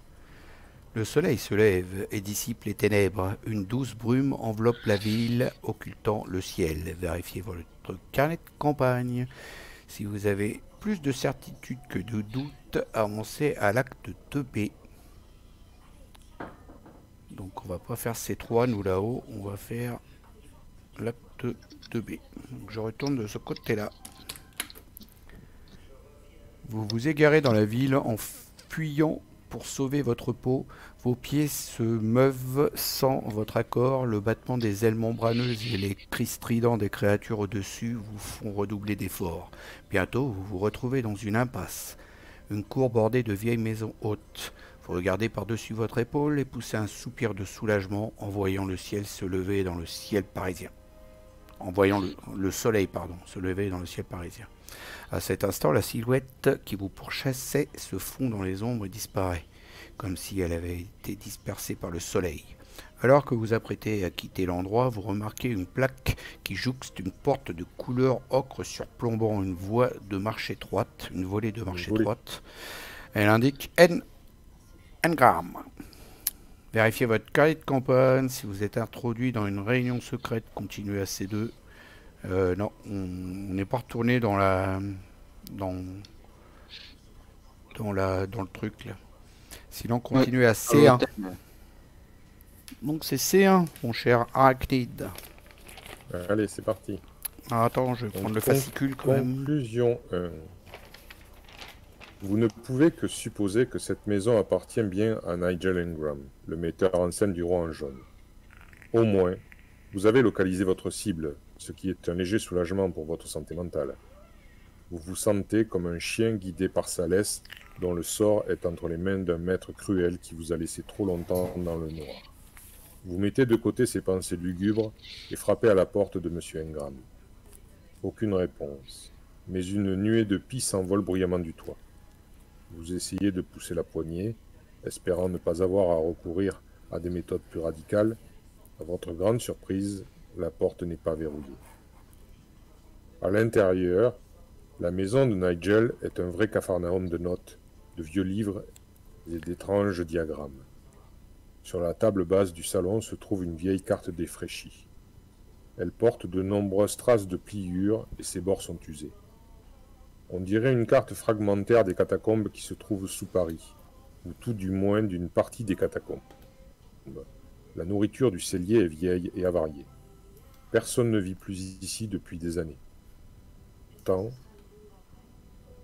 S1: Le soleil se lève et dissipe les ténèbres. Une douce brume enveloppe la ville, occultant le ciel. Vérifiez votre carnet de campagne. Si vous avez plus de certitude que de doute, avancez à l'acte 2B. Donc on va pas faire C3 nous là-haut, on va faire l'acte 2B. Donc je retourne de ce côté-là. Vous vous égarez dans la ville en fuyant pour sauver votre peau. Vos pieds se meuvent sans votre accord. Le battement des ailes membraneuses et les cris stridents des créatures au-dessus vous font redoubler d'efforts. Bientôt, vous vous retrouvez dans une impasse. Une cour bordée de vieilles maisons hautes. Vous regardez par-dessus votre épaule et poussez un soupir de soulagement en voyant le ciel se lever dans le ciel parisien. En voyant le soleil, se lever dans le ciel parisien. À cet instant, la silhouette qui vous pourchassait se fond dans les ombres et disparaît, comme si elle avait été dispersée par le soleil. Alors que vous apprêtez à quitter l'endroit, vous remarquez une plaque qui jouxte une porte de couleur ocre surplombant une voie de marche étroite, une volée de marche étroite. Elle indique Engram. Vérifiez votre carnet de campagne. Si vous êtes introduit dans une réunion secrète, continuez à C2. Non, on n'est pas retourné dans le truc là. Sinon, continuez à C1. Donc c'est C1, mon cher Arachnide.
S2: Allez, c'est parti.
S1: Alors, attends, je vais prendre le fascicule quand même.
S2: Conclusion 1. Vous ne pouvez que supposer que cette maison appartient bien à Nigel Engram, le metteur en scène du Roi en jaune. Au moins, vous avez localisé votre cible, ce qui est un léger soulagement pour votre santé mentale. Vous vous sentez comme un chien guidé par sa laisse, dont le sort est entre les mains d'un maître cruel qui vous a laissé trop longtemps dans le noir. Vous mettez de côté ces pensées lugubres et frappez à la porte de M. Engram. Aucune réponse, mais une nuée de pis s'envole bruyamment du toit. Vous essayez de pousser la poignée, espérant ne pas avoir à recourir à des méthodes plus radicales. À votre grande surprise, la porte n'est pas verrouillée. À l'intérieur, la maison de Nigel est un vrai capharnaüm de notes, de vieux livres et d'étranges diagrammes. Sur la table basse du salon se trouve une vieille carte défraîchie. Elle porte de nombreuses traces de pliures et ses bords sont usés. On dirait une carte fragmentaire des catacombes qui se trouvent sous Paris, ou tout du moins d'une partie des catacombes. La nourriture du cellier est vieille et avariée. Personne ne vit plus ici depuis des années. Pourtant,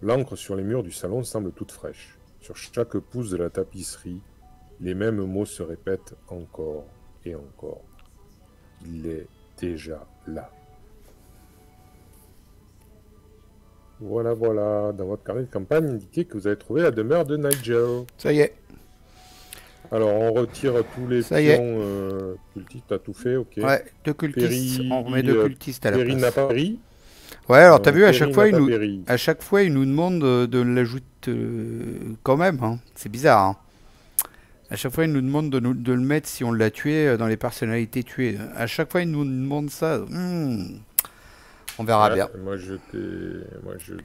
S2: l'encre sur les murs du salon semble toute fraîche. Sur chaque pouce de la tapisserie, les mêmes mots se répètent encore et encore. Il est déjà là. Voilà, voilà. Dans votre carnet de campagne, indiquez que vous avez trouvé la demeure de Nigel.
S1: Ça y est.
S2: Alors, on retire tous les pions cultistes. T'as tout fait, ok.
S1: Ouais, deux cultistes. On remet deux cultistes à la
S2: Perry n'a
S1: place.
S2: pas péri.
S1: Ouais, alors t'as vu, à chaque fois, il nous demande de l'ajouter quand même. Hein. C'est bizarre. Hein. À chaque fois, il nous demande de le mettre si on l'a tué dans les personnalités tuées. À chaque fois, il nous demande ça. On verra bien.
S2: Moi, je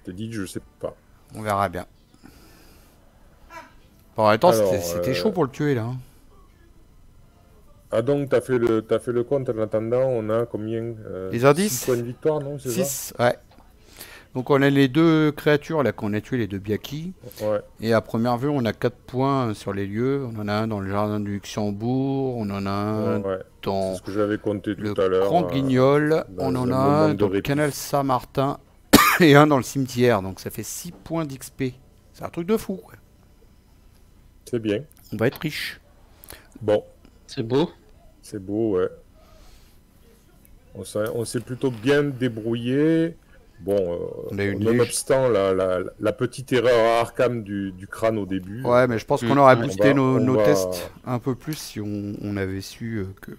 S2: t'ai dit que je sais pas.
S1: On verra bien. Bon, en même temps, c'était chaud pour le tuer, là. Hein.
S2: Ah, donc, t'as fait le compte en attendant, on a combien
S1: les indices
S2: 6 points de victoire, non?
S1: 6, ouais. Donc, on a les deux créatures, là, qu'on a tuées, les deux Biaki.
S2: Ouais.
S1: Et à première vue, on a 4 points sur les lieux. On en a un dans le jardin du Luxembourg, on en a un dans
S2: ce que j'avais compté
S1: le
S2: tout à l'heure.
S1: Grand Guignol, on en a un dans le canal Saint-Martin et un dans le cimetière. Donc, ça fait 6 points d'XP. C'est un truc de fou, quoi.
S2: C'est bien.
S1: On va être riche.
S2: Bon.
S3: C'est beau.
S2: C'est beau, ouais. On s'est plutôt bien débrouillé. Bon, nonobstant la petite erreur Arkham du crâne au début.
S1: Ouais, mais je pense qu'on aurait boosté nos tests un peu plus si on avait su que...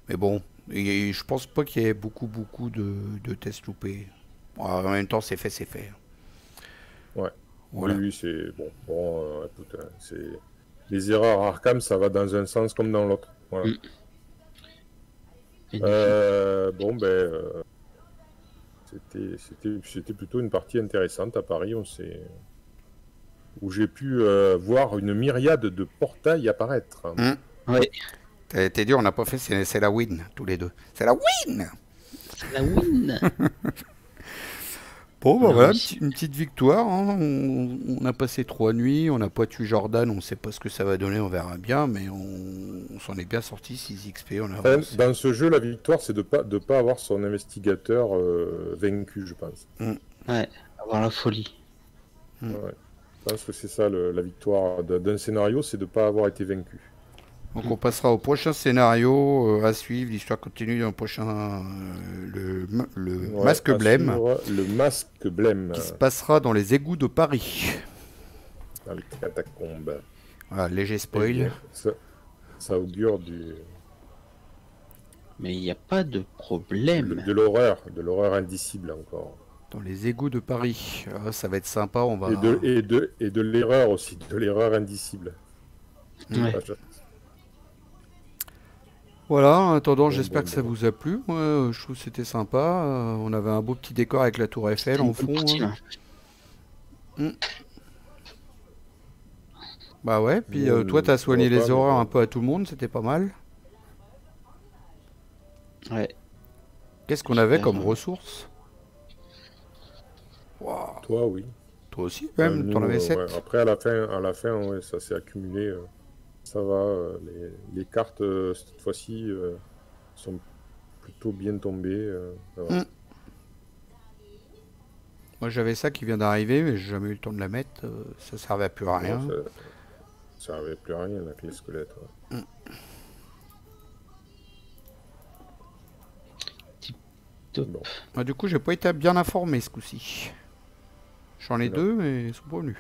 S1: Mais bon, et je pense pas qu'il y ait beaucoup de tests loupés. En même temps, c'est fait.
S2: Ouais.
S1: Voilà.
S2: Oui, c'est bon. Écoute, c'est les erreurs Arkham, ça va dans un sens comme dans l'autre. Voilà. C'était plutôt une partie intéressante à Paris. Où j'ai pu voir une myriade de portails apparaître.
S3: Oui.
S1: T'es dur, on n'a pas fait, c'est la win, tous les deux. C'est la win.
S3: C'est la win.
S1: Bon, bah
S3: On a
S1: voilà,
S3: réussi.
S1: une petite victoire, hein. On a passé 3 nuits, on n'a pas tué Jordan, on sait pas ce que ça va donner, on verra bien, mais on s'en est bien sorti, 6 XP, on a
S2: Enfin,
S1: avancé.
S2: dans ce jeu, la victoire, c'est de pas avoir son investigateur vaincu, je pense.
S3: Ouais, avoir la folie.
S1: Mm.
S2: Ouais. Je pense que c'est ça la victoire d'un scénario, c'est de pas avoir été vaincu.
S1: Donc on passera au prochain scénario à suivre, l'histoire continue dans le prochain, le
S2: Ouais,
S1: Masque
S2: à
S1: Blême,
S2: suivre, le masque blême
S1: qui se passera dans les égouts de Paris.
S2: dans les catacombes.
S1: Voilà, léger
S2: Eh
S1: spoil.
S2: bien, ça augure
S3: Mais il n'y a pas de problème.
S2: de l'horreur indicible encore.
S1: Dans les égouts de Paris. Ah, ça va être sympa, on va...
S2: Et de l'erreur aussi, de l'erreur indicible.
S3: Ouais.
S2: Ah,
S1: Voilà, en attendant,
S2: Bon,
S1: j'espère
S2: bon,
S1: que ça
S2: bon.
S1: vous a plu. Moi, je trouve que c'était sympa. On avait un beau petit décor avec la tour Eiffel
S3: C'était
S1: en
S3: une bonne
S1: fond,
S3: partie,
S1: hein.
S3: là.
S1: Bah ouais, puis
S2: Moi,
S1: toi, t'as
S2: je
S1: soigné
S2: vois
S1: les
S2: pas,
S1: horreurs
S2: mais
S1: un peu à tout le monde, c'était pas mal.
S3: Ouais.
S1: Qu'est-ce qu'on avait
S3: Super,
S1: comme ressources? Waouh,
S2: toi, oui.
S1: toi aussi,
S2: Enfin,
S1: même,
S2: nous,
S1: t'en avais 7.
S2: ouais. Après, à la fin ouais, ça s'est accumulé. Ça va. Les cartes, cette fois-ci, sont plutôt bien tombées. Ça va.
S1: Moi, j'avais ça qui vient d'arriver, mais j'ai jamais eu le temps de la mettre. Ça servait à plus à rien.
S2: Non, ça servait plus à rien, la clé squelette. Ouais.
S3: Top.
S2: Bon.
S1: Ah, du coup, j'ai pas été bien informé ce coup-ci. J'en ai
S2: Non.
S1: 2, mais ils sont pas venus.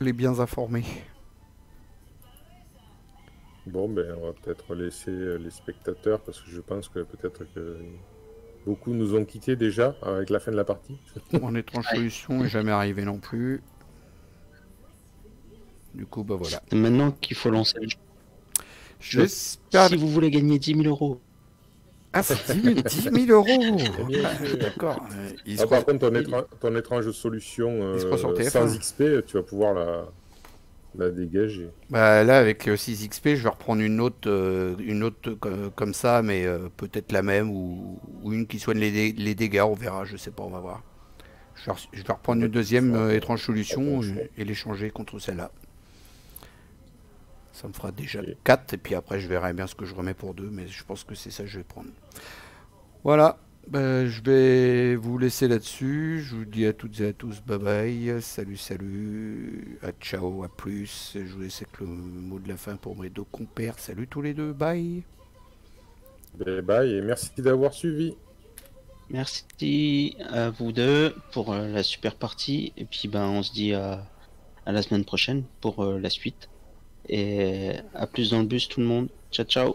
S1: Les bien informés.
S2: Bon, ben, on va peut-être laisser les spectateurs, parce que je pense que peut-être que beaucoup nous ont quittés déjà avec la fin de la partie.
S1: Mon étrange solution n'est jamais arrivé non plus. Du coup, bah voilà.
S3: C'est maintenant qu'il faut lancer le jeu.
S1: J'espère.
S3: Si vous voulez gagner 10 000 euros,
S1: Ah, c'est 10 000 euros.
S2: bien
S1: Ah,
S2: sûr.
S1: d'accord.
S2: Ah, par contre, ton étrange solution
S1: Il se croit sur TF1.
S2: sans XP, tu vas pouvoir la dégager.
S1: Bah là, avec 6 XP, je vais reprendre une autre comme ça, mais peut-être la même ou une qui soigne les dégâts. On verra, je sais pas, on va voir. Je vais reprendre une deuxième étrange solution et l'échanger contre celle-là. Ça me fera déjà 4, et puis après je verrai bien ce que je remets pour 2, mais je pense que c'est ça que je vais prendre. Voilà, je vais vous laisser là-dessus. Je vous dis à toutes et à tous bye bye, salut salut, à ciao, à plus. Je vous laisse avec le mot de la fin pour mes deux compères. Salut tous les deux, bye.
S2: Bye bye et merci d'avoir suivi.
S3: merci à vous deux pour la super partie. Et puis ben on se dit à la semaine prochaine pour la suite. Et à plus dans le bus tout le monde. Ciao ciao.